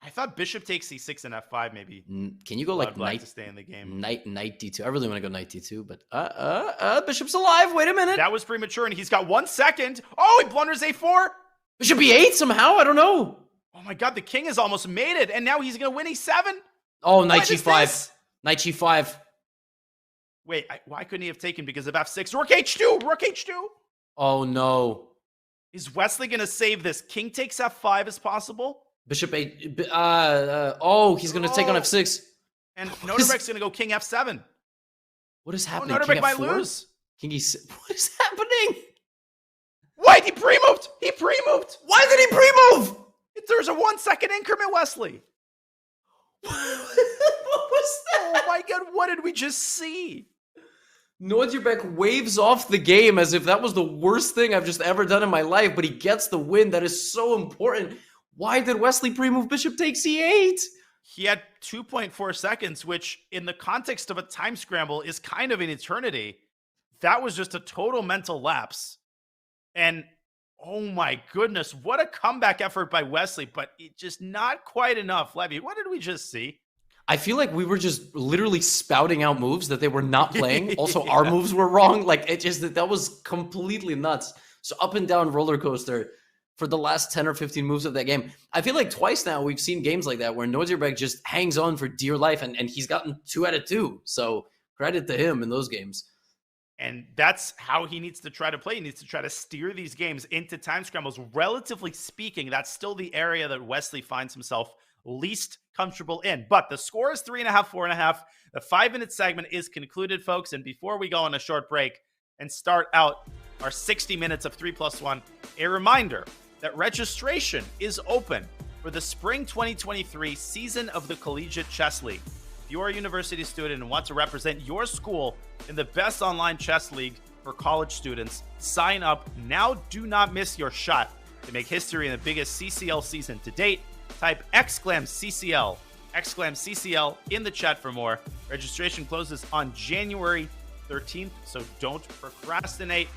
S3: I thought bishop takes c6 and f5 maybe.
S4: Can you go like
S3: knight
S4: to
S3: stay in the game?
S4: Knight d2. I really want to go knight d2, but bishop's alive. Wait a minute.
S3: That was premature, and he's got 1 second. Oh, he blunders a4.
S4: Bishop e8 somehow. I don't know.
S3: Oh my God, the king has almost made it, and now he's gonna win e7.
S4: Oh, knight g5. Knight g5.
S3: Wait, why couldn't he have taken because of f6? Rook h2. Rook h2.
S4: Oh no.
S3: Is Wesley gonna save this? King takes f5 as possible.
S4: Bishop 8. He's going to take on f6.
S3: And Noterbeck's going to go king f7.
S4: What is happening?
S3: Noterbeck might lose.
S4: King e6. What is happening?
S3: Wait, he pre-moved. He pre-moved.
S4: Why did he pre-move?
S3: There's a 1 second increment, Wesley.
S4: What was that?
S3: Oh my God, what did we just see?
S4: Noterbeck waves off the game as if that was the worst thing I've just ever done in my life, but he gets the win. That is so important. Why did Wesley pre-move bishop takes e8?
S3: He had 2.4 seconds, which in the context of a time scramble is kind of an eternity. That was just a total mental lapse. And oh my goodness, what a comeback effort by Wesley, but it just not quite enough. Levy, what did we just see?
S4: I feel like we were just literally spouting out moves that they were not playing. Also, our moves were wrong. Like, that was completely nuts. So up and down roller coaster for the last 10 or 15 moves of that game. I feel like twice now we've seen games like that where Noterbeck just hangs on for dear life, and he's gotten 2 out of 2. So credit to him in those games.
S3: And that's how he needs to try to play. He needs to try to steer these games into time scrambles. Relatively speaking, that's still the area that Wesley finds himself least comfortable in. But the score is 3.5, 4.5. The 5-minute segment is concluded, folks. And before we go on a short break and start out our 60 minutes of 3+1, a reminder that registration is open for the Spring 2023 season of the Collegiate Chess League. If you are a university student and want to represent your school in the best online chess league for college students, sign up now. Do not miss your shot to make history in the biggest CCL season to date. Type !CCL, !CCL in the chat for more. Registration closes on January 13th, so don't procrastinate.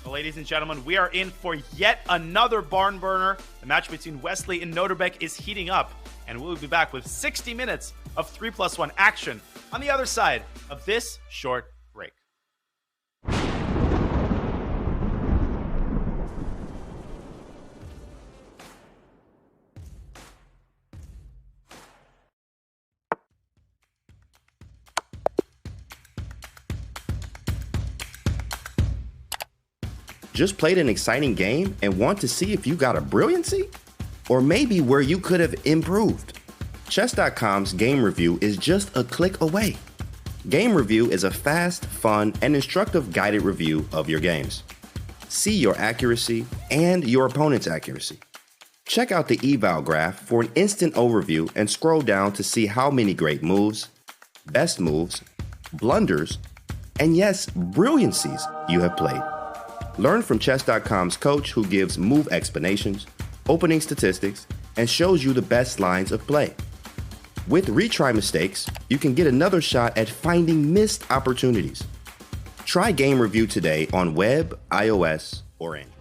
S3: Well, ladies and gentlemen, we are in for yet another barn burner. The match between Wesley and Noterbeck is heating up, and we'll be back with 60 minutes of 3+1 action on the other side of this short break.
S7: Just played an exciting game and want to see if you got a brilliancy? Or maybe where you could have improved? Chess.com's game review is just a click away. Game review is a fast, fun, and instructive guided review of your games. See your accuracy and your opponent's accuracy. Check out the eval graph for an instant overview and scroll down to see how many great moves, best moves, blunders, and yes, brilliancies you have played. Learn from Chess.com's coach who gives move explanations, opening statistics, and shows you the best lines of play. With retry mistakes, you can get another shot at finding missed opportunities. Try Game Review today on web, iOS, or Android.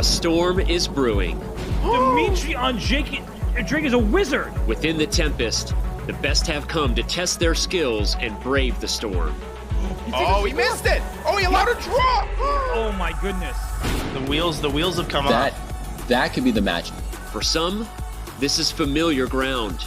S1: storm is brewing.
S2: Dmitry on Drake is a wizard.
S1: Within the Tempest, the best have come to test their skills and brave the storm.
S3: Oh, he missed it! Oh, he allowed a draw!
S2: Oh my goodness.
S3: The wheels have come off.
S8: That could be the match.
S1: For some, this is familiar ground.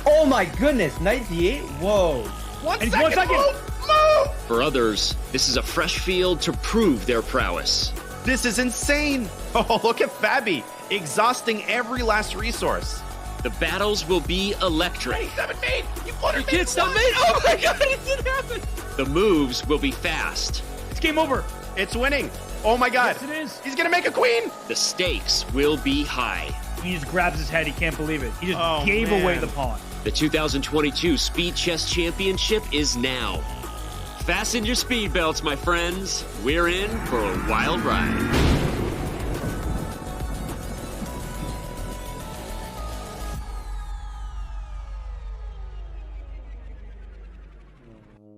S5: Oh my goodness, knight d8? Whoa.
S3: One
S2: And
S3: second.
S2: 1 second.
S3: Move!
S1: For others, this is a fresh field to prove their prowess.
S3: This is insane. Oh, look at Fabi, exhausting every last resource.
S1: The battles will be electric.
S3: 27 made! You
S1: can't stop me! Oh my god, it didn't happen! The moves will be fast.
S2: It's game over.
S3: It's winning. Oh my god.
S2: Yes, it is.
S3: He's gonna make a queen.
S1: The stakes will be high.
S2: He just grabs his head. He can't believe it. He just
S3: Oh,
S2: gave
S3: man.
S2: away the pawn.
S1: The 2022 Speed Chess Championship is now. Fasten your speed belts, my friends. We're in for a wild ride.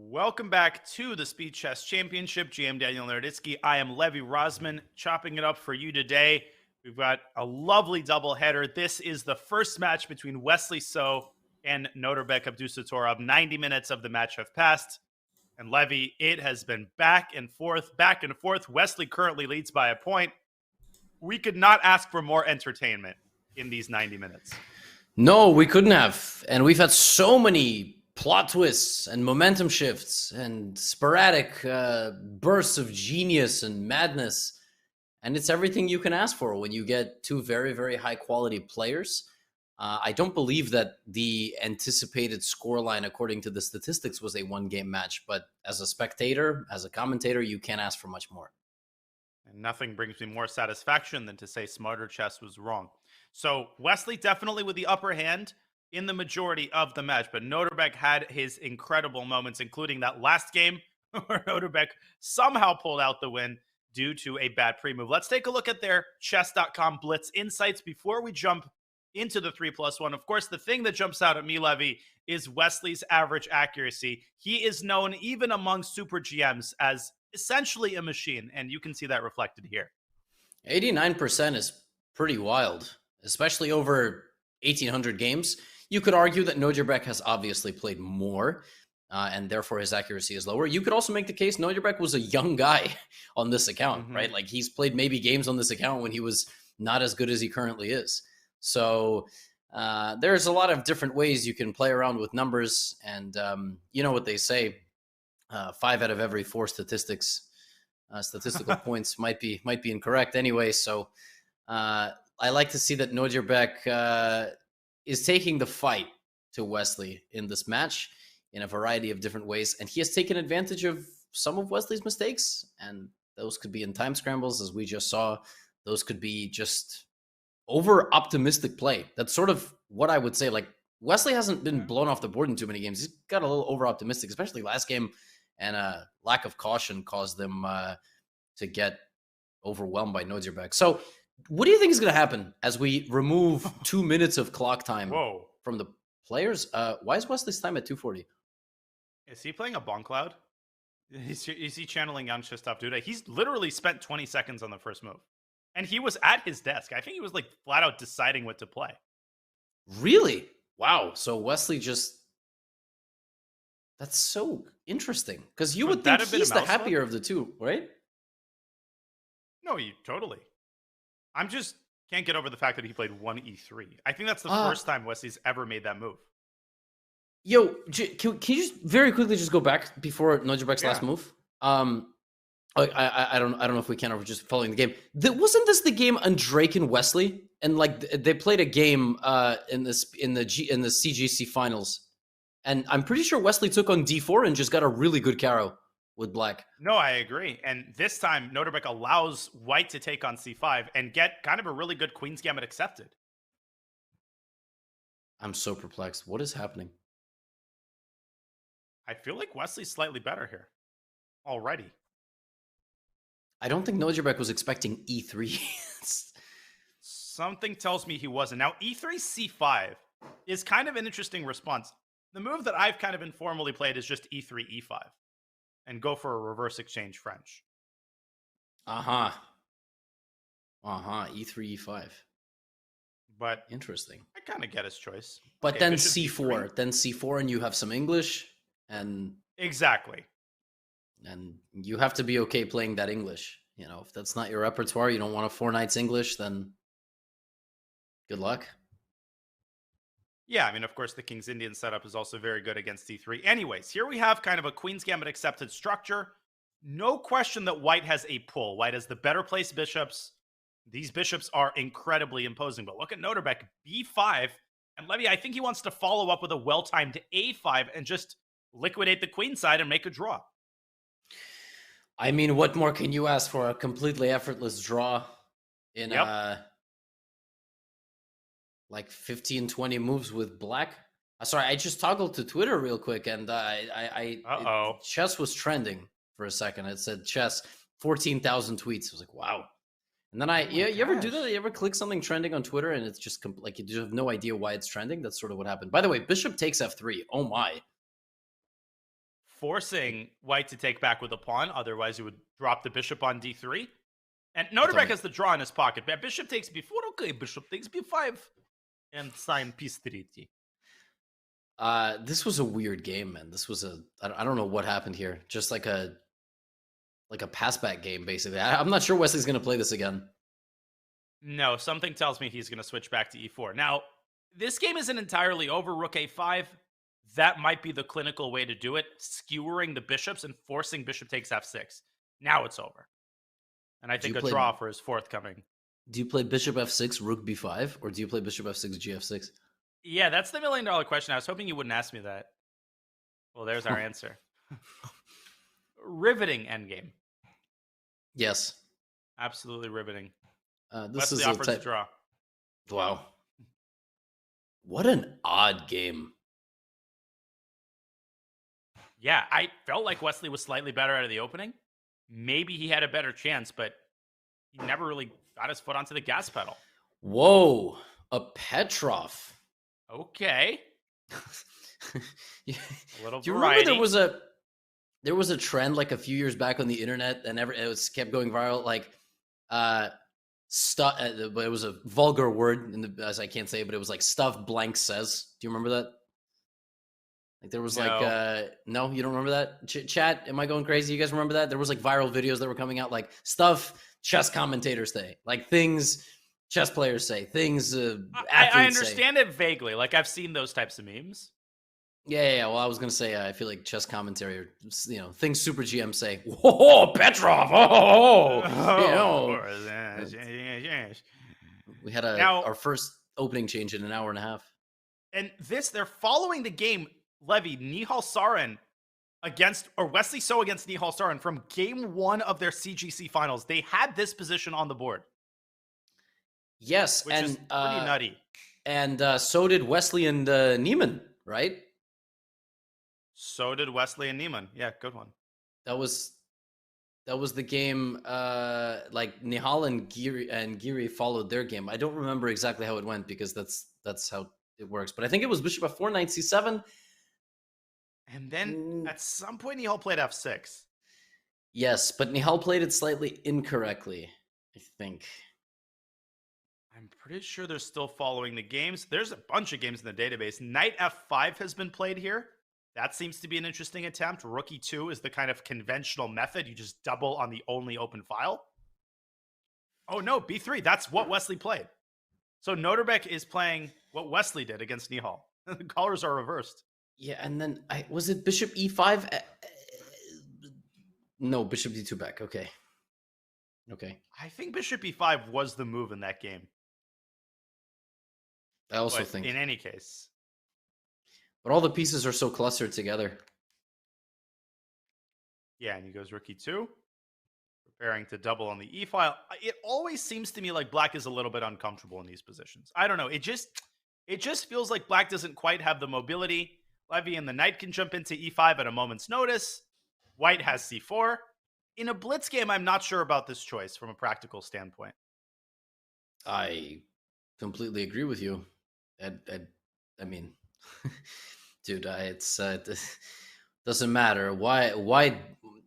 S3: Welcome back to the Speed Chess Championship. GM Daniel Naroditsky. I am Levy Rosman, chopping it up for you today. We've got a lovely doubleheader. This is the first match between Wesley So and Noterbek Abdusattorov. 90 minutes of the match have passed. And Levy, it has been back and forth, back and forth. Wesley currently leads by a point. We could not ask for more entertainment in these 90 minutes.
S4: No, we couldn't have. And we've had so many plot twists and momentum shifts and sporadic bursts of genius and madness. And it's everything you can ask for when you get two very, very high quality players. I don't believe that the anticipated scoreline, according to the statistics, was a one-game match. But as a spectator, as a commentator, you can't ask for much more.
S3: And nothing brings me more satisfaction than to say Smarter Chess was wrong. So Wesley definitely with the upper hand in the majority of the match, but Noterbek had his incredible moments, including that last game where Noterbek somehow pulled out the win due to a bad pre-move. Let's take a look at their chess.com Blitz insights before we jump into the 3+1. Of course, the thing that jumps out at me, Levy, is Wesley's average accuracy. He is known even among super GMs as essentially a machine, and you can see that reflected here.
S4: 89% is pretty wild, especially over 1,800 games. You could argue that Noterbek has obviously played more, and therefore his accuracy is lower. You could also make the case Noterbek was a young guy on this account, right? Like he's played maybe games on this account when he was not as good as he currently is. So there's a lot of different ways you can play around with numbers, and you know what they say: 5 out of every 4 statistical points might be incorrect anyway. So I like to see that Noterbek is taking the fight to Wesley in this match in a variety of different ways, and he has taken advantage of some of Wesley's mistakes, and those could be in time scrambles, as we just saw. Those could be just over optimistic play. That's sort of what I would say. Like, Wesley hasn't been blown off the board in too many games. He's got a little over optimistic, especially last game, and a lack of caution caused them to get overwhelmed by Noterbek. So what do you think is going to happen as we remove 2 minutes of clock time from the players? Why is Wesley's time at 2:40?
S3: Is he playing a Bon Cloud? Is he channeling Jan Krzysztof Duda? He's literally spent 20 seconds on the first move. And he was at his desk. I think he was like flat out deciding what to play.
S4: Really? Wow. So Wesley just... That's so interesting. Because you would think he's the happier of the two, right?
S3: No, totally. I'm just can't get over the fact that he played 1 E3. I think that's the first time Wesley's ever made that move.
S4: Yo, can you just very quickly just go back before Noterbek's last move? I don't know if we can, or we're just following the game. Wasn't this the game on Drake and Wesley? And like they played a game in the CGC finals, and I'm pretty sure Wesley took on D4 and just got a really good caro with black.
S3: No, I agree. And this time, Noterbek allows white to take on C5 and get kind of a really good Queen's Gambit accepted.
S4: I'm so perplexed. What is happening?
S3: I feel like Wesley's slightly better here already.
S4: I don't think Noterbek was expecting E3.
S3: Something tells me he wasn't. Now, E3 C5 is kind of an interesting response. The move that I've kind of informally played is just E3 E5 and go for a reverse exchange French.
S4: Uh-huh. E3, E5.
S3: But
S4: Interesting.
S3: I kind of get his choice.
S4: But
S3: Okay,
S4: then
S3: bishop
S4: C4.
S3: D3.
S4: Then C4 and you have some English. And
S3: Exactly.
S4: you have to be okay playing that English. You know, if that's not your repertoire, you don't want a 4 knights English, then good luck.
S3: Yeah, I mean, of course, the King's Indian setup is also very good against D3. Anyways, here we have kind of a Queen's Gambit accepted structure. No question that White has a pull. White has the better placed bishops. These bishops are incredibly imposing. But look at Noterbeck, B5. And Levy, I think he wants to follow up with a well-timed A5 and just liquidate the queen side and make a draw.
S4: I mean, what more can you ask for? A completely effortless draw in like 15, 20 moves with black. Sorry, I just toggled to Twitter real quick, and chess was trending for a second. It said chess 14,000 tweets. I was like, wow. And then you ever do that? You ever click something trending on Twitter and it's just like you just have no idea why it's trending? That's sort of what happened. By the way, bishop takes F3. Oh my.
S3: Forcing White to take back with a pawn. Otherwise, you would drop the bishop on D3. And Noterbeck has the draw in his pocket. But bishop takes B4. Okay, bishop takes B5. And sign piece treaty.
S4: This was a weird game, man. This was I don't know what happened here. Just like a passback game, basically. I'm not sure Wesley's going to play this again.
S3: No, something tells me he's going to switch back to E4. Now, this game isn't entirely over. Rook A5. That might be the clinical way to do it, skewering the bishops and forcing bishop takes F6. Now it's over. And I think a draw for his forthcoming.
S4: Do you play bishop F6, rook B5, or do you play bishop F6, GF6?
S3: Yeah, that's the $1 million question. I was hoping you wouldn't ask me that. Well, there's our answer. Riveting endgame.
S4: Yes.
S3: Absolutely riveting.
S4: This
S3: Wesley
S4: is
S3: offers a draw.
S4: Wow. What an odd game.
S3: Yeah, I felt like Wesley was slightly better out of the opening. Maybe he had a better chance, but he never really got his foot onto the gas pedal.
S4: Whoa, a Petrov.
S3: Okay.
S4: A
S3: little
S4: Do you
S3: variety.
S4: remember there was a trend like a few years back on the internet, and it kept going viral. Like, but it was a vulgar word, as I can't say, but it was like stuff blank says. Do you remember that? Like there was no, you don't remember that? Chat, am I going crazy? You guys remember that? There was like viral videos that were coming out, like stuff chess commentators say, like things chess players say, things athletes
S3: I understand
S4: say.
S3: it vaguely. Like I've seen those types of memes.
S4: Yeah. Well, I was gonna say I feel like chess commentary, or things Super GM say. Whoa, Petrov! We had our first opening change in an hour and a half.
S3: And they're following the game. Levy, Nihal Sarin against Wesley So against Nihal Sarin from game 1 of their CGC finals. They had this position on the board.
S4: Yes,
S3: which is pretty nutty.
S4: And so did Wesley and Neiman, right?
S3: So did Wesley and Neiman. Yeah, good one.
S4: That was the game. Like Nihal and Giri followed their game. I don't remember exactly how it went because that's how it works. But I think it was bishop F4, knight C7.
S3: And then at some point, Nihal played F6.
S4: Yes, but Nihal played it slightly incorrectly, I think.
S3: I'm pretty sure they're still following the games. There's a bunch of games in the database. Knight F5 has been played here. That seems to be an interesting attempt. Rook E2 is the kind of conventional method. You just double on the only open file. Oh, no, B3. That's what Wesley played. So Noterbeck is playing what Wesley did against Nihal. The colors are reversed.
S4: Yeah, and then was it bishop E5? No, bishop D2 back. Okay.
S3: I think bishop E5 was the move in that game.
S4: I also think.
S3: In any case.
S4: But all the pieces are so clustered together.
S3: Yeah, and he goes rook E2. Preparing to double on the E file. It always seems to me like black is a little bit uncomfortable in these positions. I don't know. It just feels like black doesn't quite have the mobility. Levy and the knight can jump into E5 at a moment's notice. White has C4. In a blitz game, I'm not sure about this choice from a practical standpoint.
S4: I completely agree with you. I mean, dude, it doesn't matter. White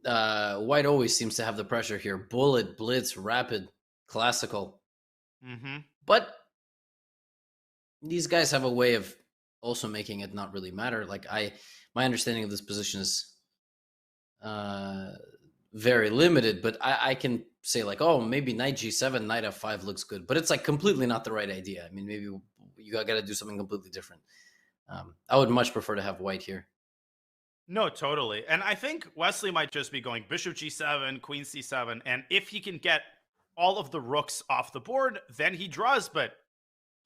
S4: always seems to have the pressure here. Bullet, blitz, rapid, classical.
S3: Mm-hmm.
S4: But these guys have a way of also making it not really matter. Like my understanding of this position is very limited, but I can say like, oh, maybe knight g7, knight f5 looks good, but it's like completely not the right idea. I mean, maybe you got to do something completely different. I would much prefer to have white here.
S3: No, totally. And I think Wesley might just be going bishop g7, queen c7, and if he can get all of the rooks off the board, then he draws, but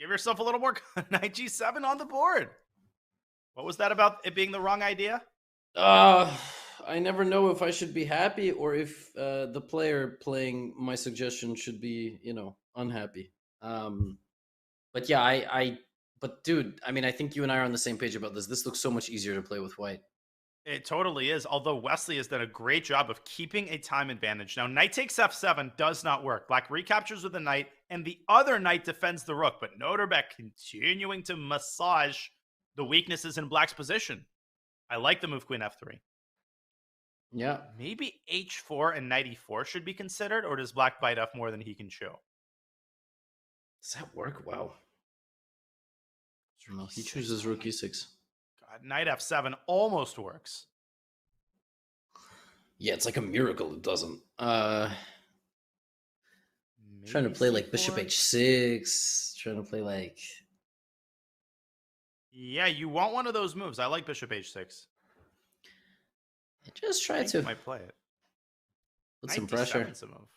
S3: give yourself a little more knight g7 on the board. What was that about it being the wrong idea?
S4: I never know if I should be happy or if the player playing my suggestion should be, unhappy. But yeah, but dude, I mean, I think you and I are on the same page about this. This looks so much easier to play with white.
S3: It totally is, although Wesley has done a great job of keeping a time advantage. Now, knight takes f7 does not work. Black recaptures with the knight, and the other knight defends the rook, but Noterbeck continuing to massage the weaknesses in Black's position. I like the move queen f3.
S4: Yeah.
S3: Maybe h4 and knight e4 should be considered, or does Black bite f more than he can chew?
S4: Does that work? Wow. No, he chooses rook e6.
S3: God, knight f7 almost works.
S4: Yeah, it's like a miracle it doesn't. Trying to play like bishop h6. Trying to play like...
S3: Yeah, you want one of those moves. I like bishop h6.
S4: Just try to...
S3: You might play it.
S4: Put some pressure.
S3: A move.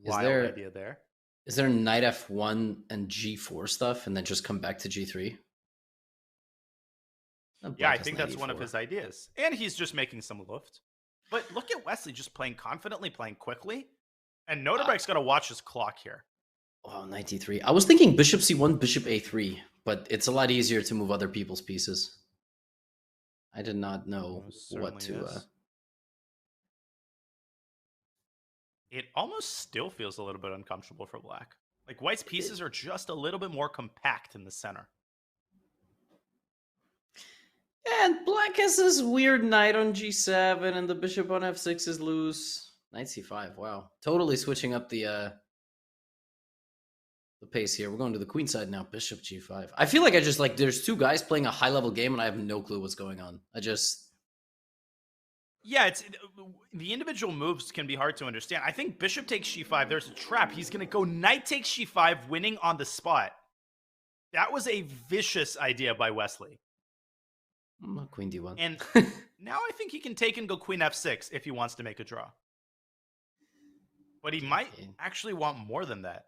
S3: Wild idea there.
S4: Is there knight f1 and g4 stuff and then just come back to g3?
S3: Yeah, I think that's one of his ideas. And he's just making some lift. But look at Wesley just playing confidently, playing quickly. And Noterbeck's got to watch his clock here.
S4: Oh, knight d3. I was thinking bishop c1, bishop a3, but it's a lot easier to move other people's pieces. I did not know what to...
S3: It almost still feels a little bit uncomfortable for Black. Like, White's pieces are just a little bit more compact in the center.
S4: And Black has this weird knight on g7, and the bishop on f6 is loose. Knight c5, wow. Totally switching up the pace here. We're going to the queen side now, bishop g5. I feel like there's two guys playing a high-level game, and I have no clue what's going on.
S3: Yeah, it's the individual moves can be hard to understand. I think bishop takes g5. There's a trap. He's going to go knight takes g5, winning on the spot. That was a vicious idea by Wesley.
S4: Queen d1.
S3: And now I think he can take and go queen f6 if he wants to make a draw. But he might actually want more than that.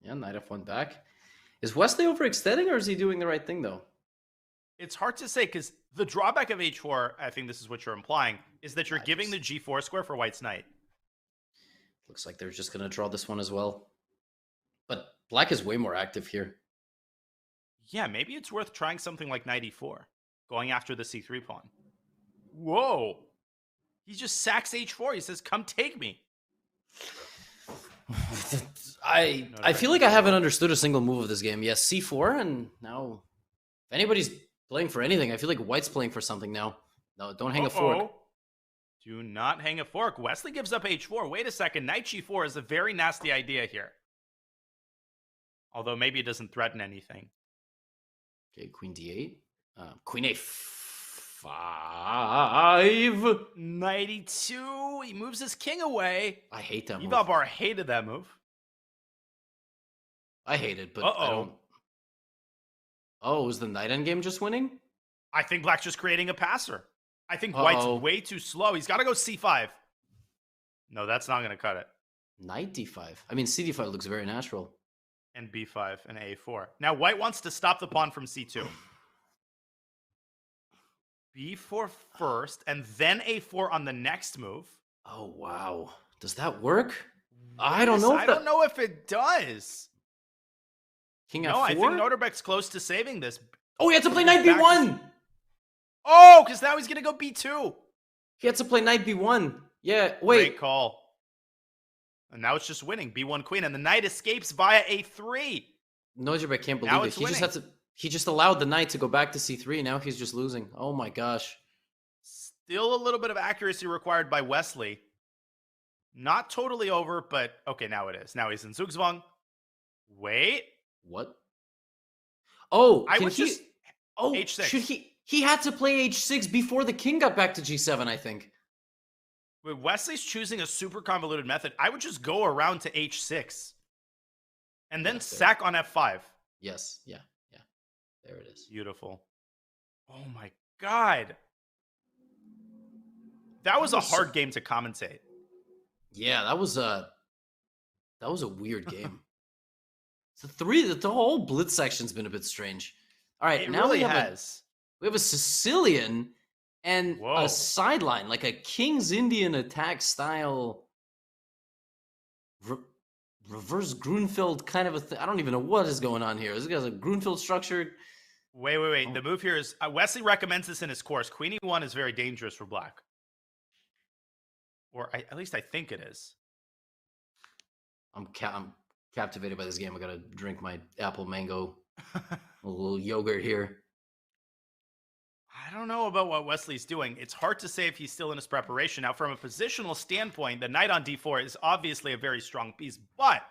S4: Yeah, knight f1 back. Is Wesley overextending, or is he doing the right thing, though?
S3: It's hard to say, because the drawback of h4, I think this is what you're implying, is that you're giving the g4 square for White's knight.
S4: Looks like they're just going to draw this one as well. But Black is way more active here.
S3: Yeah, maybe it's worth trying something like knight e4, going after the c3 pawn. Whoa! He just sacks h4. He says, come take me.
S4: I feel like I haven't understood a single move of this game. Yes, c4, and now if anybody's playing for anything, I feel like White's playing for something now. No, don't hang a fork.
S3: Do not hang a fork. Wesley gives up h4. Wait a second. Knight g4 is a very nasty idea here. Although maybe it doesn't threaten anything.
S4: Okay, queen d8. Queen a5.
S3: Knight e2. He moves his king away.
S4: I hate that move.
S3: Evalbar hated that move.
S4: I hate it, but I don't... Oh, is the knight endgame just winning?
S3: I think Black's just creating a passer. I think White's way too slow. He's got to go c5. No, that's not going to cut it.
S4: Knight d5. I mean, c d5 looks very natural.
S3: And b5 and a4. Now, White wants to stop the pawn from c2. b4 first, and then a4 on the next move.
S4: Oh, wow. Does that work? I don't know.
S3: I don't know if it does.
S4: King f4?
S3: No, I think Noterbeck's close to saving this.
S4: Oh, he had to play knight b1.
S3: Oh, because now he's going to go b2.
S4: He had to play knight b1. Yeah, wait.
S3: Great call. And now it's just winning. b1 queen, and the knight escapes via a3.
S4: Noterbeck can't believe it. He just allowed the knight to go back to c3. Now he's just losing. Oh my gosh.
S3: Still a little bit of accuracy required by Wesley. Not totally over, but okay, now it is. Now he's in Zugzwang. Wait.
S4: What? Oh,
S3: I
S4: can
S3: would
S4: he?
S3: just
S4: Oh,
S3: H6.
S4: should he? He had to play H6 before the king got back to G7, I think.
S3: Wait, Wesley's choosing a super convoluted method. I would just go around to H6 and then sack on F5.
S4: Yes, yeah. There it is.
S3: Beautiful. Oh my God. That was a hard game to commentate.
S4: Yeah, that was a weird game. The whole Blitz section's been a bit strange. All right,
S3: It
S4: now
S3: really
S4: we have
S3: has.
S4: we have a Sicilian and
S3: Whoa.
S4: a sideline, like a King's Indian attack style reverse Grunfeld kind of a thing. I don't even know what is going on here. This guy's a Grunfeld structure.
S3: Wait. The move here is Wesley recommends this in his course. Queen E1 is very dangerous for black. Or at least I think it is.
S4: I'm captivated by this game. I gotta drink my apple mango, a little yogurt here.
S3: I don't know about what Wesley's doing. It's hard to say if he's still in his preparation. Now, from a positional standpoint, the knight on d4 is obviously a very strong piece, but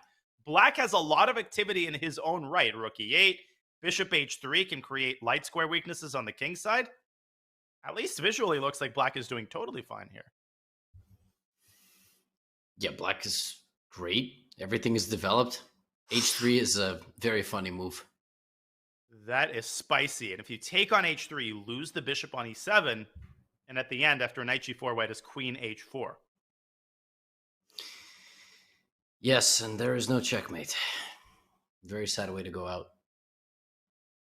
S3: black has a lot of activity in his own right. Rook e8, bishop h3 can create light square weaknesses on the king side. At least visually looks like black is doing totally fine here.
S4: Yeah, black is great. Everything is developed. H3 is a very funny move.
S3: That is spicy. And if you take on h3, you lose the bishop on e7. And at the end, after knight g4, white is queen h4.
S4: Yes, and there is no checkmate. Very sad way to go out.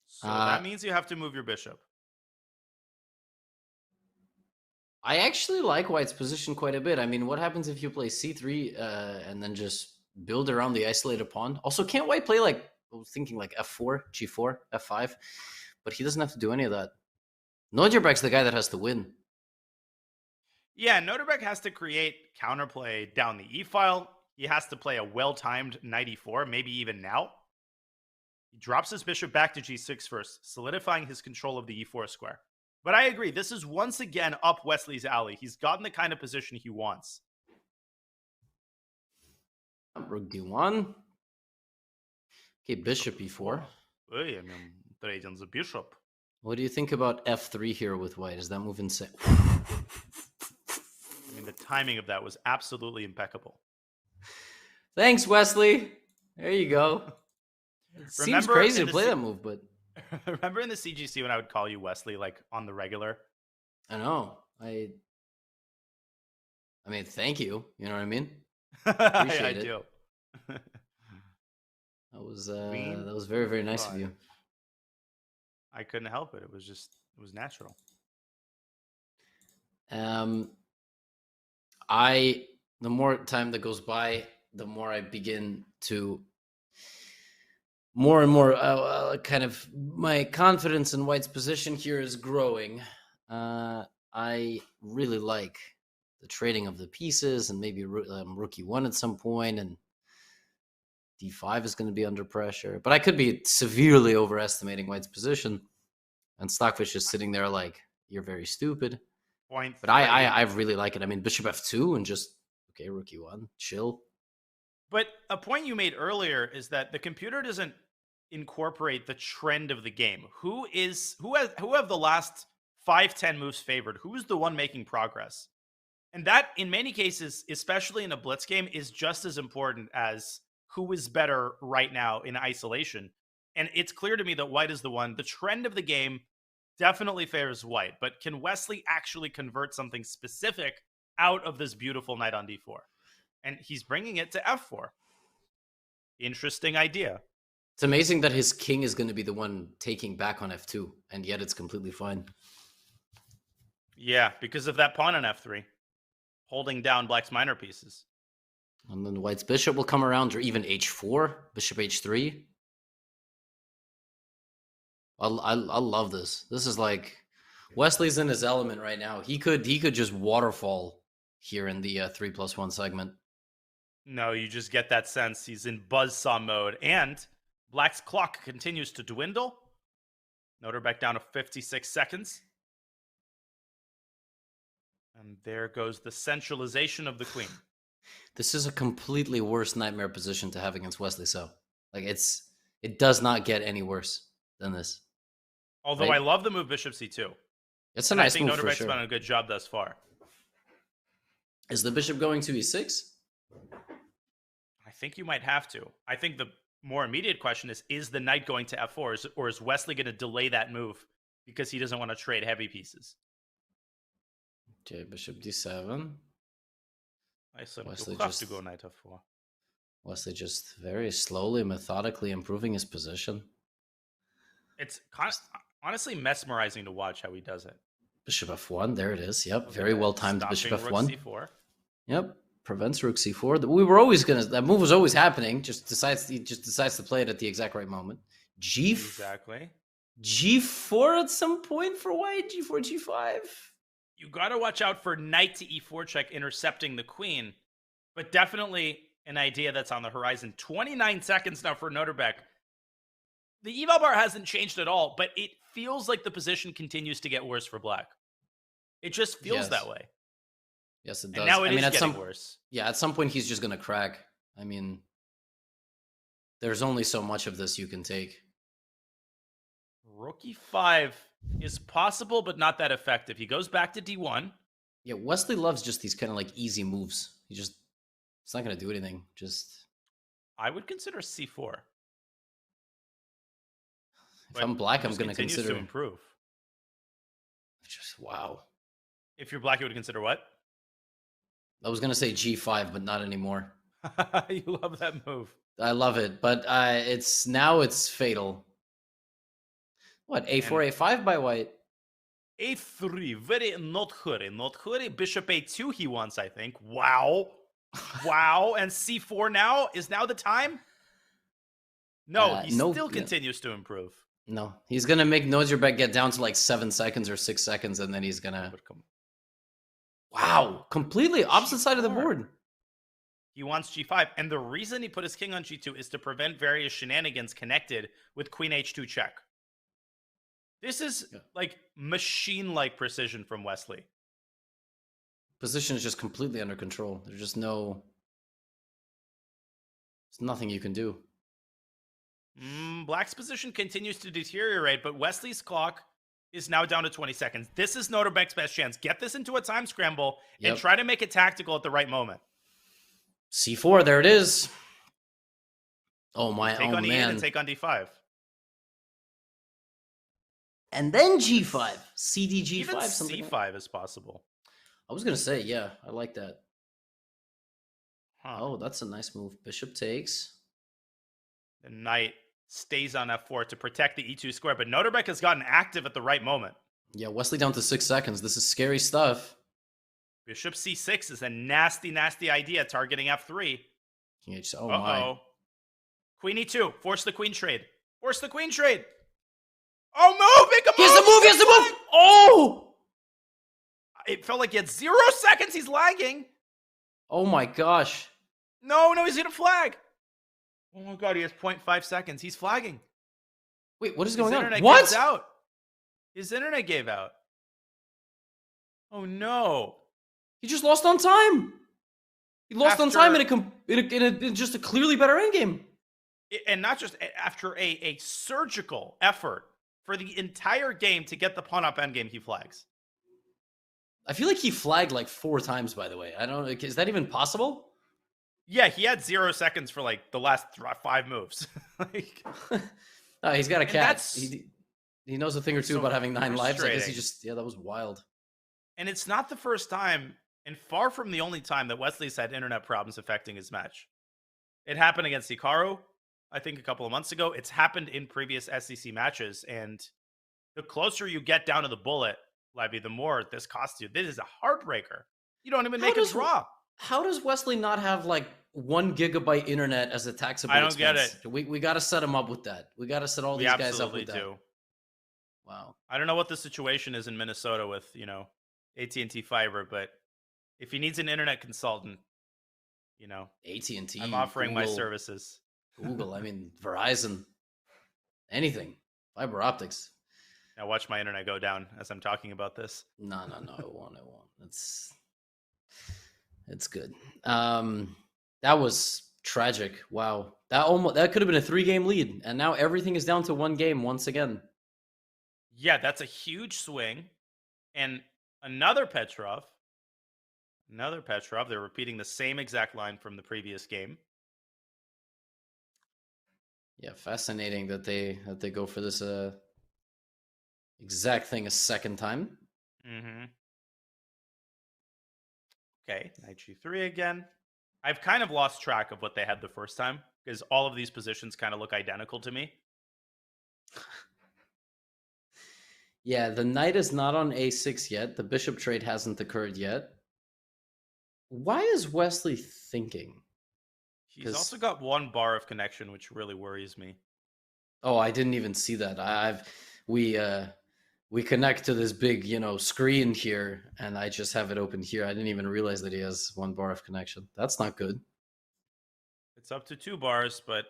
S3: So that means you have to move your bishop.
S4: I actually like white's position quite a bit. I mean, what happens if you play c3 and then just build around the isolated pawn? Also, can't white play like, I was thinking like f4, g4, f5, but he doesn't have to do any of that. Nodjerbek's the guy that has to win.
S3: Yeah, Noterbek has to create counterplay down the e-file. He has to play a well-timed knight e4, maybe even now. He drops his bishop back to g6 first, solidifying his control of the e4 square. But I agree, this is once again up Wesley's alley. He's gotten the kind of position he wants.
S4: Rook d1. Okay, bishop e4.
S3: Hey, I mean, trading the bishop.
S4: What do you think about f3 here with white? Is that move insane?
S3: I mean, the timing of that was absolutely impeccable.
S4: Thanks, Wesley. There you go. It seems crazy to play that move, but...
S3: Remember in the CGC when I would call you Wesley, like, on the regular?
S4: I know. I mean, thank you. You know what I mean?
S3: I do.
S4: That was very, very nice of you.
S3: I couldn't help it. It was natural.
S4: The more time that goes by, the more I begin to more and more kind of my confidence in white's position here is growing. I really like the trading of the pieces, and maybe rook e1 at some point, and d5 is going to be under pressure. But I could be severely overestimating white's position, and Stockfish is sitting there like, you're very stupid. But I really like it. I mean, bishop f2 and just, okay, rook e1, chill.
S3: But a point you made earlier is that the computer doesn't incorporate the trend of the game. Who have the last 5-10 moves favored? Who's the one making progress? And that, in many cases, especially in a blitz game, is just as important as who is better right now in isolation. And it's clear to me that white is the one. The trend of the game definitely favors white. But can Wesley actually convert something specific out of this beautiful knight on d4? And he's bringing it to f4. Interesting idea.
S4: It's amazing that his king is going to be the one taking back on f2, and yet it's completely fine.
S3: Yeah, because of that pawn on f3, holding down black's minor pieces.
S4: And then white's bishop will come around, or even h4, bishop h3. I love this. This is like Wesley's in his element right now. He could just waterfall here in the 3+1 segment.
S3: No, you just get that sense he's in buzzsaw mode, and black's clock continues to dwindle. Noterbek down to 56 seconds. And there goes the centralization of the queen.
S4: This is a completely worse nightmare position to have against Wesley. So, like, it does not get any worse than this.
S3: Although
S4: right?
S3: I love the move Bishop C2.
S4: It's a nice
S3: I think
S4: move for
S3: Noterbeck's
S4: sure.
S3: done a good job thus far.
S4: Is the bishop going to E6?
S3: I think you might have to. I think the more immediate question is the knight going to F4, or is Wesley going to delay that move because he doesn't want to trade heavy pieces?
S4: Okay, bishop D7.
S3: Wesley just to go knight F4.
S4: Wesley just very slowly, methodically improving his position.
S3: It's honestly mesmerizing to watch how he does it.
S4: Bishop F1, there it is. Yep, very well timed. Bishop F1.
S3: Rook C4.
S4: Yep, prevents Rook C4. We were always gonna. That move was always happening. He just decides to play it at the exact right moment.
S3: Exactly.
S4: G4 at some point for white. G4, G5.
S3: You got to watch out for knight to E4 check intercepting the queen, but definitely an idea that's on the horizon. 29 seconds now for Noterbeck. The eval bar hasn't changed at all, but it feels like the position continues to get worse for black. It just feels that way.
S4: Yes, it does.
S3: And now it is getting worse.
S4: Yeah, at some point he's just going to crack. I mean, there's only so much of this you can take.
S3: Rook E5 is possible, but not that effective. He goes back to D1.
S4: Yeah, Wesley loves just these kind of like easy moves. It's not going to do anything.
S3: I would consider C4.
S4: If I'm black, I'm going to consider
S3: to improve.
S4: Wow.
S3: If you're black, you would consider what?
S4: I was going to say G5, but not anymore.
S3: You love that move.
S4: I love it, but it's fatal. What, A4, A5 by white?
S3: A3, very not hurry. Bishop A2 he wants, I think. Wow. Wow. And C4 now? Is now the time? No, he still continues to improve.
S4: No, he's going to make Nozierbeck get down to like 7 seconds or 6 seconds, and then he's going to... Wow, completely opposite side of the board.
S3: He wants G5, and the reason he put his king on G2 is to prevent various shenanigans connected with Queen H2 check. This is like machine-like precision from Wesley.
S4: Position is just completely under control. There's nothing you can do.
S3: Black's position continues to deteriorate, but Wesley's clock is now down to 20 seconds. This is Noterbeck's best chance. Get this into a time scramble and try to make it tactical at the right moment.
S4: C4, there it is. Oh my,
S3: take on E8
S4: man.
S3: and take on D5.
S4: And then G5. CD G5.
S3: Even C5 is possible.
S4: I was going to say, yeah, I like that.
S3: Huh.
S4: Oh, that's a nice move. Bishop takes.
S3: The knight stays on F4 to protect the E2 square, but Noterbeck has gotten active at the right moment.
S4: Yeah, Wesley down to 6 seconds. This is scary stuff.
S3: Bishop C6 is a nasty, nasty idea targeting F3.
S4: King H. Oh, my.
S3: Queen E2. Force the queen trade. Force the queen trade. Oh, move! Make a move!
S4: He has to move! Oh!
S3: It felt like he had 0 seconds. He's lagging.
S4: Oh, my gosh.
S3: No, he's going to flag. Oh, my God. He has 0.5 seconds. He's flagging.
S4: Wait, what is going on?
S3: What? His internet gave out. Oh, no.
S4: He just lost on time. He lost on time in just a clearly better endgame.
S3: And not just after a surgical effort for the entire game to get the pawn up endgame, he flags.
S4: I feel like he flagged like 4 times, by the way. I don't know. Is that even possible?
S3: Yeah, he had 0 seconds for like the last 5 moves.
S4: No, he's got a cat. He knows a thing or two about having 9 lives. I guess that was wild.
S3: And it's not the first time, and far from the only time, that Wesley's had internet problems affecting his match. It happened against Hikaru, I think a couple of months ago. It's happened in previous SCC matches, and the closer you get down to the bullet, Levy, the more this costs you. This is a heartbreaker. You don't even make a draw.
S4: How does Wesley not have like 1 gigabyte internet as a taxable expense?
S3: I don't get it.
S4: We got to set him up with that. We got to set all these guys up with that.
S3: Do.
S4: Wow.
S3: I don't know what the situation is in Minnesota with, AT&T fiber, but if he needs an internet consultant,
S4: AT&T,
S3: I'm offering my services.
S4: Google, I mean, Verizon, anything, fiber optics.
S3: Now watch my internet go down as I'm talking about this.
S4: No, it won't. It's good. That was tragic. Wow. That could have been a 3-game lead, and now everything is down to 1 game once again.
S3: Yeah, that's a huge swing. And another Petrov. They're repeating the same exact line from the previous game.
S4: Yeah, fascinating that they go for this exact thing a second time.
S3: Mm-hmm. Okay, knight g3 again. I've kind of lost track of what they had the first time because all of these positions kind of look identical to me.
S4: Yeah, the knight is not on a6 yet. The bishop trade hasn't occurred yet. Why is Wesley thinking?
S3: He's also got 1 bar of connection, which really worries me.
S4: Oh, I didn't even see that. We connect to this big, screen here, and I just have it open here. I didn't even realize that he has 1 bar of connection. That's not good.
S3: It's up to 2 bars, but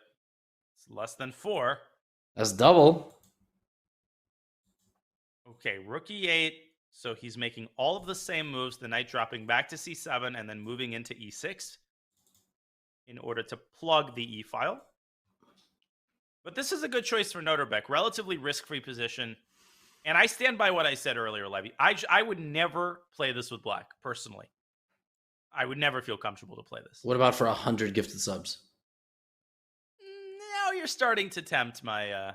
S3: it's less than 4.
S4: That's double.
S3: Okay, rook e8. So he's making all of the same moves, the knight dropping back to c7 and then moving into e6 in order to plug the e-file. But this is a good choice for Noterbeck. Relatively risk-free position. And I stand by what I said earlier, Levy. I would never play this with black, personally. I would never feel comfortable to play this.
S4: What about for 100 gifted subs?
S3: Now you're starting to tempt my,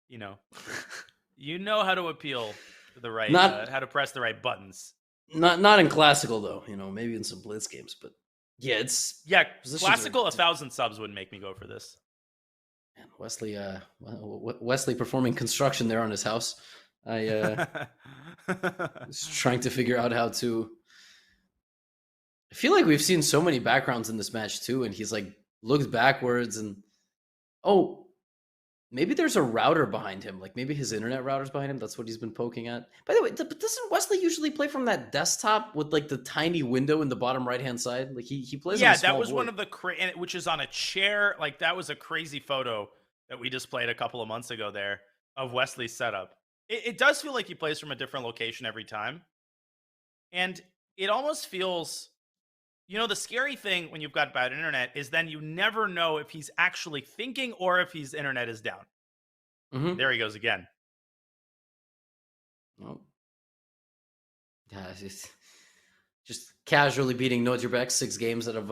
S3: you know how to appeal to the right, how to press the right buttons.
S4: Not in classical, though. Maybe in some Blitz games. But yeah,
S3: classical, 1,000 subs would make me go for this.
S4: Man, Wesley performing construction there on his house. I was trying to figure out how to. I feel like we've seen so many backgrounds in this match too, and he's like looked backwards and maybe there's a router behind him. Like maybe his internet router's behind him. That's what he's been poking at. By the way, doesn't Wesley usually play from that desktop with like the tiny window in the bottom right hand side? Like he plays.
S3: Yeah,
S4: on a small
S3: that was
S4: board.
S3: one of the which is on a chair. Like that was a crazy photo that we displayed a couple of months ago there of Wesley's setup. It does feel like he plays from a different location every time. And it almost feels, the scary thing when you've got bad internet is then you never know if he's actually thinking or if his internet is down. Mm-hmm. There he goes again.
S4: Oh. Yeah, just casually beating Noterbeck 6 games out of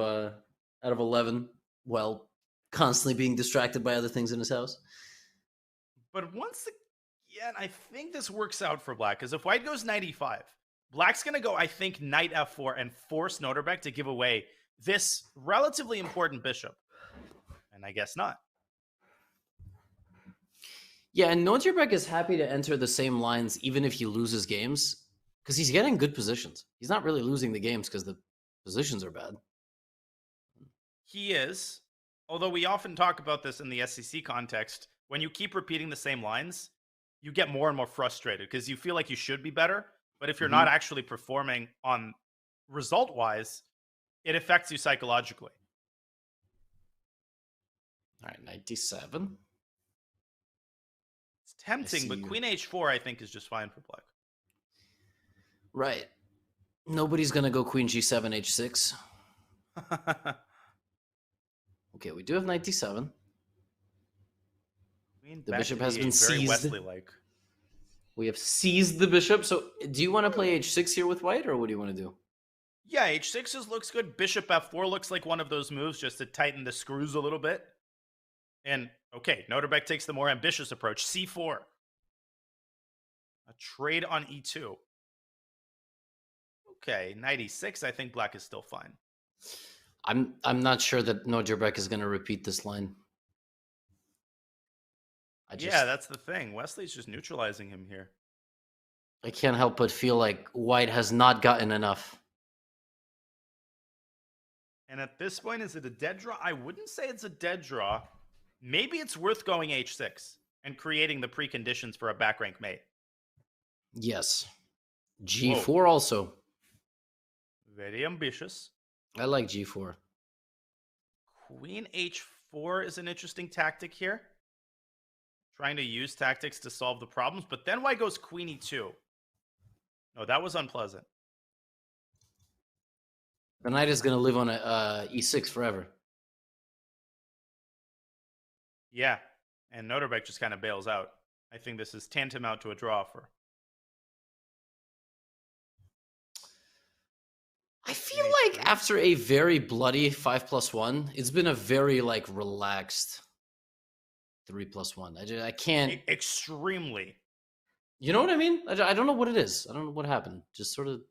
S4: 11 while constantly being distracted by other things in his house.
S3: But once again, I think this works out for black, because if white goes knight e5, black's going to go, I think, knight f4 and force Noterbeck to give away this relatively important bishop. And I guess not.
S4: Yeah, and Noterbeck is happy to enter the same lines even if he loses games, because he's getting good positions. He's not really losing the games because the positions are bad.
S3: He is. Although we often talk about this in the SCC context, when you keep repeating the same lines, you get more and more frustrated because you feel like you should be better. But if you're not actually performing on result-wise, it affects you psychologically.
S4: All right, knight d7.
S3: It's tempting, but queen h4, I think, is just fine for black.
S4: Right. Nobody's going to go queen g7, h6. Okay, we do have knight d7. The bishop has been seized.
S3: Wesley-like.
S4: We have seized the bishop. So do you want to play h6 here with white, or what do you want to do?
S3: Yeah, h6 looks good. Bishop f4 looks like one of those moves just to tighten the screws a little bit. And, okay, Noterbeck takes the more ambitious approach. c4. A trade on e2. Okay, knight e6. I think black is still fine.
S4: I'm not sure that Noterbeck is going to repeat this line.
S3: Yeah, that's the thing. Wesley's just neutralizing him here.
S4: I can't help but feel like white has not gotten enough.
S3: And at this point, is it a dead draw? I wouldn't say it's a dead draw. Maybe it's worth going h6 and creating the preconditions for a back rank mate.
S4: Yes. g4 also.
S3: Very ambitious.
S4: I like g4.
S3: Queen h4 is an interesting tactic here. Trying to use tactics to solve the problems, but then white goes queen e2. No, that was unpleasant.
S4: The knight is going to live on a e6 forever.
S3: Yeah, and Noterbeck just kind of bails out. I think this is tantamount to a draw for.
S4: I feel like after a very bloody 5+1, it's been a very like relaxed 3+1. I can't
S3: Extremely.
S4: You know what I mean? I don't know what it is. I don't know what happened. Just sort of.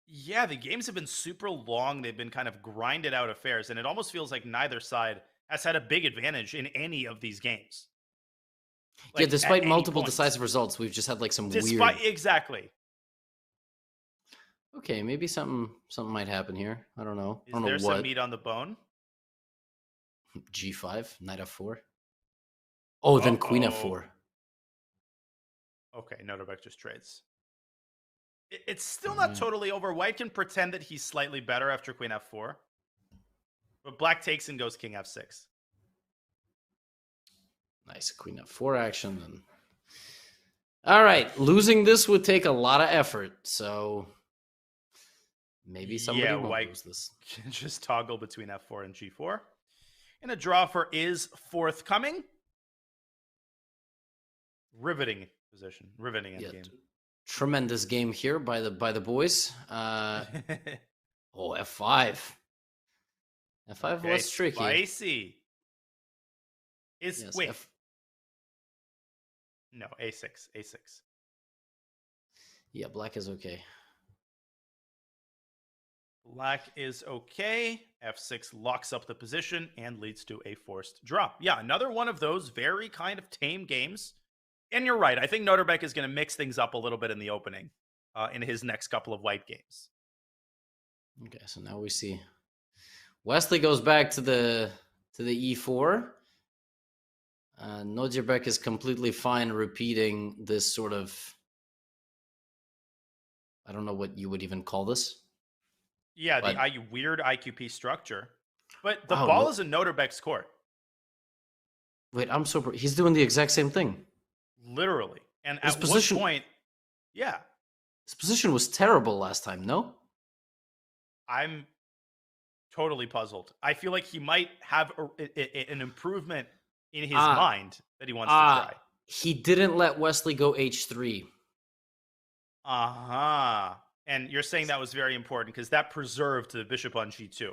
S3: Yeah, the games have been super long. They've been kind of grinded out affairs, and it almost feels like neither side has had a big advantage in any of these games.
S4: Like, yeah, despite multiple decisive results, we've just had like some weird.
S3: Exactly.
S4: Okay, maybe something might happen here. I don't know.
S3: Is there some meat on the bone?
S4: G5, knight f4. Oh, then queen f4.
S3: Okay, Noterbeck just trades. It's still not totally over. White can pretend that he's slightly better after queen f4. But black takes and goes king f6.
S4: Nice queen f4 action. Then. All right, losing this would take a lot of effort, so maybe somebody won't lose this.
S3: Can just toggle between f4 and g4. And a draw for is forthcoming. Riveting position. Riveting endgame.
S4: Tremendous game here by the boys. Oh, f5. F5 was tricky.
S3: Spicy. Wait. No, a6. A6.
S4: Yeah, black is okay.
S3: Black is okay. F6 locks up the position and leads to a forced draw. Yeah, another one of those very kind of tame games. And you're right. I think Noterbeck is going to mix things up a little bit in the opening in his next couple of white games.
S4: Okay, so now we see Wesley goes back to the e4. Noterbeck is completely fine repeating this sort of, I don't know what you would even call this.
S3: Yeah, the weird IQP structure. But the ball is in Noterbeck's court.
S4: Wait, he's doing the exact same thing.
S3: Literally. And at one point, yeah.
S4: His position was terrible last time, no?
S3: I'm totally puzzled. I feel like he might have an improvement in his mind that he wants to try.
S4: He didn't let Wesley go h3.
S3: Uh-huh. And you're saying that was very important because that preserved the bishop on g2,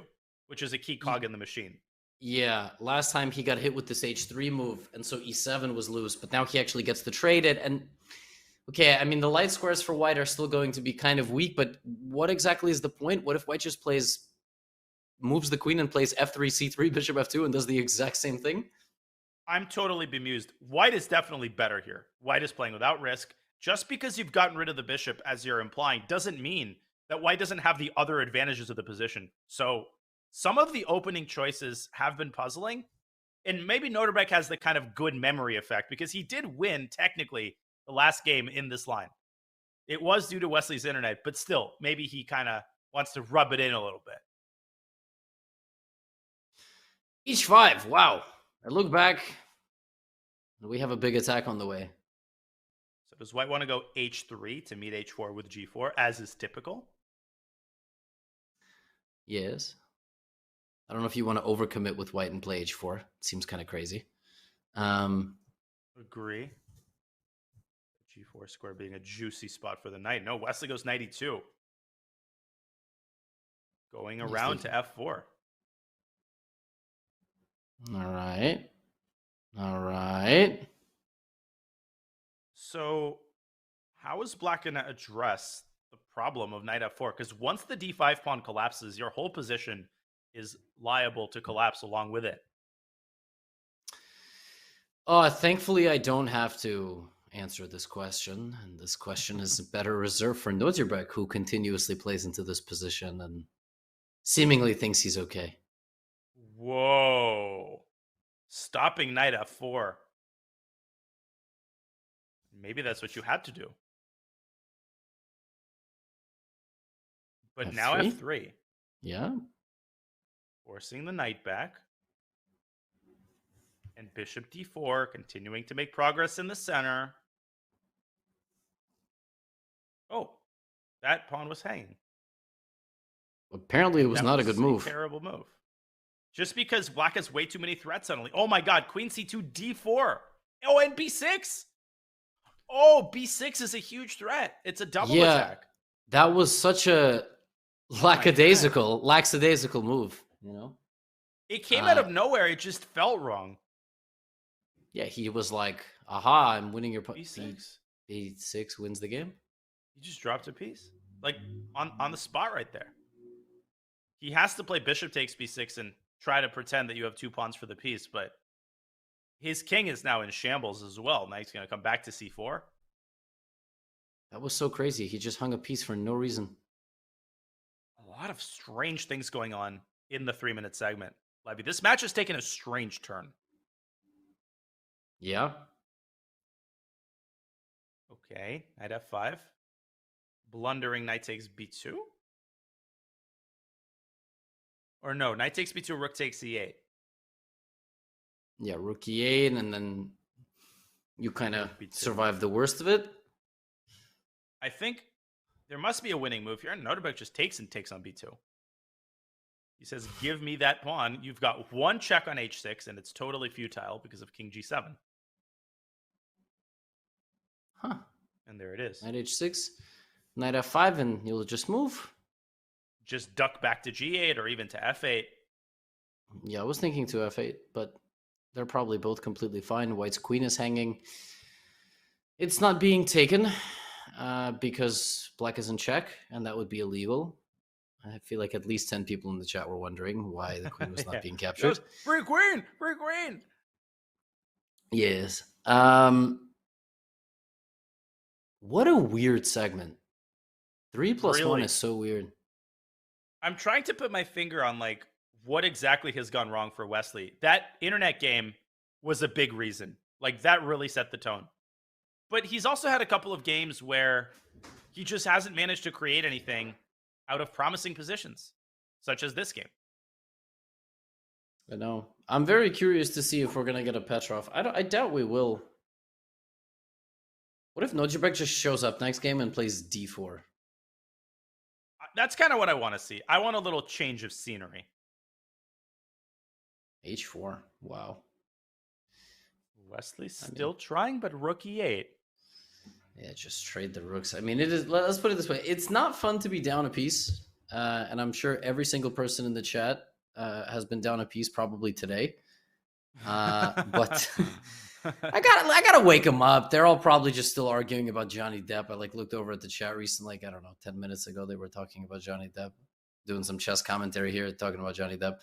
S3: which is a key cog in the machine.
S4: Yeah, last time he got hit with this h3 move, and so e7 was loose, but now he actually gets to trade it. And okay, I mean, the light squares for white are still going to be kind of weak, but what exactly is the point? What if white just moves the queen and plays f3, c3, bishop f2, and does the exact same thing?
S3: I'm totally bemused. White is definitely better here. White is playing without risk. Just because you've gotten rid of the bishop, as you're implying, doesn't mean that white doesn't have the other advantages of the position. So some of the opening choices have been puzzling, and maybe Noterbeck has the kind of good memory effect because he did win, technically, the last game in this line. It was due to Wesley's internet, but still, maybe he kind of wants to rub it in a little bit.
S4: h5, wow. I look back, and we have a big attack on the way.
S3: So does white want to go h3 to meet h4 with g4, as is typical?
S4: Yes. I don't know if you want to overcommit with white and play h4. It seems kind of crazy.
S3: Agree. G4 square being a juicy spot for the knight. No, Wesley goes knight e2. Going around to f4.
S4: All right. All right.
S3: So how is black going to address the problem of knight f4? Because once the d5 pawn collapses, your whole position is liable to collapse along with it.
S4: Thankfully, I don't have to answer this question. And this question is better reserved for Noterbeck, who continuously plays into this position and seemingly thinks he's okay.
S3: Whoa. Stopping knight f4. Maybe that's what you had to do. But
S4: F3?
S3: Now f3.
S4: Yeah.
S3: Forcing the knight back. And bishop d4, continuing to make progress in the center. Oh, that pawn was hanging.
S4: Apparently, it was not a good move.
S3: Terrible move. Just because black has way too many threats suddenly. Oh my god, queen c2, d4. Oh, and b6. Oh, b6 is a huge threat. It's a double attack.
S4: That was such a lackadaisical move, you know?
S3: It came out of nowhere. It just felt wrong.
S4: Yeah, he was like, aha, I'm winning your...
S3: b6.
S4: b6 wins the game.
S3: He just dropped a piece. Like, on the spot right there. He has to play bishop takes b6 and try to pretend that you have 2 pawns for the piece, but his king is now in shambles as well. Now he's going to come back to c4.
S4: That was so crazy. He just hung a piece for no reason.
S3: A lot of strange things going on in the 3-minute segment. Levy, this match has taken a strange turn.
S4: Yeah.
S3: Okay, knight f5. Blundering knight takes b2? Or no, knight takes b2, rook takes e8.
S4: Yeah, rook e8, and then you kind of survive the worst of it.
S3: I think there must be a winning move here. Noterbeck just takes and takes on b2. He says, give me that pawn. You've got 1 check on h6, and it's totally futile because of king g7.
S4: Huh.
S3: And there it is.
S4: Knight h6, knight f5, and you'll just move.
S3: Just duck back to g8 or even to f8.
S4: Yeah, I was thinking to f8, but they're probably both completely fine. White's queen is hanging. It's not being taken because black is in check, and that would be illegal. I feel like at least 10 people in the chat were wondering why the queen was not being captured.
S3: Free queen! Free queen!
S4: Yes. What a weird segment. 3+1 is so weird.
S3: I'm trying to put my finger on like what exactly has gone wrong for Wesley. That internet game was a big reason. Like that really set the tone. But he's also had a couple of games where he just hasn't managed to create anything out of promising positions, such as this game.
S4: I know. I'm very curious to see if we're going to get a Petrov. I doubt we will. What if Nojibek just shows up next game and plays d4?
S3: That's kind of what I want to see. I want a little change of scenery.
S4: h4. Wow.
S3: Wesley's still trying, but rook e8.
S4: Yeah, just trade the rooks. I mean, it is. Let's put it this way: it's not fun to be down a piece, and I'm sure every single person in the chat has been down a piece probably today. But I gotta wake them up. They're all probably just still arguing about Johnny Depp. I looked over at the chat recently, I don't know, 10 minutes ago. They were talking about Johnny Depp, doing some chess commentary here, talking about Johnny Depp.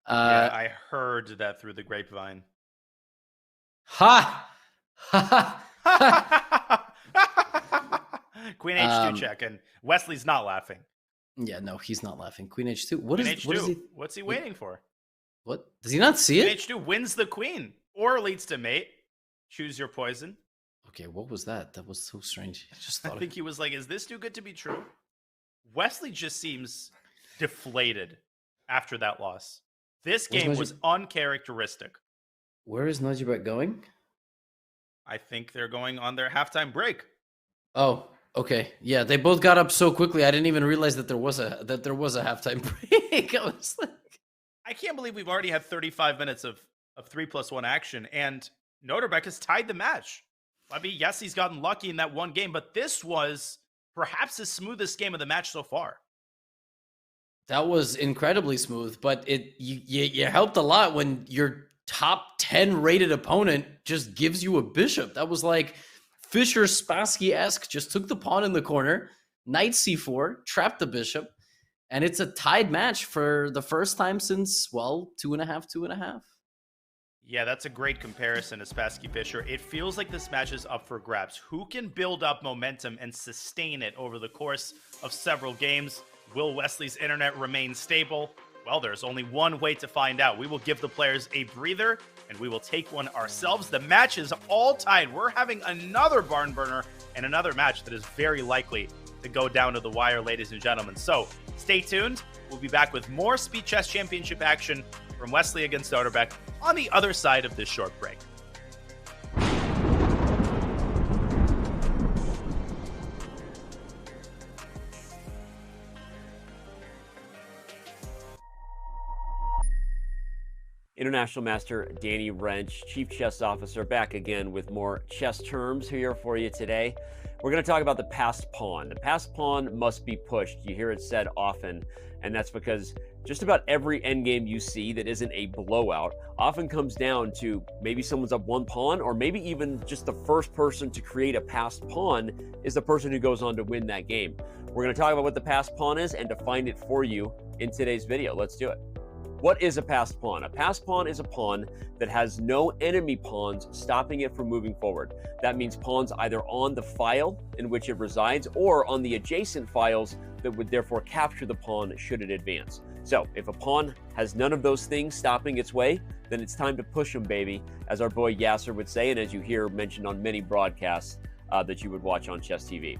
S3: Yeah, I heard that through the grapevine.
S4: Ha! Ha!
S3: Queen h2 check, and Wesley's not laughing.
S4: Yeah, no, he's not laughing. Queen h2. What
S3: Queen
S4: is
S3: h2.
S4: he?
S3: What's he waiting for?
S4: What? Does he not see
S3: Queen
S4: it?
S3: h2 wins the queen or leads to mate. Choose your poison.
S4: Okay, what was that? That was so strange.
S3: I think he was like, is this too good to be true? Wesley just seems deflated after that loss. This game was uncharacteristic.
S4: Where is Najibek going?
S3: I think they're going on their halftime break.
S4: Oh, okay. Yeah, they both got up so quickly. I didn't even realize that there was a halftime break. I was like,
S3: I can't believe we've already had 35 minutes of 3+1 action, and Noterbeck has tied the match. I mean, yes, he's gotten lucky in that one game, but this was perhaps the smoothest game of the match so far.
S4: That was incredibly smooth, but you helped a lot when your top 10 rated opponent just gives you a bishop. That was like Fischer Spassky-esque, just took the pawn in the corner, knight c4, trapped the bishop, and it's a tied match for the first time since, well, 2.5.
S3: Yeah, that's a great comparison to Spassky Fischer. It feels like this match is up for grabs. Who can build up momentum and sustain it over the course of several games? Will Wesley's internet remain stable? Well, there's only one way to find out. We will give the players a breather, and we will take one ourselves. The match is all tied. We're having another barn burner and another match that is very likely to go down to the wire, ladies and gentlemen. So stay tuned. We'll be back with more Speed Chess Championship action from Wesley against Noterbeck on the other side of this short break.
S1: International Master Danny Wrench, Chief Chess Officer, back again with more chess terms here for you today. We're going to talk about the passed pawn. The passed pawn must be pushed. You hear it said often, and that's because just about every endgame you see that isn't a blowout often comes down to maybe someone's up one pawn, or maybe even just the first person to create a passed pawn is the person who goes on to win that game. We're going to talk about what the passed pawn is and define it for you in today's video. Let's do it. What is a passed pawn? A passed pawn is a pawn that has no enemy pawns stopping it from moving forward. That means pawns either on the file in which it resides or on the adjacent files that would therefore capture the pawn should it advance. So if a pawn has none of those things stopping its way, then it's time to push them, baby, as our boy Yasser would say, and as you hear mentioned on many broadcasts that you would watch on Chess TV.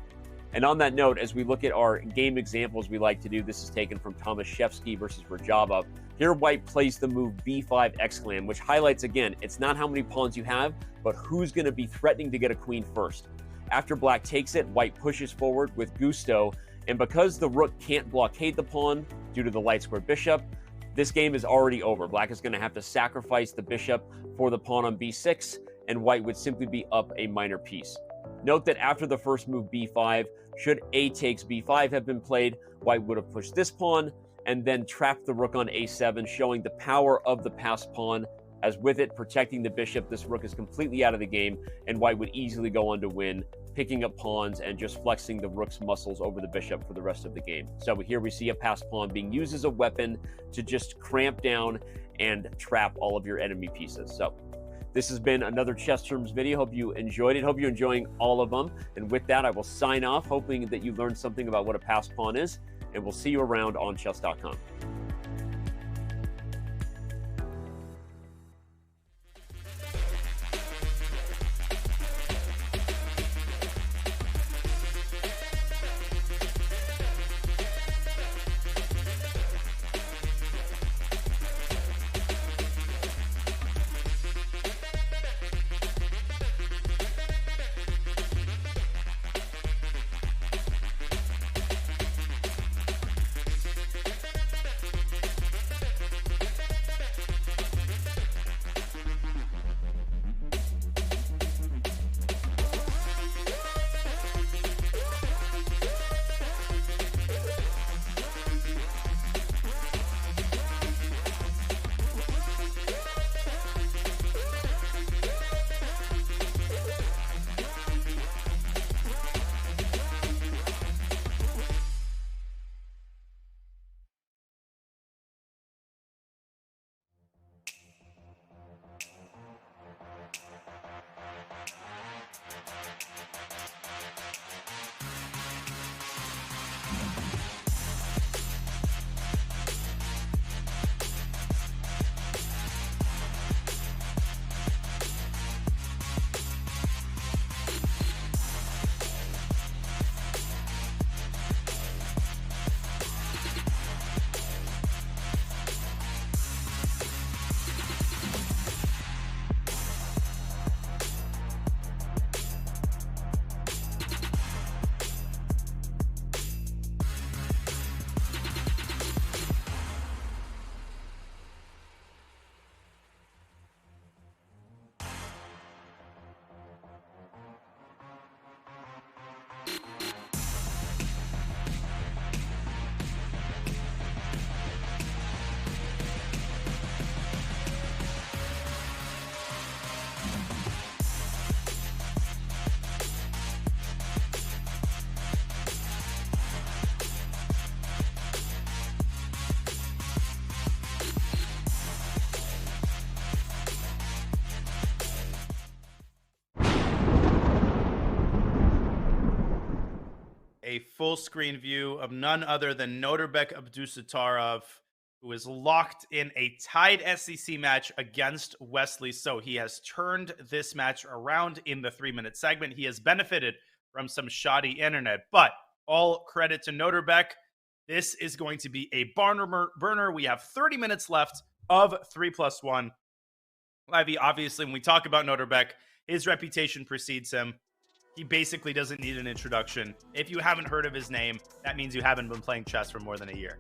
S1: And on that note, as we look at our game examples we like to do, this is taken from Tomaszewski versus Rajabov. Here, White plays the move b5 exclam, which highlights, again, it's not how many pawns you have, but who's going to be threatening to get a queen first. After Black takes it, White pushes forward with gusto, and because the rook can't blockade the pawn due to the light square bishop, this game is already over. Black is going to have to sacrifice the bishop for the pawn on b6, and White would simply be up a minor piece. Note that after the first move b5, should a takes b5 have been played, White would have pushed this pawn and then trapped the rook on a7, showing the power of the passed pawn. As with it protecting the bishop, this rook is completely out of the game, and White would easily go on to win, picking up pawns and just flexing the rook's muscles over the bishop for the rest of the game. So here we see a passed pawn being used as a weapon to just cramp down and trap all of your enemy pieces. So this has been another Chess Terms video. Hope you enjoyed it. Hope you're enjoying all of them. And with that, I will sign off, hoping that you learned something about what a passed pawn is, and we'll see you around on chess.com.
S3: A full screen view of none other than Norbek Abdusattorov, who is locked in a tied SCC match against Wesley. So he has turned this match around in the 3-minute segment. He has benefited from some shoddy internet, but all credit to Norbek. This is going to be a barn burner. We have 30 minutes left of 3+1. Levy, obviously, when we talk about Norbek, his reputation precedes him. He basically doesn't need an introduction. If you haven't heard of his name, that means you haven't been playing chess for more than a year.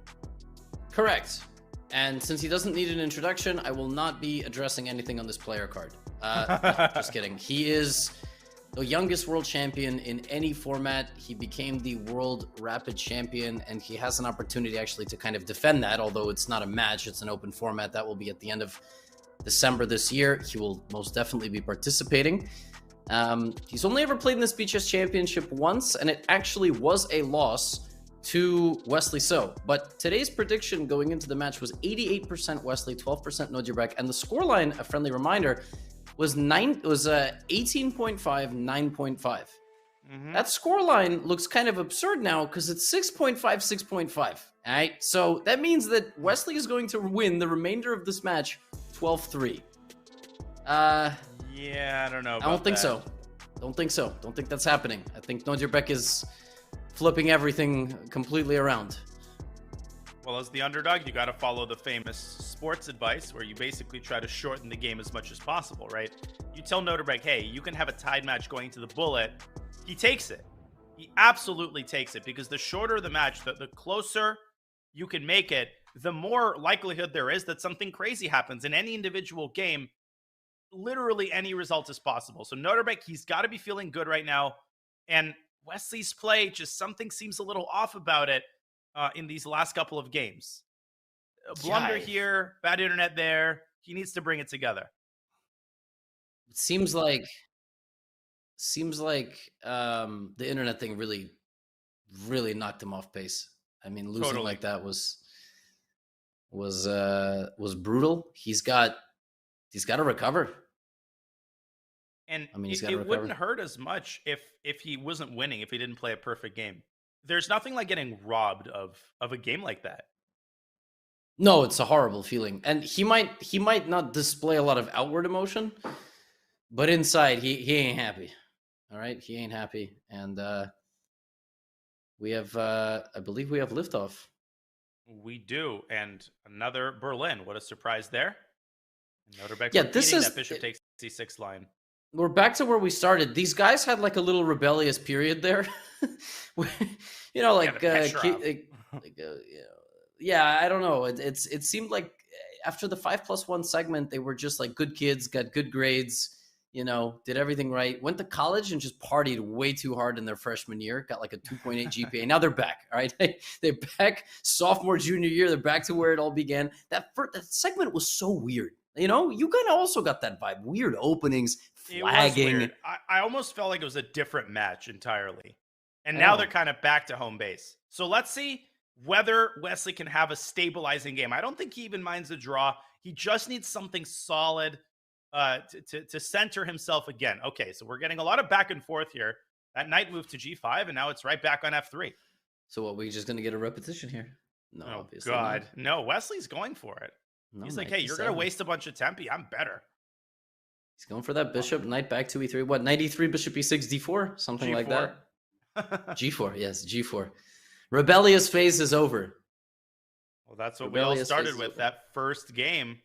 S4: Correct. And since he doesn't need an introduction, I will not be addressing anything on this player card. No, just kidding. He is the youngest world champion in any format. He became the world rapid champion, and he has an opportunity actually to kind of defend that, although it's not a match, it's an open format. That will be at the end of December this year. He will most definitely be participating. He's only ever played in this BChess Championship once, and it actually was a loss to Wesley So. But today's prediction going into the match was 88% Wesley, 12% Nodjabek, and the scoreline, a friendly reminder, was 18.5, 9.5. That scoreline looks kind of absurd now because it's 6.5, 6.5. All right, so that means that Wesley is going to win the remainder of this match 12-3.
S3: Yeah, I don't know.
S4: I don't think so. Don't think so. Don't think that's happening. I think Nodjabek is flipping everything completely around.
S3: Well, as the underdog, you got to follow the famous sports advice where you basically try to shorten the game as much as possible, right? You tell Nodjabek, hey, you can have a tied match going to the bullet. He takes it. He absolutely takes it because the shorter the match, the closer you can make it, the more likelihood there is that something crazy happens. In any individual game, literally any result is possible. So Nodjabek, he's got to be feeling good right now. And Wesley's play, just something seems a little off about it in these last couple of games. A blunder here, bad internet there. He needs to bring it together.
S4: It seems like the internet thing really knocked him off pace. I mean, losing like that was brutal. He's got to recover.
S3: And
S4: I mean,
S3: it wouldn't hurt as much if he wasn't winning, if he didn't play a perfect game. There's nothing like getting robbed of a game like that.
S4: No, it's a horrible feeling. And he might not display a lot of outward emotion, but inside he ain't happy. All right, he ain't happy. And we have I believe we have liftoff.
S3: We do. And another Berlin. What a surprise there. Nodjabek
S4: this is
S3: that bishop takes c6 line.
S4: We're back to where we started. These guys had like a little rebellious period there. Yeah, I don't know. It seemed like after the 5+1 segment, they were just like good kids, got good grades, did everything right, went to college and just partied way too hard in their freshman year, got like a 2.8 GPA. Now they're back, all right? They're back sophomore, junior year. They're back to where it all began. That segment was so weird. You kind of also got that vibe. Weird openings, flagging.
S3: I almost felt like it was a different match entirely. And now they're kind of back to home base. So let's see whether Wesley can have a stabilizing game. I don't think he even minds the draw. He just needs something solid to center himself again. Okay, so we're getting a lot of back and forth here. That knight moved to g5, and now it's right back on f3.
S4: So what, we just going to get a repetition here? No,
S3: oh,
S4: obviously
S3: God.
S4: not.
S3: No, Wesley's going for it.
S4: No,
S3: he's like, hey, you're going to waste a bunch of tempi. I'm better.
S4: He's going for that bishop, knight back to e3. What, knight e3, bishop e6, d4? Something
S3: G4.
S4: like that? G4, yes, G4. Rebellious phase is over.
S3: Well, that's what we all started with, that first game.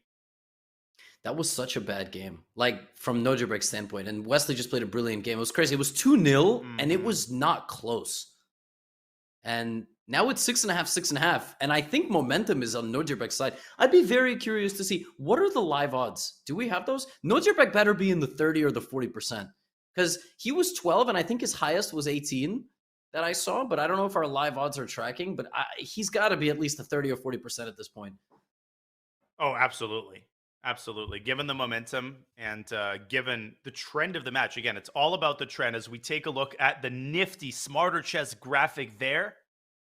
S4: That was such a bad game, like from Nodjabek's standpoint. And Wesley just played a brilliant game. It was crazy. It was 2-0, and it was not close. And now it's 6.5, 6.5. And I think momentum is on Nodjabek's side. I'd be very curious to see, what are the live odds? Do we have those? Nodjabek better be in the 30 or the 40%. Because he was 12, and I think his highest was 18 that I saw. But I don't know if our live odds are tracking. But he's got to be at least a 30 or 40% at this point.
S3: Oh, absolutely. Absolutely. Given the momentum and given the trend of the match, again, it's all about the trend. As we take a look at the nifty Smarter Chess graphic there,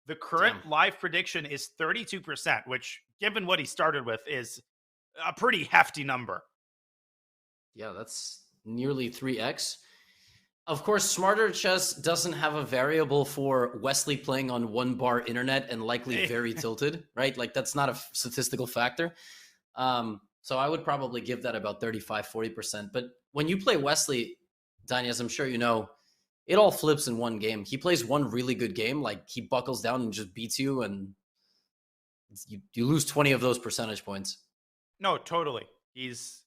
S3: the current live prediction is 32%, which, given what he started with, is a pretty hefty number.
S4: Yeah, that's nearly 3x. Of course, Smarter Chess doesn't have a variable for Wesley playing on 1-bar internet and likely very tilted, right? Like, that's not a statistical factor. So I would probably give that about 35, 40%. But when you play Wesley, Danny, as I'm sure you know, it all flips in one game. He plays one really good game, like he buckles down and just beats you, and you lose 20 of those percentage points.
S3: No, totally. He's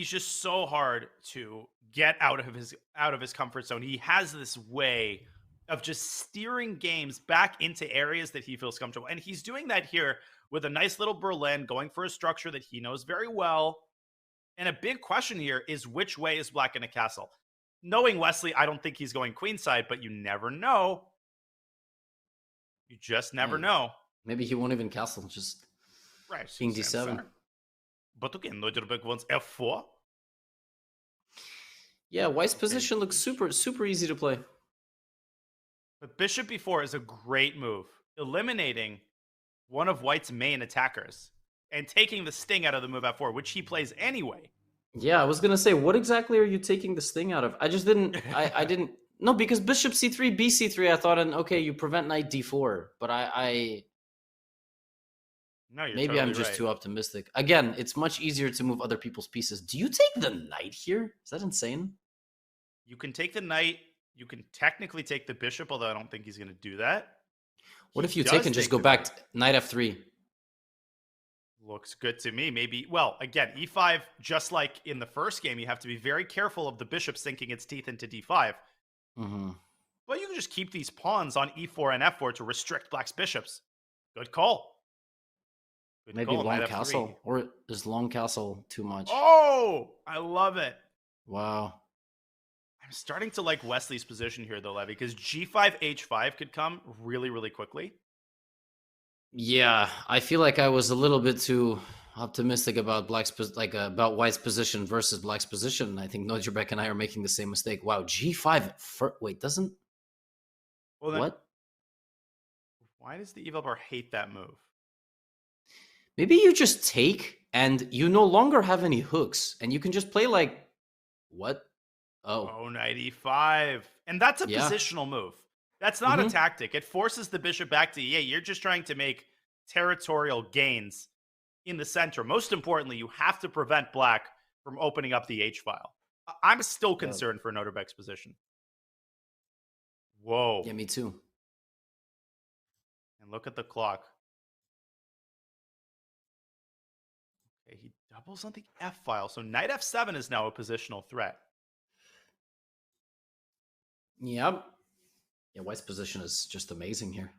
S3: just so hard to get out of his comfort zone. He has this way of just steering games back into areas that he feels comfortable. And he's doing that here with a nice little Berlin, going for a structure that he knows very well. And a big question here is, which way is black in a castle? Knowing Wesley, I don't think he's going queenside, but you never know. You just never know.
S4: Maybe he won't even castle, just king d7.
S3: But again, Neuderberg wants f4.
S4: Yeah, White's position looks super easy to play.
S3: But bishop b4 is a great move, eliminating one of White's main attackers and taking the sting out of the move f4, which he plays anyway.
S4: Yeah, I was gonna say, what exactly are you taking the sting out of? I just didn't. I didn't. No, because bishop c3, bc3. I thought, okay, you prevent knight d4, but
S3: No, you're
S4: maybe
S3: totally
S4: I'm just
S3: right.
S4: too optimistic. Again, it's much easier to move other people's pieces. Do you take the knight here? Is that insane?
S3: You can take the knight. You can technically take the bishop, although I don't think he's going to do that.
S4: What
S3: He
S4: if you
S3: does
S4: take and just go
S3: the
S4: back
S3: knight.
S4: to knight f3?
S3: Looks good to me. Maybe, well, again, e5, just like in the first game, you have to be very careful of the bishop sinking its teeth into d5.
S4: Mm-hmm.
S3: But you can just keep these pawns on e4 and f4 to restrict black's bishops. Good call. Good
S4: Maybe
S3: call,
S4: long
S3: knight f3.
S4: castle, or is long castle too much?
S3: Oh, I love it.
S4: Wow.
S3: I'm starting to like Wesley's position here, though, Levy, because g5, h5 could come really, really quickly.
S4: Yeah, I feel like I was a little bit too optimistic about about White's position versus black's position. I think Nojabek and I are making the same mistake. Wow, g5. Wait, doesn't
S3: Well, then,
S4: what?
S3: Why does the evil bar hate that move?
S4: Maybe you just take and you no longer have any hooks, and you can just play like what?
S3: Oh, knight e5. And that's a
S4: Yeah.
S3: positional move. That's not a tactic. It forces the bishop back to e8. You're just trying to make territorial gains in the center. Most importantly, you have to prevent black from opening up the h-file. I'm still concerned for Noterbek's position. Whoa.
S4: Yeah, me too.
S3: And look at the clock. Okay, he doubles on the f-file. So knight f7 is now a positional threat.
S4: Yep. Yeah, White's position is just amazing here.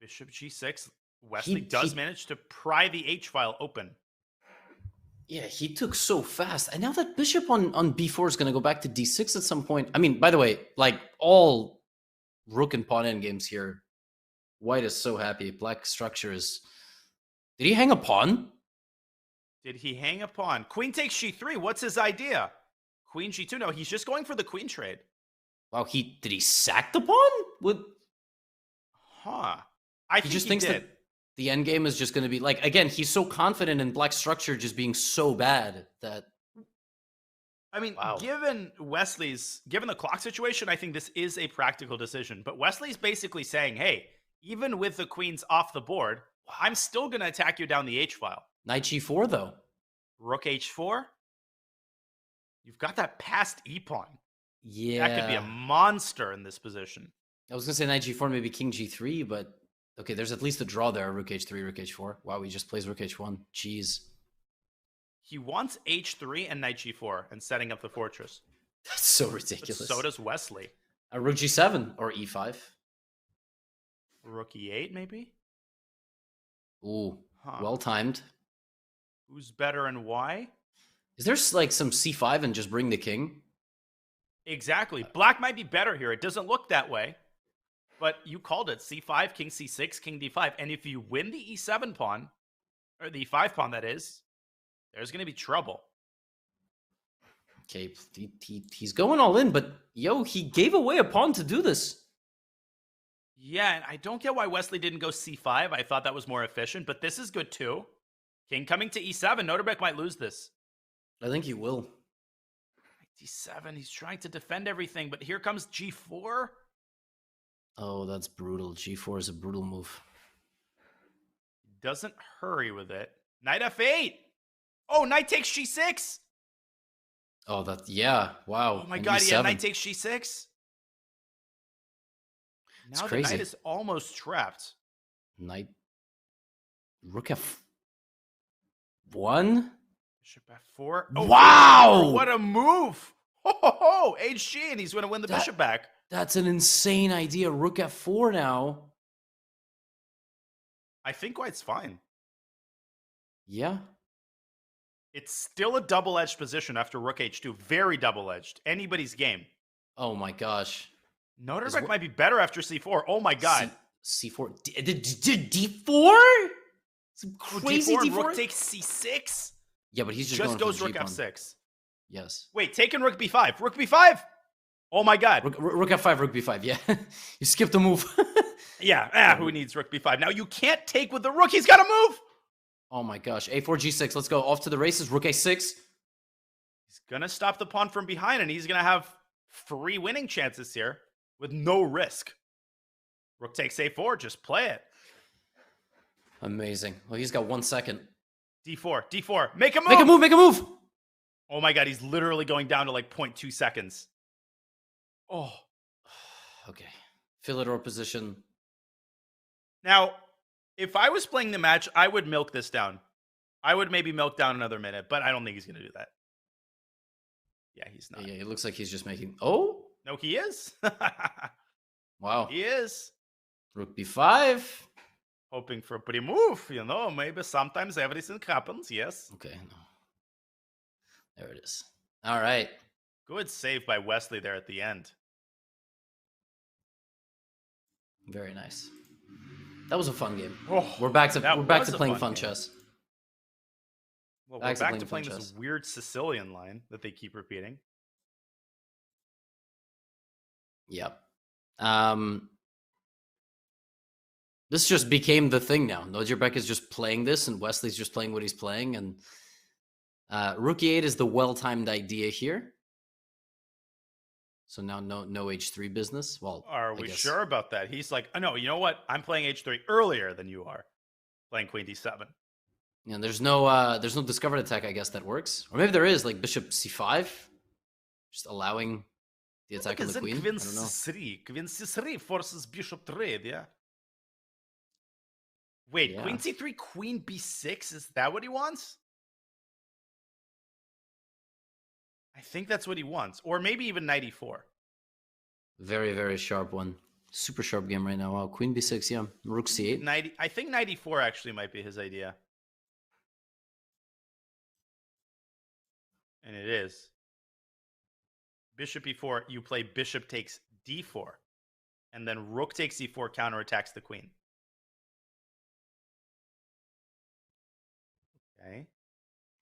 S3: Bishop g6. Wesley
S4: He
S3: does manage to pry the h-file open.
S4: Yeah, he took so fast. And now that bishop on b4 is going to go back to d6 at some point. I mean, by the way, like all rook and pawn endgames here, White is so happy. Black structure is... Did he hang a pawn?
S3: Did he hang a pawn? Queen takes g3. What's his idea? Queen g2. No, he's just going for the queen trade.
S4: Wow, did he sack the pawn?
S3: Huh. I
S4: He
S3: think
S4: just
S3: he
S4: thinks
S3: did.
S4: that the endgame is just going to be like, again, he's so confident in black structure just being so bad that...
S3: I mean,
S4: Wow.
S3: given the clock situation, I think this is a practical decision. But Wesley's basically saying, hey, even with the queens off the board, I'm still going to attack you down the h-file.
S4: Knight g4, though.
S3: Rook h4. You've got that passed e-pawn.
S4: Yeah.
S3: That could be a monster in this position.
S4: I was going to say knight g4, maybe king g3, but... Okay, there's at least a draw there. Rook h3, rook h4. Wow, he just plays rook h1. Jeez.
S3: He wants h3 and knight g4 and setting up the fortress.
S4: That's so
S3: But
S4: ridiculous.
S3: so does Wesley.
S4: A rook g7 or e5.
S3: Rook e8, maybe?
S4: Ooh,
S3: Huh.
S4: well timed.
S3: Who's better and why?
S4: Is there like some c5 and just bring the king?
S3: Exactly. Black might be better here. It doesn't look that way. But you called it. C5, king c6, king d5. And if you win the e7 pawn, or the e5 pawn that is, there's going to be trouble.
S4: Okay, he's going all in, but yo, he gave away a pawn to do this.
S3: Yeah, and I don't get why Wesley didn't go c5. I thought that was more efficient, but this is good too. King coming to e7. Noterbek might lose this.
S4: I think he will.
S3: d7, he's trying to defend everything, but here comes g4.
S4: Oh, that's brutal. g4 is a brutal move.
S3: Doesn't hurry with it. Knight f8. Oh, knight takes g6.
S4: Oh, yeah. Wow.
S3: Oh my
S4: And
S3: god,
S4: e7.
S3: yeah, knight takes g6.
S4: It's
S3: Now the
S4: crazy.
S3: knight is almost trapped.
S4: Knight. Rook f1.
S3: Bishop f4. Oh,
S4: Wow!
S3: what a move! Ho, HG, and he's going to win the bishop back.
S4: That's an insane idea. Rook f4 now.
S3: I think white's fine.
S4: Yeah.
S3: It's still a double-edged position after rook h2. Very double-edged. Anybody's game.
S4: Oh my gosh.
S3: Noterbeck might be better after c4. Oh my god.
S4: C4. D4? Some crazy
S3: d4 and
S4: D4?
S3: rook takes c6?
S4: Yeah, but he's just
S3: Just
S4: going
S3: goes
S4: for the
S3: rook
S4: G-pawn.
S3: f6.
S4: Yes.
S3: Wait, taking rook b5. Rook b5? Oh my god.
S4: Rook f5, rook b5. Yeah. You skipped a move.
S3: Yeah, who needs rook b5? Now you can't take with the rook. He's got to move.
S4: Oh my gosh. A4, G6. Let's go. Off to the races. Rook A6.
S3: He's going to stop the pawn from behind, and he's going to have free winning chances here with no risk. Rook takes A4. Just play it.
S4: Amazing. Well, he's got 1 second.
S3: D4. D4. Make a move.
S4: Make a move. Make a move.
S3: Oh my god, he's literally going down to like 0.2 seconds. Oh.
S4: Okay. Philidor position.
S3: Now, if I was playing the match, I would milk this down. I would maybe milk down another minute, but I don't think he's going to do that. Yeah, he's not.
S4: Yeah, it looks like he's just making... Oh!
S3: No, he is.
S4: Wow.
S3: He is.
S4: Rook b5.
S3: Hoping for a pretty move, maybe sometimes everything happens, yes.
S4: Okay. No. There it is. All right.
S3: Good save by Wesley there at the end.
S4: Very nice. That was a fun game.
S3: Oh,
S4: we're back to playing fun
S3: game.
S4: chess.
S3: Well, we're back to playing this weird Sicilian line that they keep repeating.
S4: Yep. This just became the thing now. Nojerbek is just playing this, and Wesley's just playing what he's playing. And Rook E8 is the well-timed idea here. So now no H3 business. Well,
S3: are we sure about that? He's like, oh, no, you know what? I'm playing H3 earlier than you are. Playing Queen D7.
S4: And there's no discovered attack, I guess, that works. Or maybe there is, like Bishop C5. Just allowing the attack on the queen.
S3: Queen C3. Queen C3 forces Bishop trade, yeah. Wait, yeah. Queen C3, Queen B6? Is that what he wants? I think that's what he wants. Or maybe even Knight E4.
S4: Very, very sharp one. Super sharp game right now. Wow, Queen B6, yeah. Rook C8.
S3: I think Knight E4 actually might be his idea. And it is. Bishop E4, you play Bishop takes D4. And then Rook takes E4, counterattacks the queen. Okay.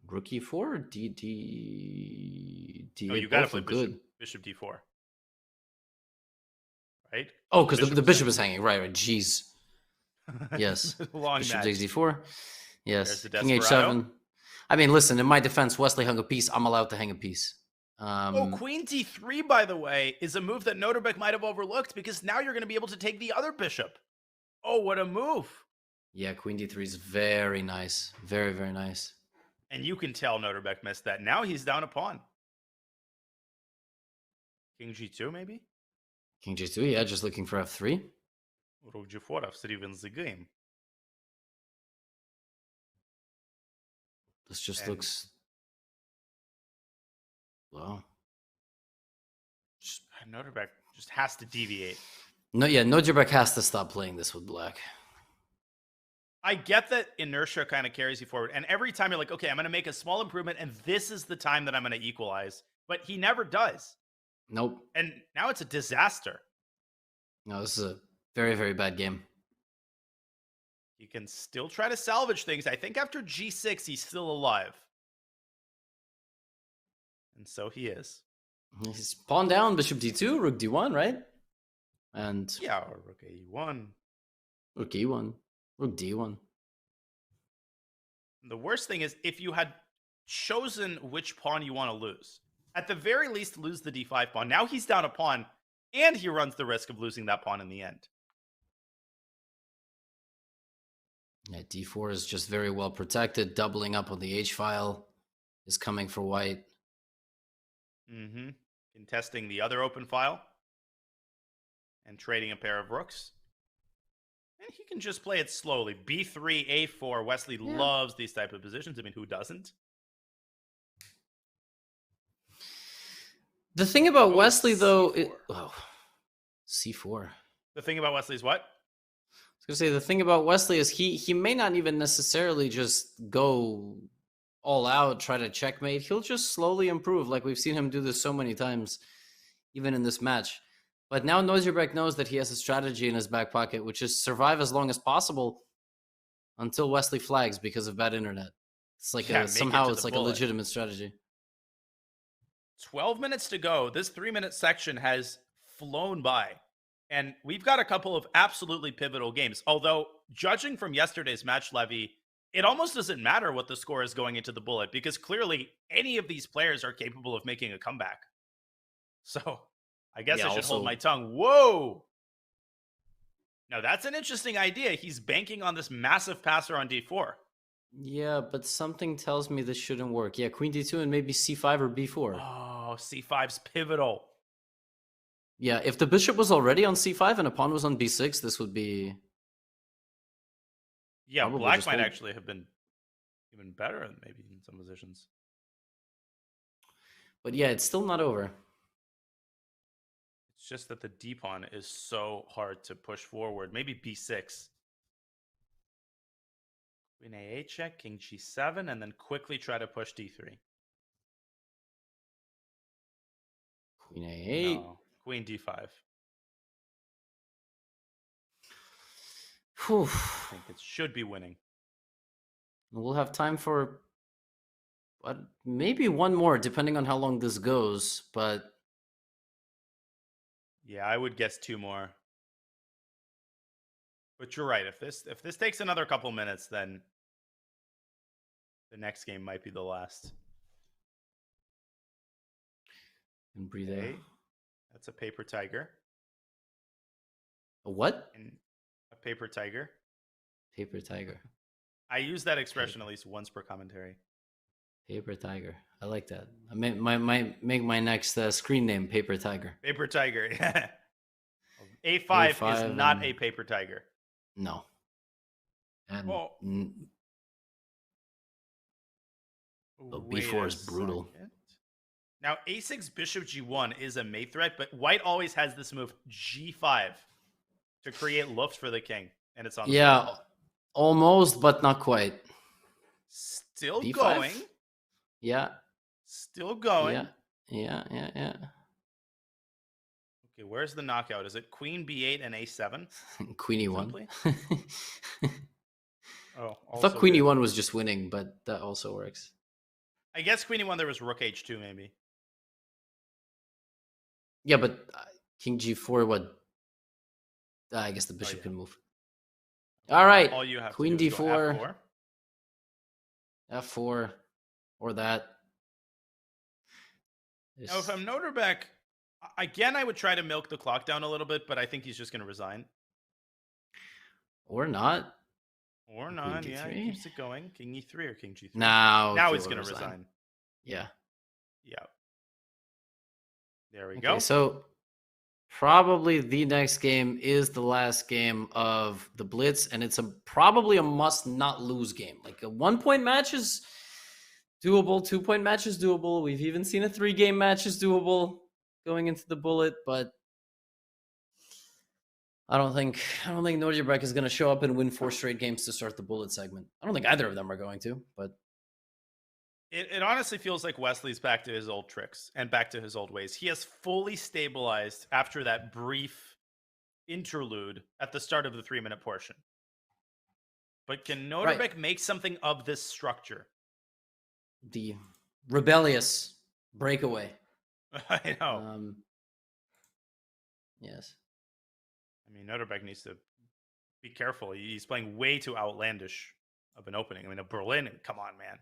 S4: Rook E4 or D?
S3: Oh, you gotta play Bishop D4. Right?
S4: Oh, because the bishop is hanging. Right. Jeez. Yes.
S3: Long
S4: Bishop
S3: match.
S4: takes D4. Yes. King
S3: Desperado.
S4: H7. I mean, listen, in my defense, Wesley hung a piece. I'm allowed to hang a piece.
S3: Queen D3, by the way, is a move that Noterbeck might have overlooked because now you're going to be able to take the other bishop. Oh, what a move.
S4: Yeah, Queen D3 is very nice. Very, very nice.
S3: And you can tell Noterbeck missed that. Now he's down a pawn. King G2, maybe?
S4: King G2, yeah, just looking for F3.
S3: Rook G4, F3 wins the game.
S4: This just looks... Wow.
S3: Noterbeck just has to deviate.
S4: No, yeah, Noterbeck has to stop playing this with black.
S3: I get that inertia kind of carries you forward. And every time you're like, okay, I'm going to make a small improvement, and this is the time that I'm going to equalize. But he never does.
S4: Nope.
S3: And now it's a disaster.
S4: No, this is a very, very bad game.
S3: He can still try to salvage things. I think after G6, he's still alive. And so he is.
S4: He's pawn down, Bishop D2, Rook D1, right? And
S3: yeah, or Rook A1.
S4: Rook E1. Rook D1.
S3: The worst thing is if you had chosen which pawn you want to lose. At the very least, lose the D5 pawn. Now he's down a pawn, and he runs the risk of losing that pawn in the end.
S4: Yeah, D4 is just very well protected. Doubling up on the H file is coming for white.
S3: Mm-hmm. Contesting the other open file. And trading a pair of rooks. And he can just play it slowly. B3, A4. Wesley loves these type of positions. I mean, who doesn't?
S4: The thing about Wesley, though... C4.
S3: The thing about Wesley is what?
S4: gonna say the thing about Wesley is he may not even necessarily just go all out, try to checkmate. He'll just slowly improve, like we've seen him do this so many times, even in this match. But now Nozierbeck knows that he has a strategy in his back pocket, which is survive as long as possible until Wesley flags because of bad internet. It's like somehow it's like a legitimate strategy.
S3: 12 minutes to go. This 3-minute section has flown by. And we've got a couple of absolutely pivotal games. Although, judging from yesterday's match, Levy, it almost doesn't matter what the score is going into the bullet because clearly any of these players are capable of making a comeback. So, I guess I should hold my tongue. Whoa! Now, that's an interesting idea. He's banking on this massive passer on d4.
S4: Yeah, but something tells me this shouldn't work. Yeah, queen d2 and maybe c5 or b4.
S3: Oh, c5's pivotal.
S4: Yeah, if the bishop was already on c5 and a pawn was on b6, this would be...
S3: Yeah, black might actually have been even better maybe in some positions.
S4: But yeah, it's still not over.
S3: It's just that the d-pawn is so hard to push forward. Maybe b6. Queen a8 check, king g7, and then quickly try to push d3.
S4: Queen a8.
S3: No. Queen d5.
S4: Whew.
S3: I think it should be winning.
S4: We'll have time for maybe one more, depending on how long this goes. But
S3: yeah, I would guess 2 more. But you're right. If this takes another couple minutes, then the next game might be the last.
S4: And breathe
S3: Okay.
S4: out.
S3: That's a paper tiger.
S4: A what?
S3: And a paper tiger.
S4: Paper tiger.
S3: I use that expression at least once per commentary.
S4: Paper tiger. I like that. I might make my next screen name Paper Tiger.
S3: Paper tiger. A5 is not a paper tiger.
S4: No. And b4 is brutal.
S3: Now, a6 bishop g1 is a mate threat, but white always has this move g5 to create luft for the king, and it's on.
S4: Yeah, almost, but not quite.
S3: Still
S4: b5?
S3: going.
S4: Yeah.
S3: Still going.
S4: Yeah.
S3: Okay, where's the knockout? Is it queen b8 and a7?
S4: Queen e1.
S3: Oh,
S4: I thought queen e1 was just winning, but that also works.
S3: I guess queen e1 there was rook h2 maybe.
S4: Yeah, but king g4, what? I guess the bishop can move. All right,
S3: all you have
S4: queen
S3: to do
S4: d4,
S3: is go
S4: f4, or that.
S3: Now, if I'm Nozierbeck, again, I would try to milk the clock down a little bit, but I think he's just going to resign.
S4: Or not.
S3: Or not, yeah, he keeps it going. King e3 or king g3.
S4: Now
S3: he's going to resign.
S4: Yeah.
S3: Yeah. There we go.
S4: So probably the next game is the last game of the Blitz, and it's probably a must not lose game. Like a 1-point match is doable, 2-point match is doable. We've even seen a 3-game match is doable going into the bullet, but I don't think Nozierbeck is going to show up and win 4 straight games to start the bullet segment. I don't think either of them are going to, but
S3: it honestly feels like Wesley's back to his old tricks and back to his old ways. He has fully stabilized after that brief interlude at the start of the 3-minute portion. But can Nozierbeck make something of this structure?
S4: The rebellious breakaway.
S3: I know.
S4: Yes.
S3: I mean, Nozierbeck needs to be careful. He's playing way too outlandish of an opening. I mean, a Berlin, come on, man.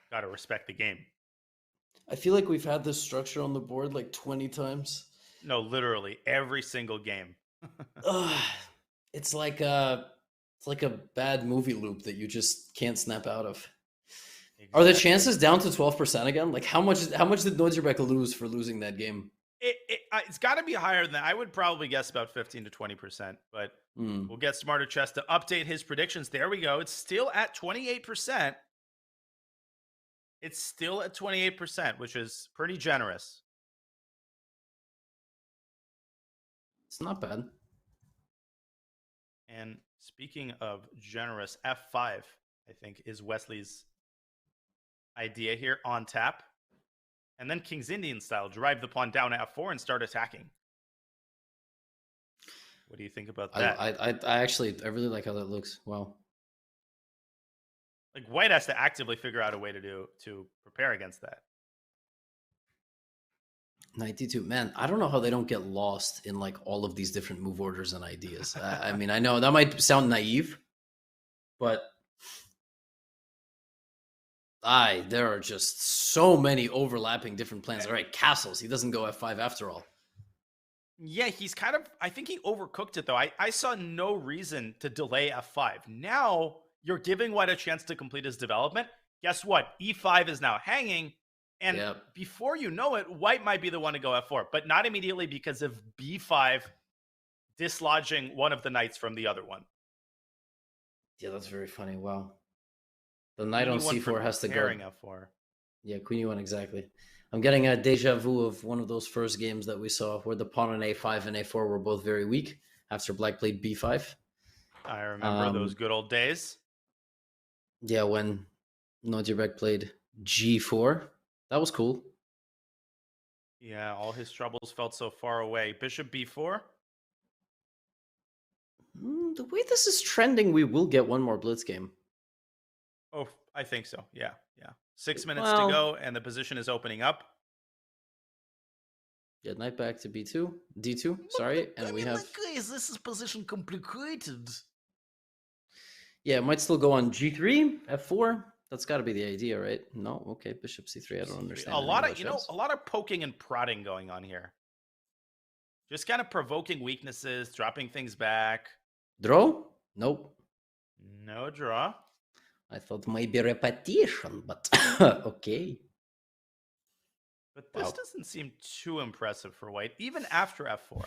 S3: Got to respect the game.
S4: I feel like we've had this structure on the board like 20 times.
S3: No, literally every single game.
S4: It's like a bad movie loop that you just can't snap out of. Exactly. Are the chances down to 12% again? Like how much did Nozierbeck lose for losing that game?
S3: It's got to be higher than that. I would probably guess about 15 to 20%, but we'll get Smarter Chess to update his predictions. There we go. It's still at 28%. It's still at 28%, which is pretty generous.
S4: It's not bad.
S3: And speaking of generous, F5, I think, is Wesley's idea here on tap. And then King's Indian style, drive the pawn down to F4 and start attacking. What do you think about that?
S4: I really like how that looks. Wow.
S3: Like White has to actively figure out a way to prepare against that.
S4: Knight D2, man, I don't know how they don't get lost in like all of these different move orders and ideas. I mean, I know that might sound naive, but there are just so many overlapping different plans. All right, castles. He doesn't go F5 after all.
S3: Yeah, he's kind of, I think he overcooked it though. I saw no reason to delay F5. Now you're giving White a chance to complete his development. Guess what? E5 is now hanging. And before you know it, White might be the one to go F4, but not immediately because of B5 dislodging one of the knights from the other one.
S4: Yeah, that's very funny. Wow. The knight on C4 has to go.
S3: F4.
S4: Yeah, Queen E1, exactly. I'm getting a deja vu of one of those first games that we saw where the pawn on A5 and A4 were both very weak after Black played B5.
S3: I remember those good old days.
S4: Yeah, when Nodjebek played G4. That was cool.
S3: Yeah, all his troubles felt so far away. Bishop B4?
S4: The way this is trending, we will get one more Blitz game.
S3: Oh, I think so. Yeah. 6 minutes to go, and the position is opening up.
S4: Yeah, knight back to B2. D2, sorry. And we have...
S3: Guys, this is position complicated.
S4: Yeah, it might still go on G3, F4. That's got to be the idea, right? No, okay, Bishop C3. I don't understand.
S3: A lot of poking and prodding going on here. Just kind of provoking weaknesses, dropping things back.
S4: Draw? Nope.
S3: No draw.
S4: I thought maybe repetition, but okay.
S3: But this doesn't seem too impressive for White, even after F4.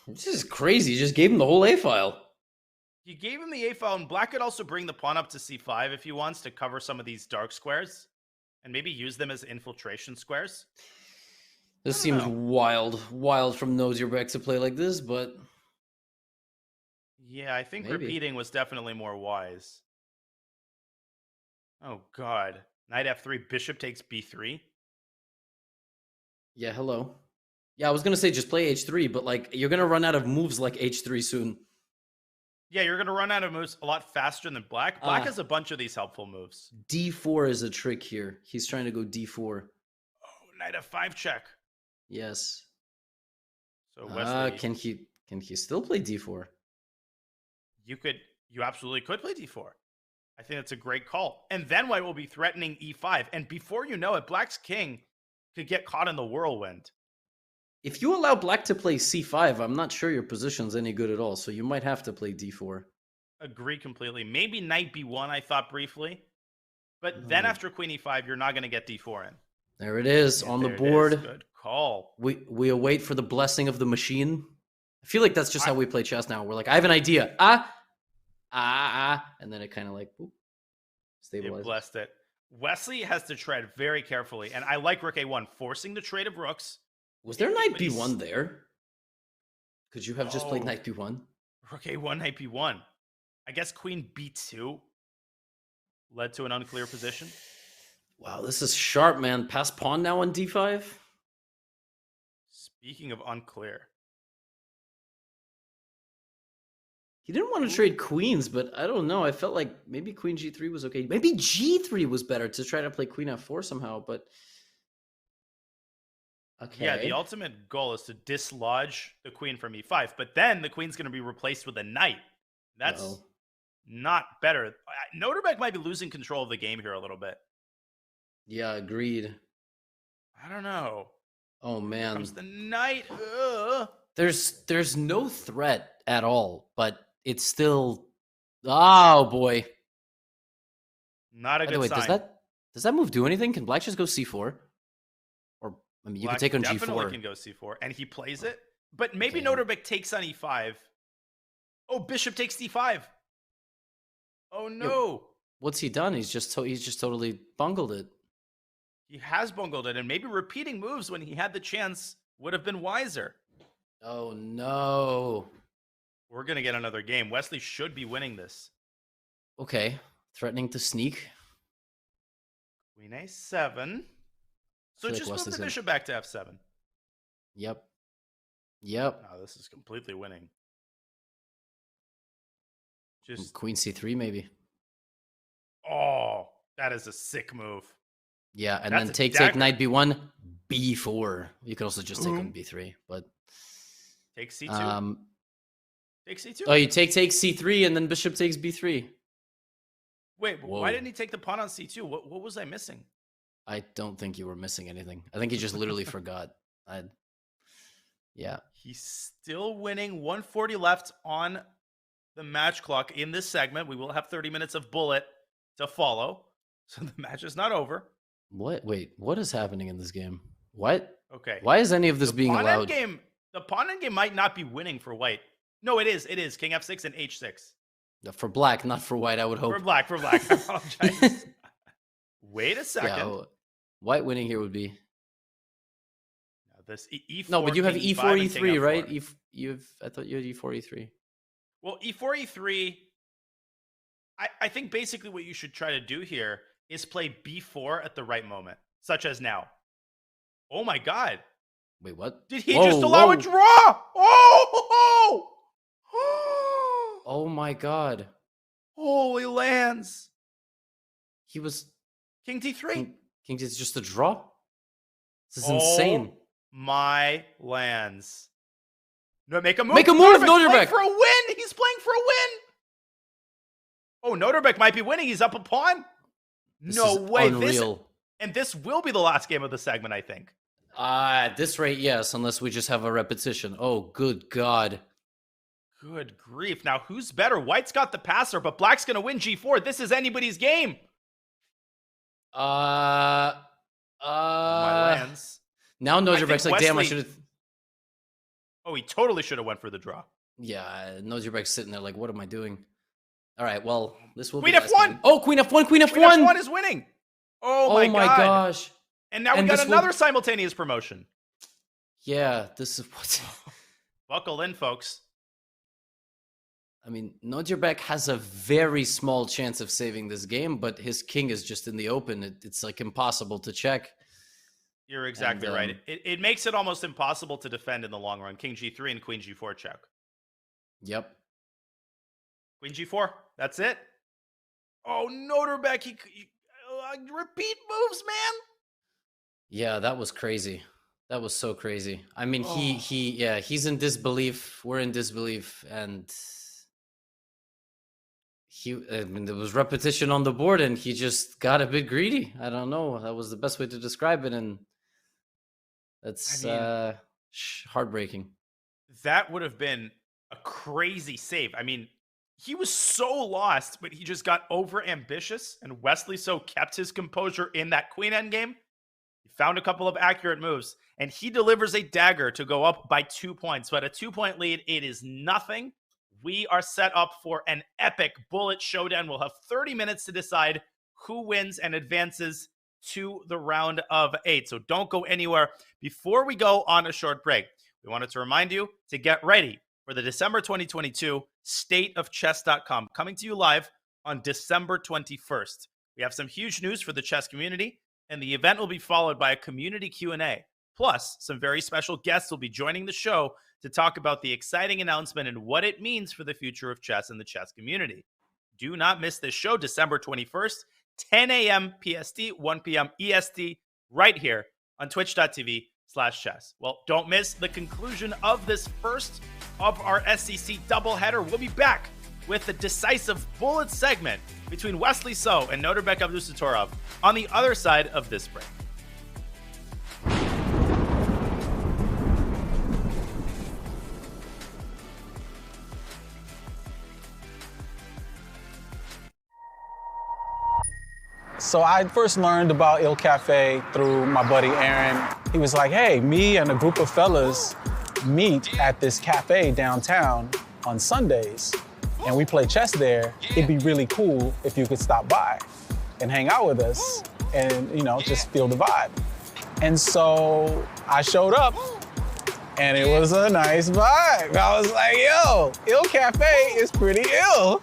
S4: This is crazy. You just gave him the whole A file.
S3: You gave him the A file, and Black could also bring the pawn up to C5 if he wants to cover some of these dark squares and maybe use them as infiltration squares.
S4: This seems wild from Nodjebek to play like this, but...
S3: Yeah, I think repeating was definitely more wise. Oh, God. Knight F3, bishop takes B3.
S4: Yeah, hello. Yeah, I was going to say just play H3, but like you're going to run out of moves like H3 soon.
S3: Yeah, you're going to run out of moves a lot faster than Black. Black has a bunch of these helpful moves.
S4: D4 is a trick here. He's trying to go D4.
S3: Oh, Knight F5 check.
S4: Yes.
S3: So Wesley,
S4: can he still play D4?
S3: You absolutely could play D4. I think that's a great call. And then White will be threatening E5. And before you know it, Black's king could get caught in the whirlwind.
S4: If you allow Black to play C5, I'm not sure your position's any good at all. So you might have to play D4.
S3: Agree completely. Maybe Knight B1, I thought briefly. But then after Queen E5, you're not going to get D4 in.
S4: There it is on the board.
S3: Good call.
S4: We await for the blessing of the machine. I feel like that's just how we play chess now. We're like, I have an idea. And then it kind of like, boop, stabilizes.
S3: It blessed it. Wesley has to tread very carefully. And I like Rook A1, forcing the trade of rooks.
S4: Was there Knight B1 there? Could you have just played Knight B1?
S3: Rook A1, Knight B1. I guess Queen B2 led to an unclear position.
S4: Wow, this is sharp, man. Pass pawn now on D5?
S3: Speaking of unclear.
S4: He didn't want to trade queens, but I don't know. I felt like maybe Queen G3 was okay. Maybe G3 was better to try to play Queen F4 somehow, but... Okay.
S3: Yeah, the ultimate goal is to dislodge the queen from E5, but then the queen's going to be replaced with a knight. That's not better. Nodjebek might be losing control of the game here a little bit.
S4: Yeah, agreed.
S3: I don't know.
S4: Oh, man.
S3: Here comes the knight.
S4: There's no threat at all, but it's still... Oh, boy.
S3: Not a good sign.
S4: Does that move do anything? Can Black just go C4? Or, I mean, you
S3: Black
S4: can take on G4.
S3: Definitely can go C4, and he plays it. But maybe Nodjebek takes on E5. Oh, bishop takes D5. Oh, no.
S4: Yeah, what's he done? He's just totally bungled it.
S3: He has bungled it, and maybe repeating moves when he had the chance would have been wiser.
S4: Oh, no.
S3: We're going to get another game. Wesley should be winning this.
S4: Okay. Threatening to sneak.
S3: Queen A7. So
S4: like
S3: just move
S4: Wesley's
S3: the
S4: in.
S3: bishop back to F7.
S4: Yep. Yep.
S3: No, this is completely winning. Just,
S4: Queen C3 maybe.
S3: oh, that is a sick move.
S4: Yeah, and
S3: That's
S4: then
S3: a
S4: take
S3: dagger.
S4: Knight B1, B4. You could also just take on B3, but
S3: Take C2. Take C2.
S4: oh, you take C3 and then bishop takes B3.
S3: Wait,
S4: Whoa.
S3: why didn't he take the pawn on C2? What was I missing?
S4: I don't think you were missing anything. I think you just literally forgot. Yeah.
S3: He's still winning. 140 left on the match clock in this segment. We will have 30 minutes of bullet to follow. So the match is not over.
S4: What? Wait, what is happening in this game? What?
S3: Okay.
S4: Why is any of this being
S3: pawn
S4: allowed?
S3: The pawn endgame might not be winning for white. No, it is. It is. King F6 and H6.
S4: For black, not for white, I would hope.
S3: For black. I apologize. Wait a second.
S4: Yeah, white winning here would be.
S3: Now this E4.
S4: No, but you have
S3: King
S4: E4,
S3: and King
S4: E3,
S3: F4.
S4: right? I thought you had E4, E3.
S3: Well, E4, E3. I think basically what you should try to do here is play B4 at the right moment, such as now. Oh my God.
S4: Wait, what?
S3: Did he just allow a draw? Oh!
S4: Oh my God.
S3: Holy lands.
S4: He was.
S3: King D3.
S4: King is just a draw? This is insane.
S3: My lands. No, make a move.
S4: Make a move,
S3: Noderbeck
S4: Noderbeck.
S3: for a win. He's playing for a win. Oh, Noderbeck might be winning. He's up a pawn.
S4: This
S3: No
S4: is
S3: way.
S4: Unreal.
S3: This will be the last game of the segment, I think.
S4: At this rate, yes, unless we just have a repetition. Oh, good God.
S3: Good grief. Now, who's better? White's got the passer, but Black's going to win G4. This is anybody's game.
S4: My
S3: lands.
S4: Now Noderbeck's like, damn, I
S3: Wesley-
S4: should have.
S3: Oh, he totally should have went for the draw.
S4: Yeah, Noderbeck's sitting there like, what am I doing? All right, well, this will
S3: Queen
S4: be. the last
S3: F1.
S4: game. Oh, Queen F1, Queen F1.
S3: Queen F1 is winning. Oh my God.
S4: Gosh.
S3: And now we
S4: And
S3: got
S4: this will-
S3: another simultaneous promotion.
S4: Yeah, this is what.
S3: Buckle in, folks.
S4: I mean, Noderbeck has a very small chance of saving this game, but his king is just in the open. It's like impossible to check.
S3: You're exactly
S4: And,
S3: right. It makes it almost impossible to defend in the long run. King G3 and Queen G4 check.
S4: Yep.
S3: Queen G4. That's it. Oh, Noderbeck. He repeat moves, man.
S4: Yeah, that was crazy. That was so crazy. I mean, he's in disbelief. We're in disbelief, and there was repetition on the board, and he just got a bit greedy. I don't know. That was the best way to describe it, and that's heartbreaking.
S3: That would have been a crazy save. I mean, he was so lost, but he just got over ambitious, and Wesley so kept his composure in that queen endgame. He found a couple of accurate moves, and he delivers a dagger to go up by 2 points. So at a 2-point lead, it is nothing. We are set up for an epic bullet showdown. We'll have 30 minutes to decide who wins and advances to the round of 8. So don't go anywhere. Before we go on a short break, we wanted to remind you to get ready for the December 2022 State of Chess.com, coming to you live on December 21st. We have some huge news for the chess community, and the event will be followed by a community Q&A. Plus, some very special guests will be joining the show to talk about the exciting announcement and what it means for the future of chess and the chess community. Do not miss this show, December 21st, 10 a.m. PST, 1 p.m. EST, right here on twitch.tv/chess. Well, don't miss the conclusion of this first of our SCC doubleheader. We'll be back with the decisive bullet segment between Wesley So and Noderbeck Abdusattorov on the other side of this break.
S8: So I first learned about Il Cafe through my buddy Aaron. He was like, hey, me and a group of fellas meet at this cafe downtown on Sundays, and we play chess there. It'd be really cool if you could stop by and hang out with us and, just feel the vibe. And so I showed up, and it was a nice vibe. I was like, yo, Il Cafe is pretty ill.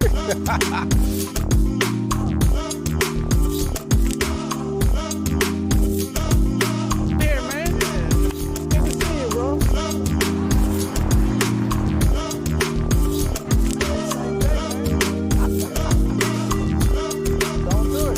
S8: Here, man. Good to see you, bro. Don't do it.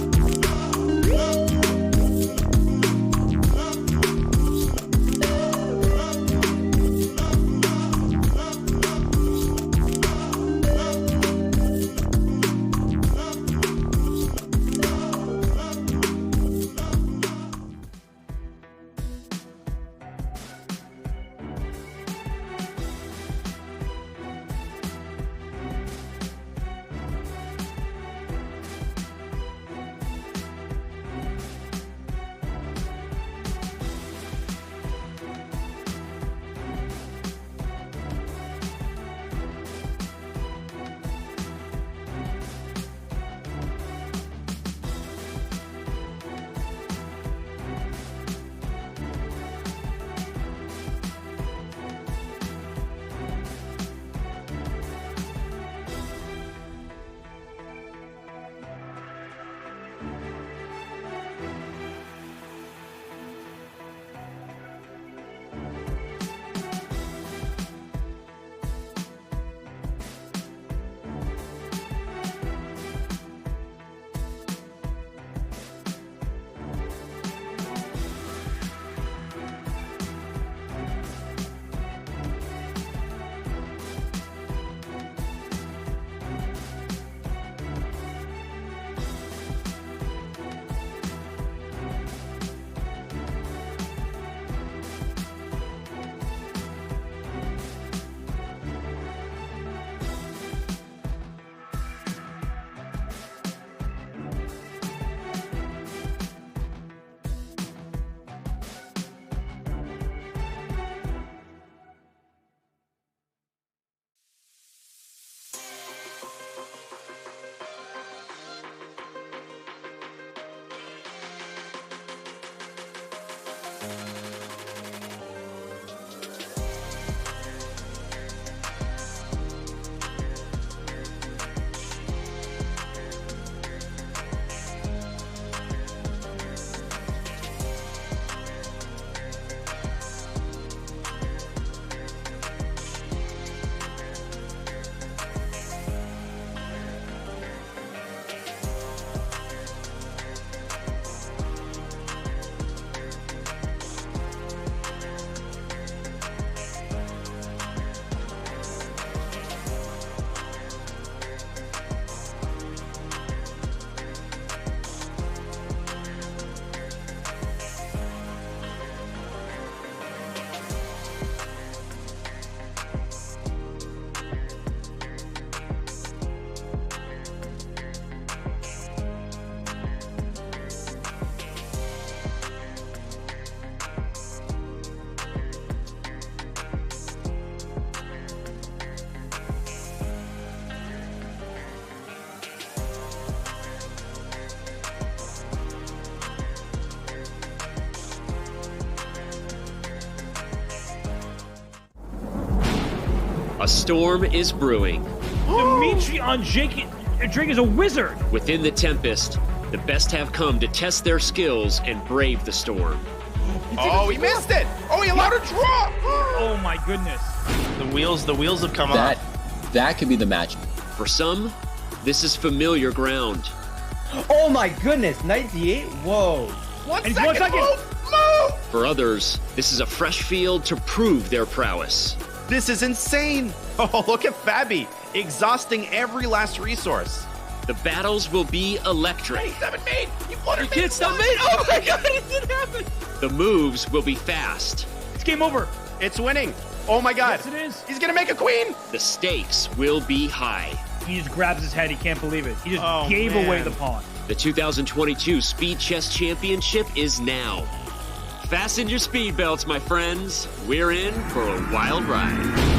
S1: A storm is brewing.
S2: Dmitry on Drake is a wizard.
S1: Within the tempest, the best have come to test their skills and brave the storm.
S3: Oh, he missed it. Oh, he allowed a draw.
S2: Oh my goodness.
S3: The wheels have come off.
S9: That could be the match.
S1: For some, this is familiar ground.
S5: Oh my goodness, knight d8? Whoa.
S3: One
S2: And
S3: second.
S2: 1 second.
S3: Move.
S1: For others, this is a fresh field to prove their prowess.
S3: This is insane. Oh, look at Fabi, exhausting every last resource.
S1: The battles will be electric.
S3: Hey, 7 mate. You wanted
S1: You can't stop me! Oh my god, it didn't happen! The moves will be fast.
S2: It's game over.
S3: It's winning. Oh my god.
S2: Yes, it is.
S3: He's gonna make a queen.
S1: The stakes will be high.
S2: He just grabs his head. He can't believe it. He just
S3: Oh,
S2: gave
S3: man.
S2: away the pawn.
S1: The 2022 Speed Chess Championship is now. Fasten your speed belts, my friends. We're in for a wild ride.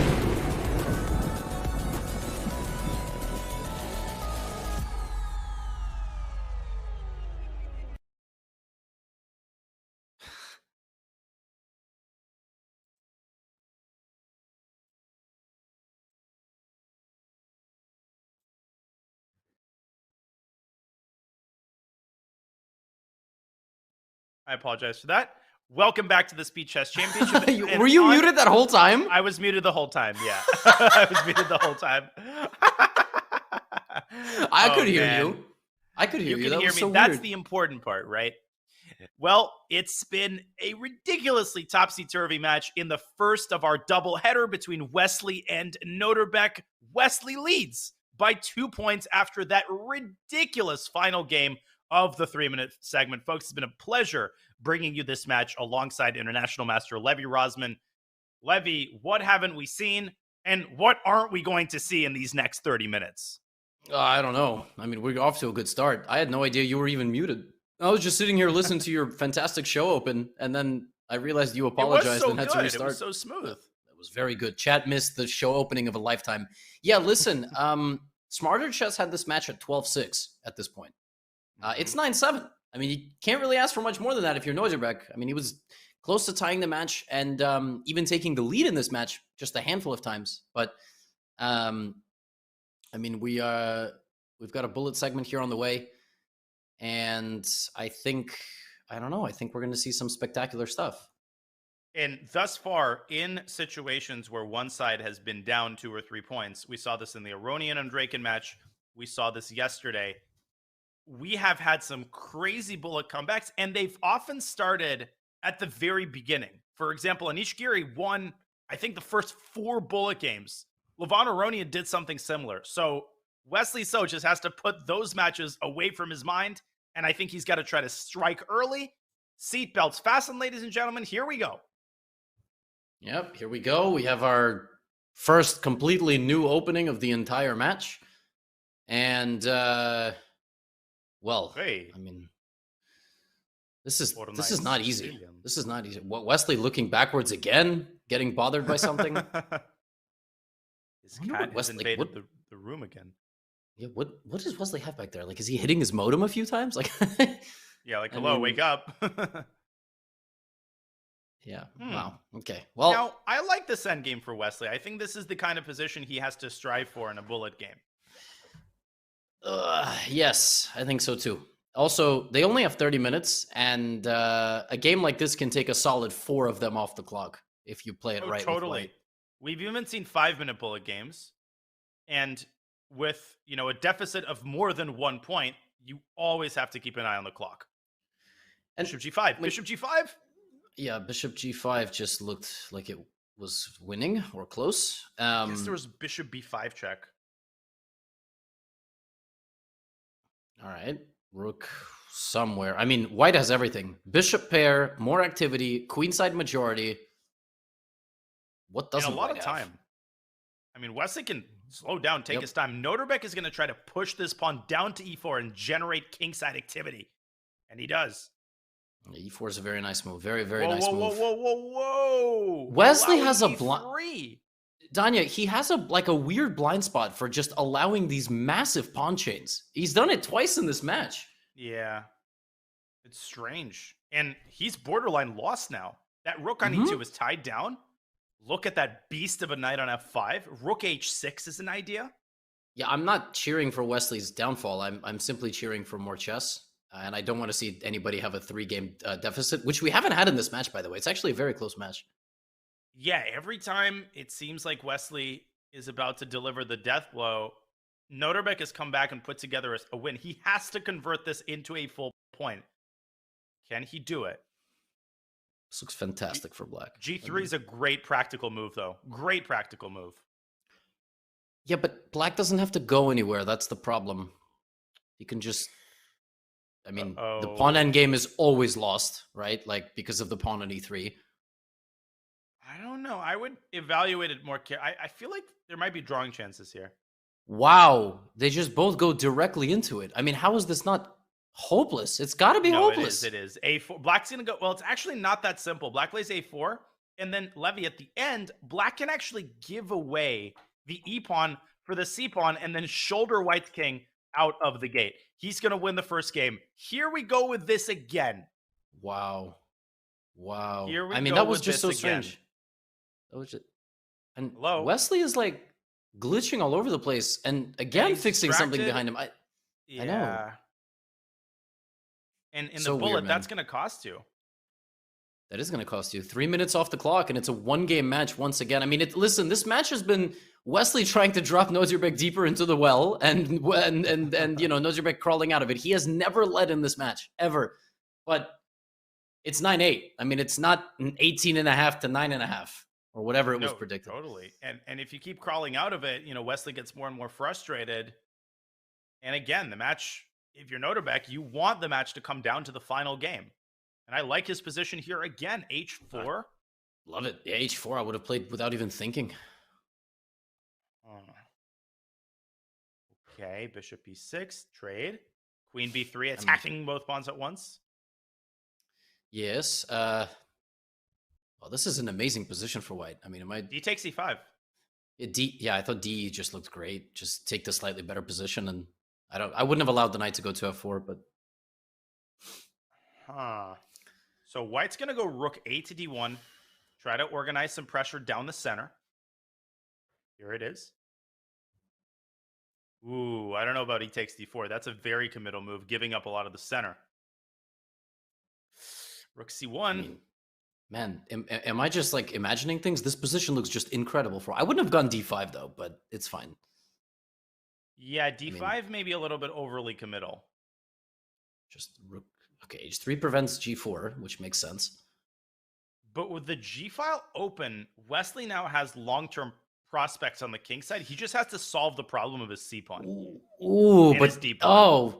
S3: I apologize for that. Welcome back to the Speed Chess Championship.
S4: Were you muted that whole time?
S3: I was muted the whole time, yeah. I was muted the whole time.
S4: I could hear you. I could hear you.
S3: You can
S4: that
S3: hear
S4: was
S3: me.
S4: so
S3: That's
S4: weird.
S3: the important part, right? Well, it's been a ridiculously topsy-turvy match in the first of our doubleheader between Wesley and Noterbeck. Wesley leads by 2 points after that ridiculous final game of the 3-minute segment. Folks, it's been a pleasure bringing you this match alongside International Master Levy Rosman. Levy, what haven't we seen, and what aren't we going to see in these next 30 minutes?
S4: I don't know. I mean, we're off to a good start. I had no idea you were even muted. I was just sitting here listening to your fantastic show open, and then I realized you apologized and had to restart.
S3: It was so smooth.
S4: It was very good. Chat missed the show opening of a lifetime. Yeah, listen, Smarter Chess had this match at 12-6 at this point. It's 9-7. I mean, you can't really ask for much more than that if you're Noterbeck. I mean, he was close to tying the match and even taking the lead in this match just a handful of times. But, I mean, we've got a bullet segment here on the way. And I think we're going to see some spectacular stuff.
S3: And thus far, in situations where one side has been down 2 or 3 points, we saw this in the Aronian and Draken match. We saw this yesterday. We have had some crazy bullet comebacks, and they've often started at the very beginning. For example, Anish Giri won, I think, the first 4 bullet games. Levon Aronian did something similar. So Wesley So just has to put those matches away from his mind, and I think he's got to try to strike early. Seatbelts fastened, ladies and gentlemen. Here we go.
S4: Yep, here we go. We have our first completely new opening of the entire match. And, well,
S3: Hey.
S4: I mean, this is not easy. This is not easy. Wesley looking backwards again, getting bothered by something.
S3: His cat has invaded the room again.
S4: Yeah, what does Wesley have back there? Like, is he hitting his modem a few times? Like,
S3: yeah, like, hello, wake up.
S4: Yeah. Wow. Okay. Well,
S3: now I like this end game for Wesley. I think this is the kind of position he has to strive for in a bullet game.
S4: Yes, I think so too. Also, they only have 30 minutes, and a game like this can take a solid 4 of them off the clock if you play it right.
S3: Totally. We've even seen 5-minute bullet games, and with a deficit of more than 1 point, you always have to keep an eye on the clock. And Bishop G5. Bishop G5.
S4: Yeah, Bishop G5 just looked like it was winning or close.
S3: I guess there was Bishop B5 check.
S4: All right. Rook somewhere. I mean, White has everything. Bishop pair, more activity, queenside majority. What doesn't
S3: a lot
S4: White
S3: of
S4: have?
S3: time. I mean, Wesley can slow down, take his time. Noterbeck is going to try to push this pawn down to E4 and generate kingside activity. And he does.
S4: E4 is a very nice move. Very, very nice move.
S3: Whoa.
S4: Wesley
S3: Allowing
S4: has a
S3: E3.
S4: Danya, he has a weird blind spot for just allowing these massive pawn chains. He's done it twice in this match.
S3: Yeah. It's strange. And he's borderline lost now. That rook on E2 is tied down. Look at that beast of a knight on F5. Rook H6 is an idea.
S4: Yeah, I'm not cheering for Wesley's downfall. I'm simply cheering for more chess. And I don't want to see anybody have a 3-game deficit, which we haven't had in this match, by the way. It's actually a very close match.
S3: Yeah, every time it seems like Wesley is about to deliver the death blow, Noterbeck has come back and put together a win. He has to convert this into a full point. Can he do it?
S4: This looks fantastic for Black.
S3: G3 is a great practical move, though. Great practical move.
S4: Yeah, but Black doesn't have to go anywhere. That's the problem. He can just... I mean, the pawn endgame is always lost, right? Like, because of the pawn on E3.
S3: I don't know. I would evaluate it more carefully. I feel like there might be drawing chances here.
S4: Wow. They just both go directly into it. I mean, how is this not hopeless? It's got to be hopeless.
S3: It is. A4. Black's going to go... Well, it's actually not that simple. Black plays A4, and then Levy at the end, Black can actually give away the E-pawn for the C-pawn and then shoulder White's king out of the gate. He's going to win the first game. Here we go with this again.
S4: Wow.
S3: Here we
S4: I mean,
S3: go
S4: that was
S3: with
S4: just so
S3: this again.
S4: strange. That was just... And
S3: Hello?
S4: Wesley is like glitching all over the place and again fixing something behind him. I know.
S3: And in
S4: So
S3: the bullet,
S4: weird, man.
S3: that's going to cost you.
S4: That is going to cost you 3 minutes off the clock, and it's a one-game match once again. I mean, listen, this match has been Wesley trying to drop Nozirbeck deeper into the well, and Nozirbeck crawling out of it. He has never led in this match ever, but it's 9-8. I mean, it's not an 18.5 to 9.5 or whatever it was predicted.
S3: Totally. And if you keep crawling out of it, Wesley gets more and more frustrated. And again, the match, if you're Nozirbeck, you want the match to come down to the final game. And I like his position here again. H4.
S4: Love it. Yeah, H4, I would have played without even thinking.
S3: Okay, bishop B6, trade. Queen B3, attacking both pawns at once.
S4: Yes. Well, this is an amazing position for white. I mean,
S3: D takes E5.
S4: Yeah, I thought D just looked great. Just take the slightly better position, and I wouldn't have allowed the knight to go to F4, but.
S3: So white's going to go rook A to D1, try to organize some pressure down the center. Here it is. Ooh, I don't know about E takes D4. That's a very committal move, giving up a lot of the center. Rook C1.
S4: I mean, man, am I just like imagining things? This position looks just incredible for. I wouldn't have gone D5 though, but it's fine.
S3: Yeah, D5 may be a little bit overly committal.
S4: Just rook. Okay, H3 prevents G4, which makes sense.
S3: But with the G file open, Wesley now has long-term prospects on the king side. He just has to solve the problem of his C pawn.
S4: Ooh,
S3: and
S4: but
S3: his D pawn.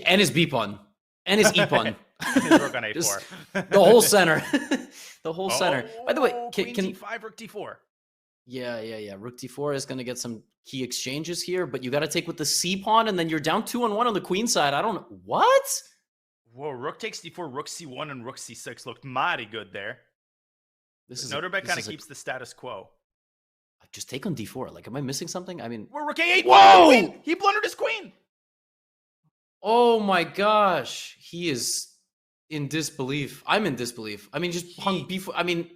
S4: And his B pawn, and his E pawn.
S3: His rook on A4.
S4: The whole center. The whole center. By the way,
S3: Queen D5, rook D4.
S4: Yeah. Rook D4 is going to get some key exchanges here, but you got to take with the C pawn, and then you're down 2-1 on the queen side. I don't know. What?
S3: Whoa, rook takes D4, rook C1, and rook C6 looked mighty good there. Nozirbeck kind of keeps the status quo.
S4: Just take on D4. Like, am I missing something? I mean...
S3: Rook A8!
S4: Whoa!
S3: Queen! He blundered his queen!
S4: Oh my gosh. He is in disbelief. I'm in disbelief. I mean, just hung B4. I mean,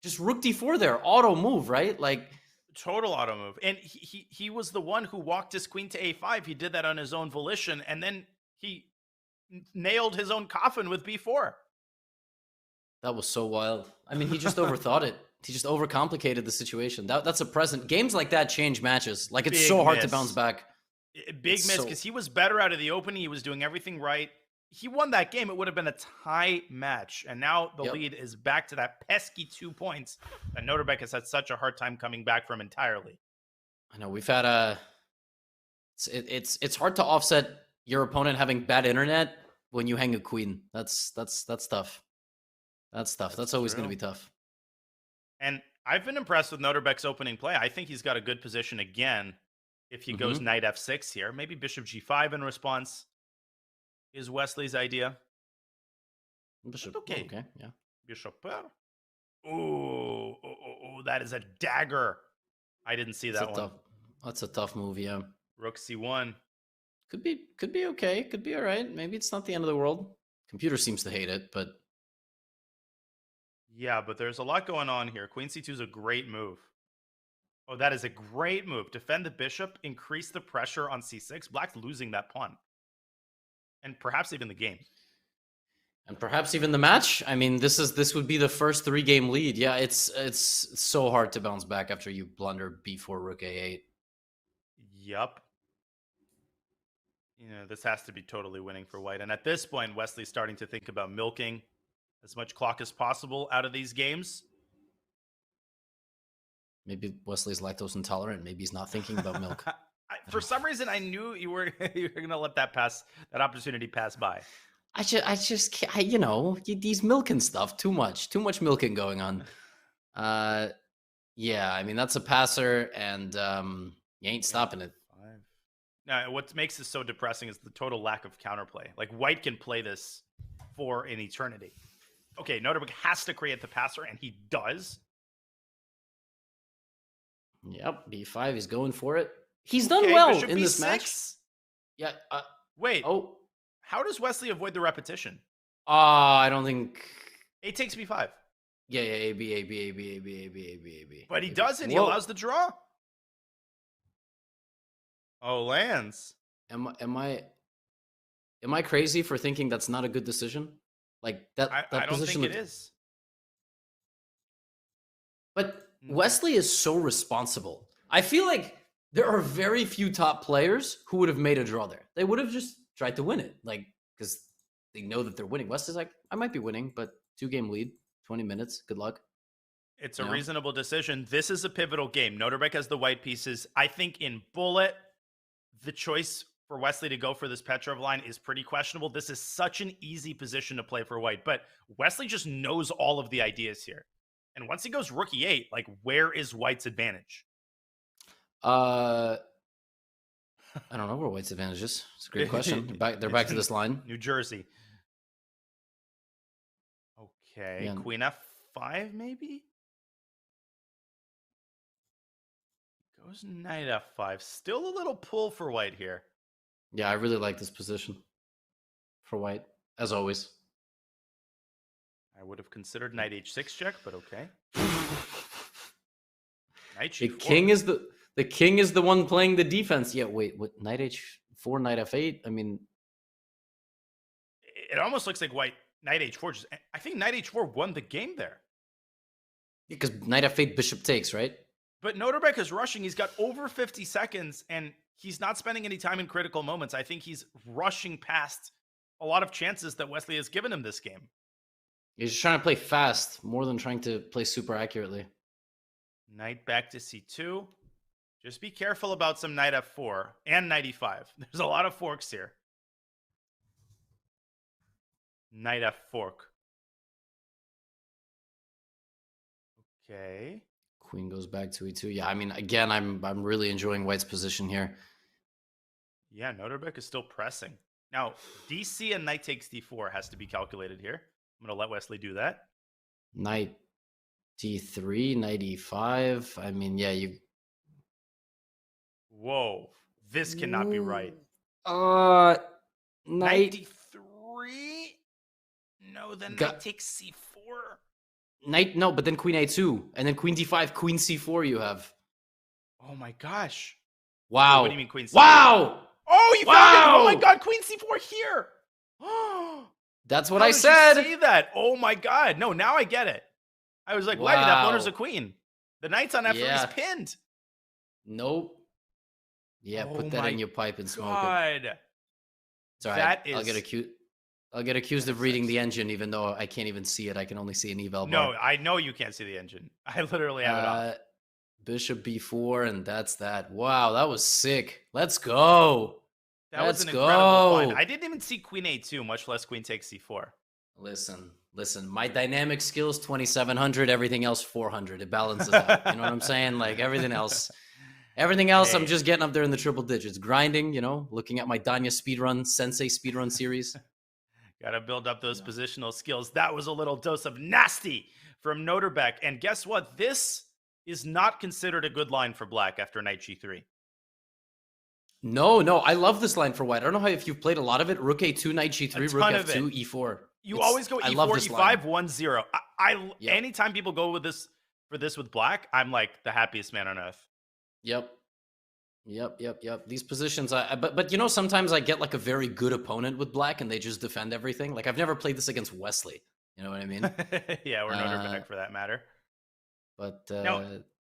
S4: just rook D4 there. Auto move, right? Like...
S3: Total auto move. And he was the one who walked his queen to A5. He did that on his own volition, and then he nailed his own coffin with B4.
S4: That was so wild. I mean, he just overthought it. He just overcomplicated the situation. That's a present. Games like that change matches. Like, it's so hard to bounce back.
S3: Big miss, because he was better out of the opening. He was doing everything right. He won that game. It would have been a tie match. And now the lead is back to that pesky 2 points that Nozirbeck has had such a hard time coming back from entirely.
S4: I know. We've had it's hard to offset your opponent having bad internet when you hang a queen. That's tough. That's tough. That's always going to be tough.
S3: And I've been impressed with Nozirbeck's opening play. I think he's got a good position again if he goes knight F6 here. Maybe bishop G5 in response is Wesley's idea.
S4: Bishop.
S3: Okay.
S4: Yeah.
S3: Bishop. Oh, that is a dagger. I didn't see that one.
S4: That's a tough move, yeah.
S3: Rook C1.
S4: Could be okay. Could be all right. Maybe it's not the end of the world. Computer seems to hate it, but...
S3: Yeah, but there's a lot going on here. Queen C2 is a great move. Oh, that is a great move. Defend the bishop, increase the pressure on C6. Black's losing that pawn. And perhaps even the game.
S4: And perhaps even the match. I mean, this would be the first 3-game lead. Yeah, it's so hard to bounce back after you blunder B4, rook A8.
S3: Yup. This has to be totally winning for white. And at this point, Wesley's starting to think about milking as much clock as possible out of these games.
S4: Maybe Wesley's lactose intolerant. Maybe he's not thinking about milk.
S3: For some reason, I knew you were going to let that opportunity pass by.
S4: I just can't, these milking stuff, too much milking going on. Yeah, I mean, that's a passer, and you ain't stopping it.
S3: Now, what makes this so depressing is the total lack of counterplay. Like, white can play this for an eternity. Okay, Nozirbeck has to create the passer, and he does.
S4: Yep, B5, he's going for it. He's done well in this match. Yeah.
S3: Wait. Oh, how does Wesley avoid the repetition?
S4: I don't think...
S3: A takes B5.
S4: Yeah, A, B, A, B, A, B, A, B, A, B, A, B, A, B.
S3: But he doesn't. He allows the draw. Oh, lands.
S4: Am I crazy for thinking that's not a good decision? Like that
S3: I don't
S4: position
S3: think it is.
S4: But Wesley is so responsible. I feel like there are very few top players who would have made a draw there. They would have just tried to win it, like, because they know that they're winning. Wesley's like, I might be winning, but 2-game lead, 20 minutes. Good luck.
S3: It's a reasonable decision. This is a pivotal game. Noterbeck has the white pieces. I think in bullet, the choice for Wesley to go for this Petrov line is pretty questionable. This is such an easy position to play for white, but Wesley just knows all of the ideas here. And once he goes rook e8, like, where is white's advantage?
S4: I don't know where white's advantage is. It's a great question. They're back to this line.
S3: New Jersey. Okay,
S4: Yeah.
S3: Queen f5 maybe? Goes knight f5. Still a little pull for white here.
S4: Yeah, I really like this position for white, as always.
S3: I would have considered knight h6 check, but okay. Knight
S4: The
S3: g4.
S4: king is the one playing the defense. Yeah, wait, what? Knight h4, knight f8. I mean,
S3: It almost looks like white knight h4. I think knight h4 won the game there.
S4: because knight f8, bishop takes, right?
S3: But Noterbeck is rushing. He's got over 50 seconds, and he's not spending any time in critical moments. I think he's rushing past a lot of chances that Wesley has given him this game.
S4: He's just trying to play fast more than trying to play super accurately.
S3: Knight back to c2. Just be careful about some knight f4 and knight e5. There's a lot of forks here. Knight f fork. Okay.
S4: Queen goes back to e2. Yeah, I mean, again, I'm really enjoying white's position here.
S3: Yeah, Noterbeck is still pressing. Now, dc and knight takes d4 has to be calculated here. I'm going to let Wesley do that.
S4: Knight d3, knight e5. I mean, yeah, you.
S3: Whoa. This cannot be right.
S4: Knight
S3: Knight d3? No, then knight takes c4.
S4: Knight, no, but then queen a2, and then queen d5, queen c4 you have.
S3: Oh my gosh.
S4: Wow.
S3: What do you mean queen c4?
S4: Wow!
S3: Oh, you found it! Oh my god, queen c4 here!
S4: That's what
S3: How
S4: I
S3: did
S4: said!
S3: you see that? Oh my god. No, now I get it. I was like, why did that
S4: Wow.
S3: blunder's a queen? The knight's on f3
S4: Yeah.
S3: is pinned.
S4: Nope. Yeah,
S3: Oh
S4: put that
S3: my
S4: in your pipe and smoke it.
S3: God.
S4: It's all right.
S3: That
S4: I'll get accused of reading the engine, even though I can't even see it. I can only see an eval bar.
S3: No, I know you can't see the engine. I literally have it off.
S4: Bishop b4, and that's that. Wow, that was sick. Let's go.
S3: That was
S4: Let's
S3: an incredible find.
S4: go.
S3: I didn't even see queen a2, much less queen takes c4.
S4: Listen. My dynamic skills 2,700. Everything else 400. It balances out. You know what I'm saying? Like everything else. Everything else,
S3: Hey.
S4: I'm just getting up there in the triple digits, grinding. You know, looking at my Danya speedrun, Sensei speedrun series.
S3: Got to build up those positional skills. That was a little dose of nasty from Noterbeck. And guess what? This is not considered a good line for black after knight g3.
S4: No, I love this line for white. I don't know how if you've played a lot of it. Rook a2, knight g3,
S3: A
S4: rook
S3: ton of
S4: f2, e4.
S3: You always go
S4: I
S3: e4,
S4: love this line.
S3: e5, 1-0.
S4: Yep.
S3: Anytime people go with this with black, I'm like the happiest man on earth.
S4: Yep. These positions, but you know, sometimes I get like a very good opponent with black, and they just defend everything. Like I've never played this against Wesley. You know what I mean?
S3: Yeah, or Noterbeck for that matter.
S4: But
S3: Now,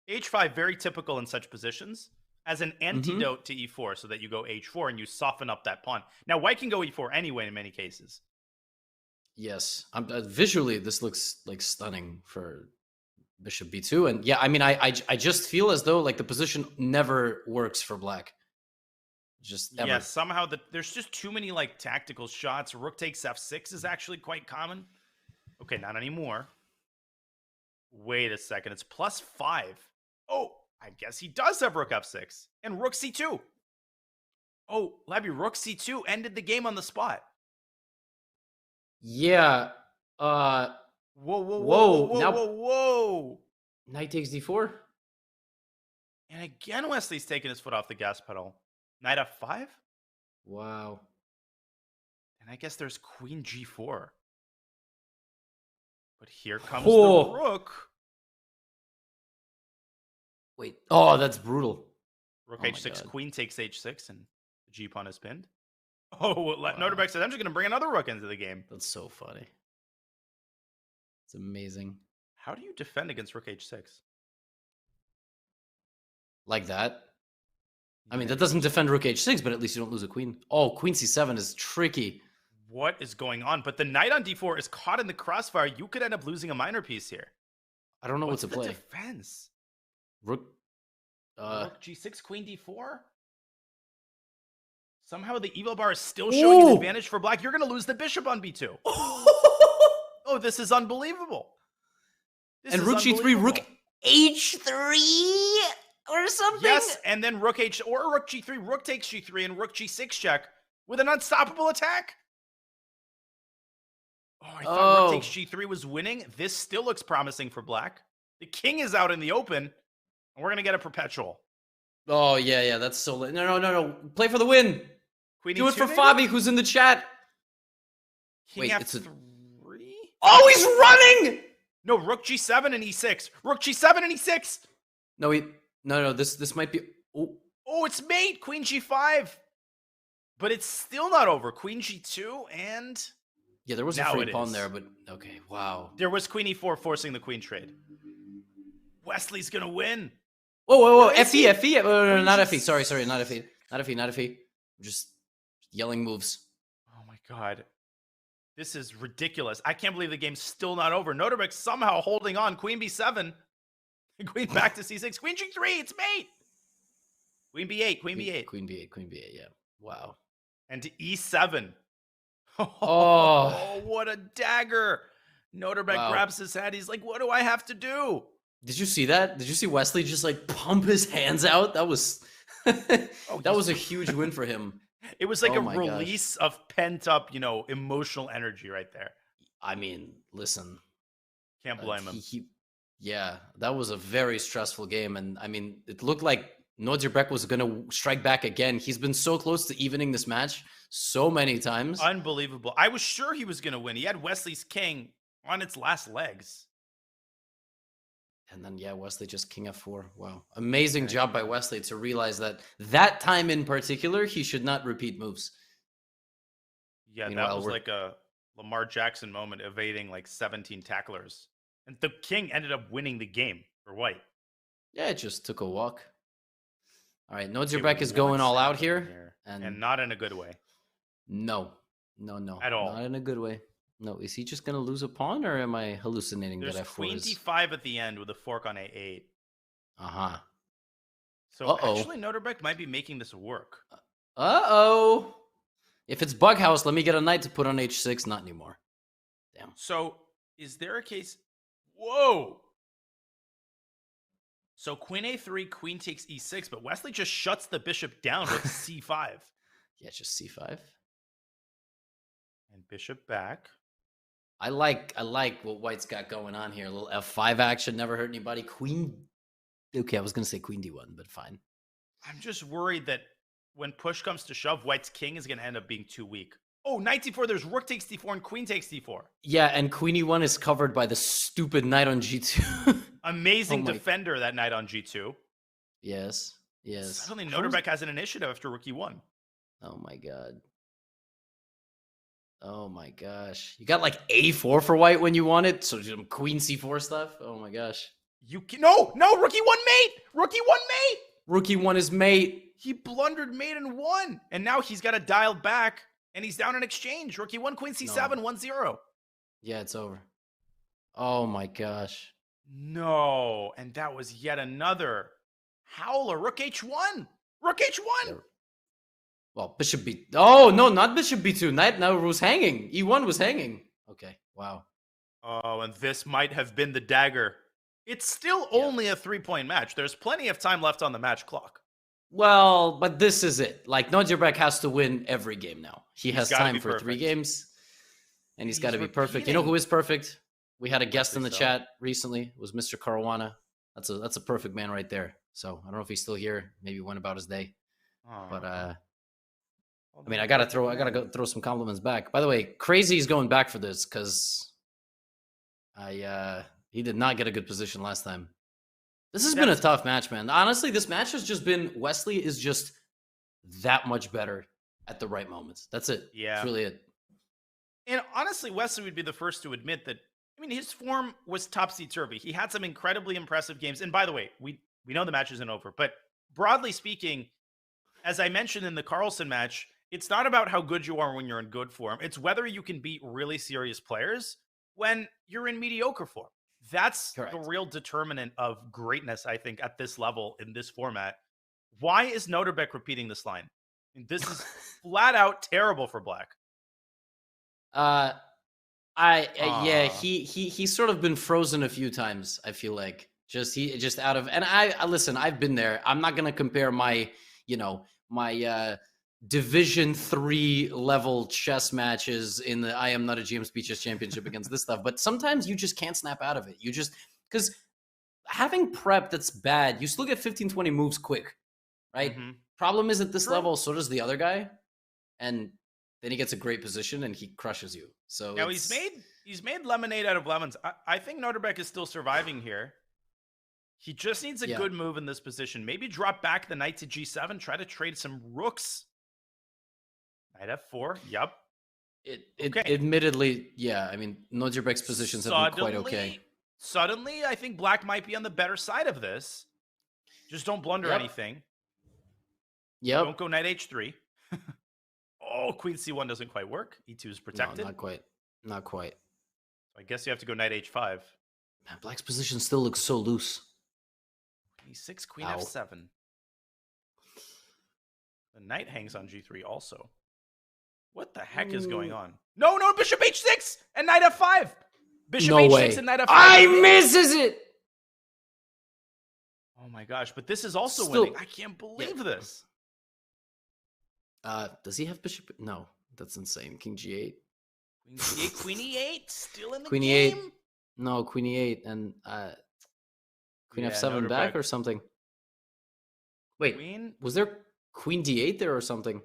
S3: h5 very typical in such positions as an antidote to e4, so that you go h4 and you soften up that pawn. Now, white can go e4 anyway in many cases.
S4: yes, visually this looks like stunning for bishop b2, and yeah, I mean, I just feel as though like the position never works for black. Just ever.
S3: Yeah, somehow there's just too many like tactical shots. Rook takes f6 is actually quite common. Okay, not anymore. Wait a second, it's +5. Oh, I guess he does have rook f6 and rook c2. Oh, Labby, rook c2 ended the game on the spot.
S4: Yeah.
S3: Whoa.
S4: Now- Knight takes d4.
S3: And again, Wesley's taking his foot off the gas pedal. Knight f5?
S4: Wow.
S3: And I guess there's queen g4. But here comes
S4: Oh.
S3: the rook.
S4: Wait. Oh, that's brutal.
S3: Rook
S4: Oh my
S3: h6,
S4: God.
S3: queen takes h6, and the g-pawn is pinned. Oh, Noterbeck said, I'm just going to bring another rook into the game.
S4: That's so funny. It's amazing.
S3: How do you defend against rook h6?
S4: Like that. I mean, that doesn't defend rook h6, but at least you don't lose a queen. Oh, queen c7 is tricky.
S3: What is going on? But the knight on d4 is caught in the crossfire. You could end up losing a minor piece here.
S4: I don't know
S3: What's
S4: what to play.
S3: Defense?
S4: Rook.
S3: Rook g6, queen d4? Somehow the evil bar is still showing an advantage for black. You're going to lose the bishop on b2. Oh, this is unbelievable.
S4: And rook g3, rook h3 or something?
S3: Yes, and then rook h or rook g3, rook takes g3, and rook g6 check with an unstoppable attack. Oh, I thought rook takes g3 was winning. This still looks promising for black. The king is out in the open, and we're going to get a perpetual.
S4: Oh, yeah, that's so late. No. Play for the win.
S3: Queen
S4: Do it for
S3: maybe?
S4: Fabi, who's in the chat.
S3: King
S4: Wait,
S3: F3?
S4: it's a... Oh, he's running!
S3: No, rook g7 and e6. Rook g7 and e6.
S4: No, this might be...
S3: Oh, it's mate. Queen g5. But it's still not over. Queen g2 and...
S4: Yeah, there was a free pawn there, but okay, wow.
S3: There was queen e4 forcing the queen trade. Wesley's going to win.
S4: Whoa. FE. No, not FE. Sorry, not FE. Not FE. I'm just yelling moves.
S3: Oh my God. This is ridiculous. I can't believe the game's still not over. Noterbeck somehow holding on. Queen b7. Queen back to c6. Queen g3. It's mate. Queen b8. Queen b8.
S4: Queen b8. Yeah. Wow.
S3: And to e7.
S4: Oh,
S3: what a dagger. Noterbeck grabs his head. He's like, what do I have to do?
S4: Did you see that? Did you see Wesley just like pump his hands out? That was that was a huge win for him.
S3: It was like a release of pent up, emotional energy right there.
S4: I mean, listen.
S3: Can't blame him.
S4: Yeah, that was a very stressful game. And I mean, it looked like Nozerbek was going to strike back again. He's been so close to evening this match so many times.
S3: Unbelievable. I was sure he was going to win. He had Wesley's king on its last legs.
S4: And then, Wesley just king f4. Wow. Amazing job by Wesley to realize that time in particular, he should not repeat moves.
S3: Yeah, that was like a Lamar Jackson moment, evading like 17 tacklers. And the king ended up winning the game for white.
S4: Yeah, it just took a walk. All right, Nozerbek is going all out here.
S3: And not in a good way.
S4: No.
S3: At all.
S4: Not in a good way. No, is he just going to lose a pawn, or am I hallucinating
S3: There's
S4: that f4
S3: queen
S4: is...
S3: d5 at the end with a fork on a8.
S4: Uh-huh.
S3: So actually, Noterbeck might be making this work.
S4: Uh-oh. If it's Bughouse, let me get a knight to put on h6. Not anymore. Damn.
S3: So is there a case... Whoa! So queen a3, queen takes e6, but Wesley just shuts the bishop down with c5.
S4: Yeah, just c5.
S3: And bishop back.
S4: I like what White's got going on here. A little f5 action, never hurt anybody. Queen. Okay, I was going to say queen d1, but fine.
S3: I'm just worried that when push comes to shove, White's king is going to end up being too weak. Oh, knight d4, there's rook takes d4 and queen takes d4.
S4: Yeah, and queen e1 is covered by the stupid knight on g2.
S3: Amazing defender, that knight on g2.
S4: Yes.
S3: Suddenly Noterbeck has an initiative after rook e1.
S4: Oh my God. Oh my gosh. You got like a4 for white when you want it? So some queen c4 stuff? Oh my gosh.
S3: No, rook e1 mate! Rook e1 mate!
S4: Rook e1 is mate.
S3: He blundered mate and won. And now he's got to dial back, and he's down in exchange. Rook e1, queen c7, 1-0.
S4: Yeah, it's over. Oh my gosh.
S3: No, and that was yet another howler. Rook h1. Rook h1.
S4: Yeah. Well, bishop b... Oh, no, not bishop b2. Knight now was hanging. e1 was hanging. Okay, wow.
S3: Oh, and this might have been the dagger. It's still only a 3-point match. There's plenty of time left on the match clock.
S4: Well, but this is it. Like, Nozerbek has to win every game now. He has time for 3 games, and he's got to be perfect. You know who is perfect? We had a guest in the chat recently. It was Mr. Caruana. That's a perfect man right there. So, I don't know if he's still here. Maybe went about his day. But, I mean, I gotta go throw some compliments back. By the way, Crazy's going back for this because he did not get a good position last time. This has been a tough match, man. Honestly, this match has just been Wesley is just that much better at the right moments. That's it.
S3: Yeah,
S4: that's really it.
S3: And honestly, Wesley would be the first to admit that. I mean, his form was topsy-turvy. He had some incredibly impressive games. And by the way, we know the match isn't over, but broadly speaking, as I mentioned in the Carlsen match, it's not about how good you are when you're in good form. It's whether you can beat really serious players when you're in mediocre form. That's
S4: Correct.
S3: the real determinant of greatness, I think, at this level in this format. Why is Noterbeck repeating this line? I mean, this is flat out terrible for Black.
S4: He's sort of been frozen a few times. I feel like just out of, and I listen. I've been there. I'm not gonna compare my Division 3 level chess matches in the I Am Not a GM Chess Championship against this stuff. But sometimes you just can't snap out of it. You just, because having prep that's bad, you still get 15, 20 moves quick, right?
S3: Mm-hmm.
S4: Problem is at this level, so does the other guy, and then he gets a great position and he crushes you. So
S3: now he's made lemonade out of lemons. I think Noterbeck is still surviving here. He just needs a good move in this position. Maybe drop back the knight to g7, try to trade some rooks. Knight f4. Yep.
S4: Admittedly, yeah. I mean, Noterbeck's positions have been quite okay.
S3: Suddenly, I think Black might be on the better side of this. Just don't blunder anything.
S4: Yep.
S3: Don't go knight h3. Oh, queen c1 doesn't quite work. e2 is protected.
S4: No, not quite. Not quite.
S3: I guess you have to go knight h5.
S4: Man, Black's position still looks so loose.
S3: e6, queen f7. The knight hangs on g3 also. What the heck is going on? No, bishop h6 and knight f5. Bishop h6 and knight f5.
S4: I misses it.
S3: Oh my gosh, but this is also winning. I can't believe this.
S4: Does he have bishop? No, that's insane. King g8.
S3: Queen g8, queen e8, still in the
S4: queen
S3: game.
S4: e8. No, queen e8 and queen f7 back or something. Wait, was there queen d8 there or something?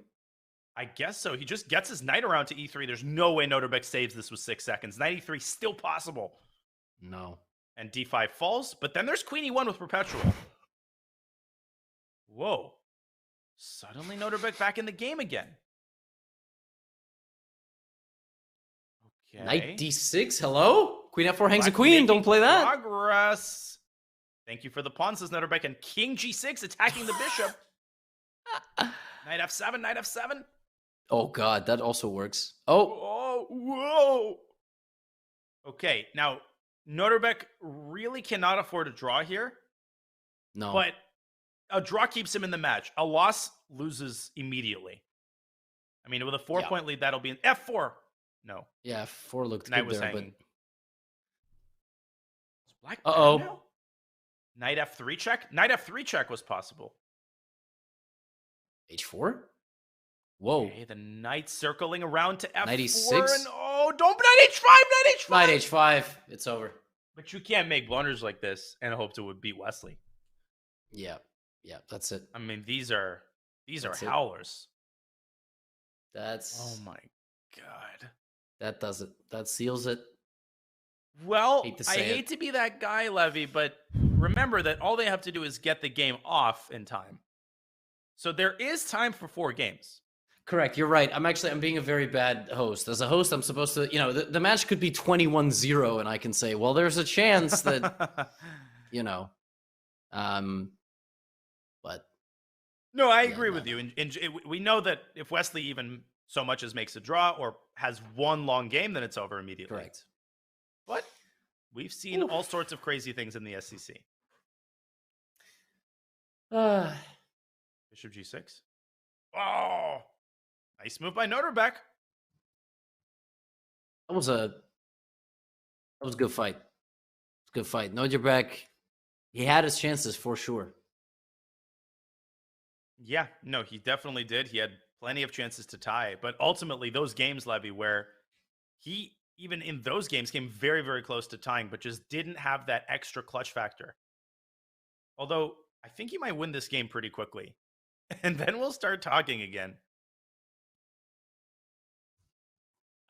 S3: I guess so. He just gets his knight around to e3. There's no way Noterbeck saves this with 6 seconds. Knight e3 still possible.
S4: No.
S3: And d5 falls, but then there's queen e1 with perpetual. Whoa. Suddenly Noterbeck back in the game again. Okay.
S4: Knight d6, hello? Queen f4 hangs a queen, don't play that.
S3: Progress. Thank you for the pawn, says Noterbeck. And king g6 attacking the bishop. Knight f7, knight f7.
S4: Oh god, that also works. Oh.
S3: Whoa. Okay, now Noterbeck really cannot afford a draw here.
S4: No.
S3: But a draw keeps him in the match. A loss loses immediately. I mean, with a 4-point lead, that'll be an f4. No.
S4: Yeah, f4 looked
S3: Knight
S4: good
S3: was
S4: there,
S3: hanging.
S4: but...
S3: Black now? Knight f3 check? Knight f3 check was possible.
S4: h4? Whoa.
S3: Okay, the knight circling around to f4.
S4: Knight e6?
S3: And, don't knight h5, knight h5.
S4: Knight h5. It's over.
S3: But you can't make blunders like this and hope to beat Wesley.
S4: Yeah. Yeah, that's it.
S3: I mean, these are howlers.
S4: That's...
S3: Oh my god.
S4: That does it. That seals it.
S3: Well, I hate to be that guy, Levy, but remember that all they have to do is get the game off in time. So there is time for 4 games.
S4: Correct. You're right. I'm being a very bad host. As a host, I'm supposed to, the match could be 21-0 and I can say, well, there's a chance that, but.
S3: No, I agree with you. And we know that if Wesley even so much as makes a draw or has one long game, then it's over immediately.
S4: Correct.
S3: But we've seen all sorts of crazy things in the SCC. Bishop g6. Oh, nice move by Noterbeck.
S4: That was a good fight. It's a good fight. Noterbeck, he had his chances for sure.
S3: Yeah, no, he definitely did. He had plenty of chances to tie, but ultimately those games, Levy, where he even in those games came very, very close to tying, but just didn't have that extra clutch factor. Although I think he might win this game pretty quickly. And then we'll start talking again.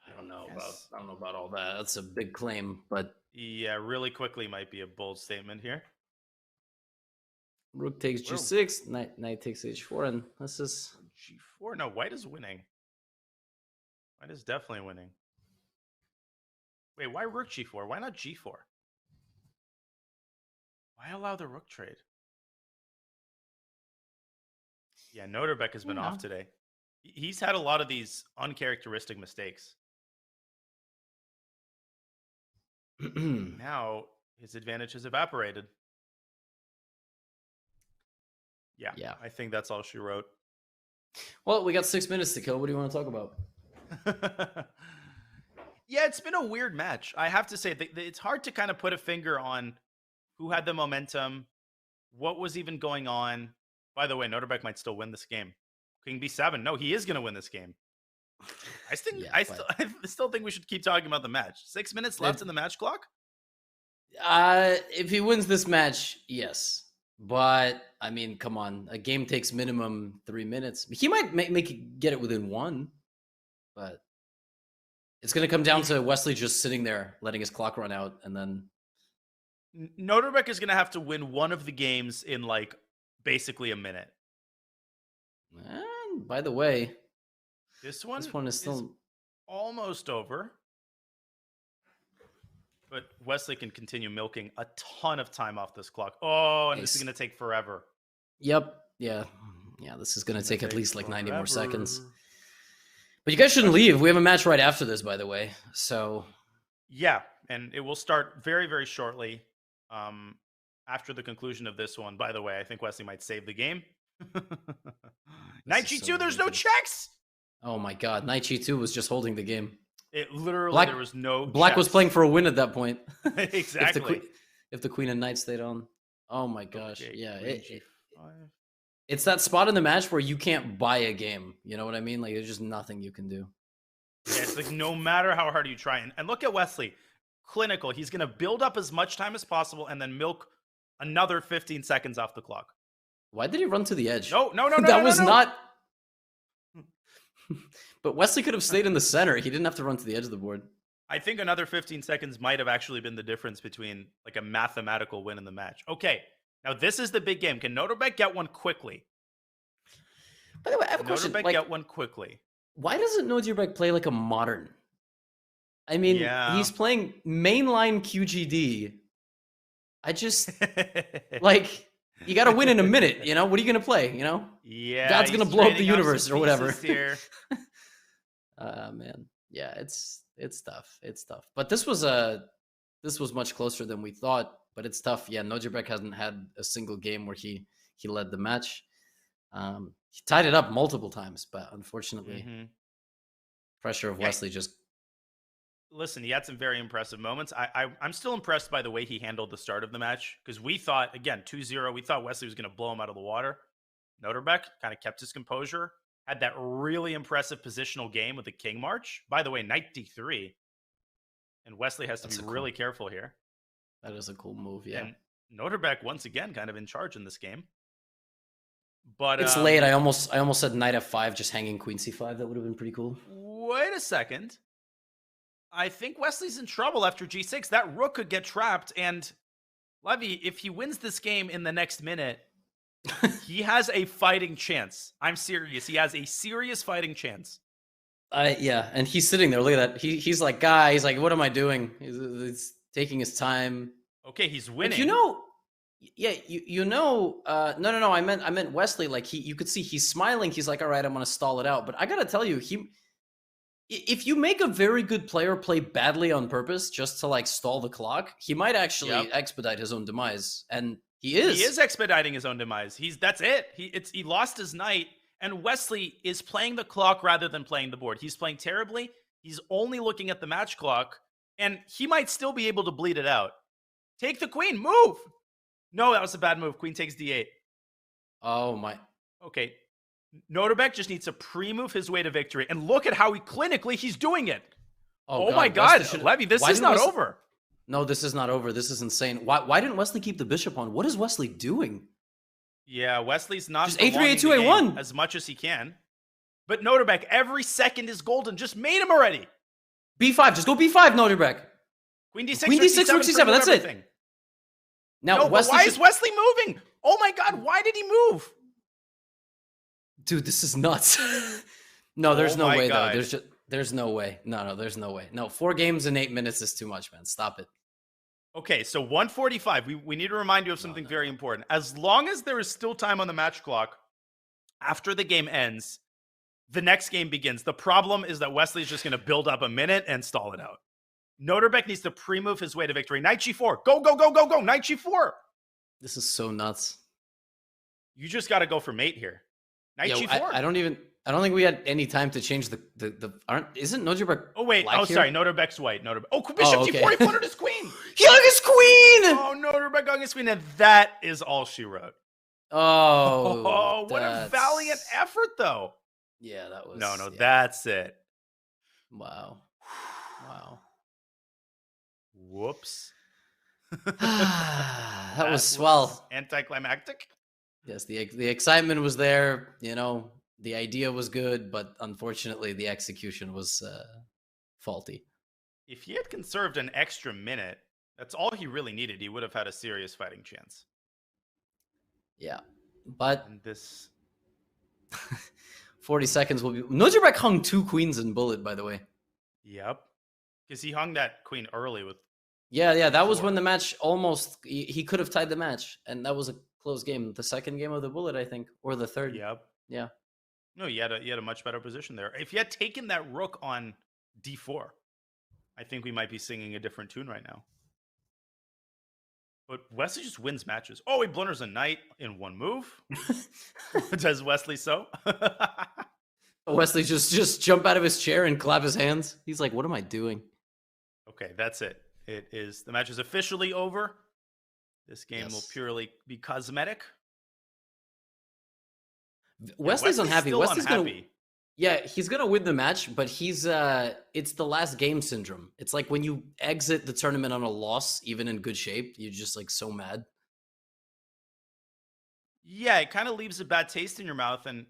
S4: I don't know about all that. That's a big claim, but
S3: yeah, really quickly might be a bold statement here.
S4: Rook takes g6, knight takes h4, and this is
S3: g4. No, white is winning. White is definitely winning. Wait, why rook g4? Why not g4? Why allow the rook trade? Yeah, Noterbeck has been off today. He's had a lot of these uncharacteristic mistakes. Now his advantage has evaporated. Yeah, I think that's all she wrote.
S4: Well, we got 6 minutes to kill. What do you want to talk about?
S3: Yeah, it's been a weird match. I have to say, it's hard to kind of put a finger on who had the momentum, what was even going on. By the way, Noterbeck might still win this game. King B7. No, he is going to win this game. I still think we should keep talking about the match. 6 minutes left in the match clock?
S4: If he wins this match, yes. But, I mean, come on. A game takes minimum 3 minutes. He might get it within 1. But it's going to come down to Wesley just sitting there, letting his clock run out, and then...
S3: Noterbeck is going to have to win one of the games in, like, basically a minute.
S4: And by the way,
S3: this one
S4: is still
S3: almost over. But Wesley can continue milking a ton of time off this clock. Oh, and this is going to take forever.
S4: Yep. Yeah, this is going to take at least like 90 more seconds. But you guys shouldn't leave. We have a match right after this, by the way. So
S3: yeah, and it will start very, very shortly after the conclusion of this one. By the way, I think Wesley might save the game. Knight G2, there's no checks.
S4: Oh my God, Knight G2 was just holding the game.
S3: It literally, there was no
S4: Black
S3: checks.
S4: was playing for a win at that point.
S3: Exactly.
S4: if the Queen and Knight stayed on. Oh my gosh.
S3: Okay,
S4: yeah. It's that spot in the match where you can't buy a game. You know what I mean? Like, there's just nothing you can do.
S3: Yeah, it's like no matter how hard you try. And look at Wesley. Clinical. He's going to build up as much time as possible and then milk another 15 seconds off the clock.
S4: Why did he run to the edge?
S3: No.
S4: That was not... But Wesley could have stayed in the center. He didn't have to run to the edge of the board.
S3: I think another 15 seconds might have actually been the difference between like a mathematical win in the match. Okay, now this is the big game. Can Noterbeck get one quickly?
S4: By the way, I have a question.
S3: Noterbeck get one quickly.
S4: Why doesn't Noterbeck play like a modern? I mean, he's playing mainline QGD. I just like... You got to win in a minute, you know? What are you going to play, you know?
S3: Yeah.
S4: God's going to blow up the universe or whatever. Man. Yeah, it's tough. It's tough. But this was much closer than we thought, but it's tough. Yeah, Noterbeck hasn't had a single game where he led the match. He tied it up multiple times, but unfortunately, pressure of Wesley just...
S3: Listen, he had some very impressive moments. I'm still impressed by the way he handled the start of the match because we thought, again, 2-0, we thought Wesley was going to blow him out of the water. Noterbeck kind of kept his composure, had that really impressive positional game with the King March. By the way, Knight D3. And Wesley has to be really careful here.
S4: That is a cool move, yeah.
S3: And Noterbeck, once again, kind of in charge in this game. But
S4: it's late. I almost said Knight F5, just hanging Queen C5. That would have been pretty cool.
S3: Wait a second. I think Wesley's in trouble after G6. That rook could get trapped. And Levy, if he wins this game in the next minute, he has a fighting chance. I'm serious. He has a serious fighting chance.
S4: Yeah, and he's sitting there. Look at that. He's like, he's like, what am I doing? He's taking his time.
S3: Okay, he's winning.
S4: But you know, no. I meant Wesley. Like you could see he's smiling. He's like, all right, I'm gonna stall it out. But I gotta tell you, if you make a very good player play badly on purpose just to like stall the clock, he might actually expedite his own demise. And he is
S3: expediting his own demise. That's it. He lost his knight, and Wesley is playing the clock rather than playing the board. He's playing terribly. He's only looking at the match clock, and he might still be able to bleed it out. Take the queen, move. No, that was a bad move. Queen takes D8.
S4: Oh my.
S3: Okay. Noterbeck just needs to pre-move his way to victory, and look at how he's doing it. Oh my God, Levy, this is not over.
S4: No, this is not over. This is insane. Why didn't Wesley keep the bishop on? What is Wesley doing?
S3: Yeah, Wesley's not
S4: just A3, A2, A1
S3: as much as he can. But Noterbeck, every second is golden. Just made him already.
S4: B5, just go B5, Noterbeck.
S3: Queen D6,
S4: Queen D6, Rook C7. That's it. Now,
S3: why is Wesley moving? Oh my God, why did he move?
S4: Dude, this is nuts. No, there's no way, though. There's no way. No, there's no way. No, 4 games in 8 minutes is too much, man. Stop it.
S3: Okay, so 145. We need to remind you of something very important. As long as there is still time on the match clock, After the game ends, the next game begins. The problem is that Wesley is just going to build up a minute and stall it out. Noterbeck needs to pre-move his way to victory. Knight G4. Go, go, go, go, go. Knight G4.
S4: This is so nuts.
S3: You just got to go for mate here. Knight G4.
S4: I don't think we had any time to change isn't Noterbeck?
S3: Oh, wait.
S4: black
S3: Oh,
S4: here?
S3: sorry. Noterbeck's white. Oh, Bishop G4. He fluttered his queen.
S4: He hung his queen!
S3: Oh, Noterbeck hung his queen. And that is all she wrote.
S4: Oh,
S3: what a valiant effort, though.
S4: Yeah, that was...
S3: No, that's it.
S4: Wow.
S3: Whoops.
S4: that was, well...
S3: anticlimactic?
S4: Yes, the excitement was there, the idea was good, but unfortunately the execution was faulty.
S3: If he had conserved an extra minute, that's all he really needed. He would have had a serious fighting chance.
S4: Yeah, but...
S3: And this...
S4: 40 seconds will be... Noterbeck hung 2 queens in bullet, by the way.
S3: Yep. Because he hung that queen early with...
S4: Yeah, that was when the match almost... He could have tied the match, and that was a close game. The second game of the bullet, I think, or the third.
S3: Yep.
S4: Yeah.
S3: No, you had a much better position there. If you had taken that rook on d4, I think we might be singing a different tune right now. But Wesley just wins matches. Oh, he blunders a knight in one move. Does Wesley so?
S4: Wesley just jump out of his chair and clap his hands. He's like, what am I doing?
S3: Okay, that's it. The match is officially over. This game will purely be cosmetic.
S4: Wesley's unhappy.
S3: Still
S4: Wesley's
S3: unhappy.
S4: he's gonna win the match, but it's the last game syndrome. It's like when you exit the tournament on a loss, even in good shape, you're just like so mad.
S3: Yeah, it kind of leaves a bad taste in your mouth. And,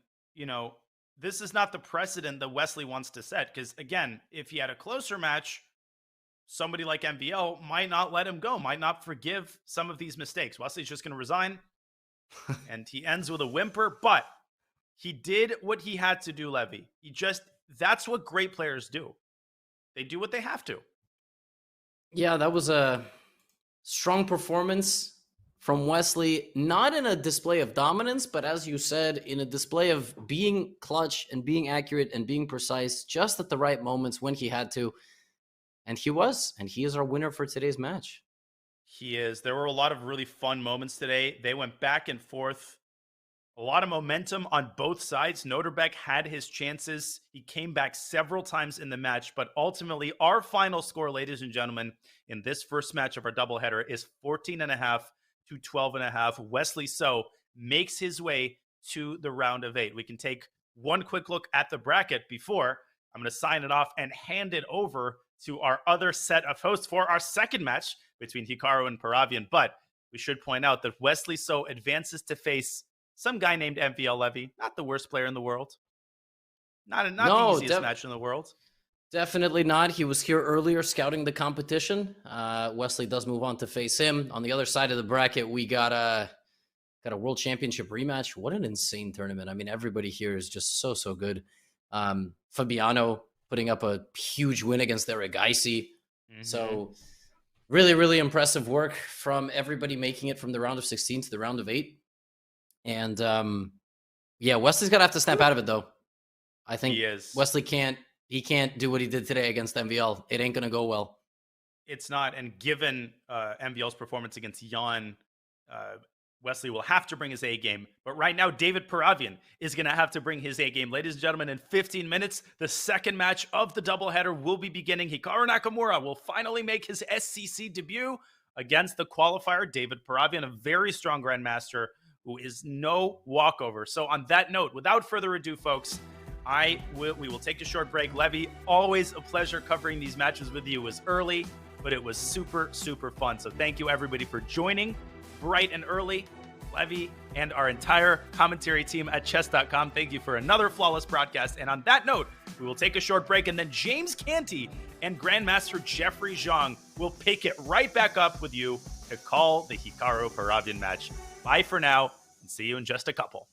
S3: this is not the precedent that Wesley wants to set. Because, again, if he had a closer match, somebody like MVL might not let him go, might not forgive some of these mistakes. Wesley's just going to resign. And he ends with a whimper. But he did what he had to do, Levy. That's what great players do. They do what they have to.
S4: Yeah, that was a strong performance from Wesley, not in a display of dominance, but as you said, in a display of being clutch and being accurate and being precise just at the right moments when he had to. And he is our winner for today's match.
S3: He is. There were a lot of really fun moments today. They went back and forth. A lot of momentum on both sides. Noterbeck had his chances. He came back several times in the match, but ultimately our final score, ladies and gentlemen, in this first match of our doubleheader is 14.5 to 12.5. Wesley So makes his way to the round of 8. We can take one quick look at the bracket before I'm going to sign it off and hand it over to our other set of hosts for our second match between Hikaru and Paravian. But we should point out that Wesley So advances to face some guy named MVL Levy, not the worst player in the world. Not the easiest match in the world.
S4: Definitely not. He was here earlier scouting the competition. Wesley does move on to face him. On the other side of the bracket, we got a World Championship rematch. What an insane tournament. I mean, everybody here is just so good. Fabiano putting up a huge win against Eric Geisy. Mm-hmm. So really, really impressive work from everybody making it from the round of 16 to the round of 8. And Wesley's gonna have to snap out of it though. I think Wesley can't do what he did today against MVL. It ain't gonna go well.
S3: It's not, and given MVL's performance against Jan, Wesley will have to bring his A game. But right now, David Paravian is going to have to bring his A game. Ladies and gentlemen, in 15 minutes, the second match of the doubleheader will be beginning. Hikaru Nakamura will finally make his SCC debut against the qualifier, David Paravian, a very strong grandmaster who is no walkover. So on that note, without further ado, folks, we will take a short break. Levy, always a pleasure covering these matches with you. It was early, but it was super, super fun. So thank you, everybody, for joining bright and early. Levy and our entire commentary team at chess.com, thank you for another flawless broadcast. And on that note, we will take a short break, and then James Canty and Grandmaster Jeffrey Zhang will pick it right back up with you to call the Hikaru Paravian match. Bye for now, and see you in just a couple.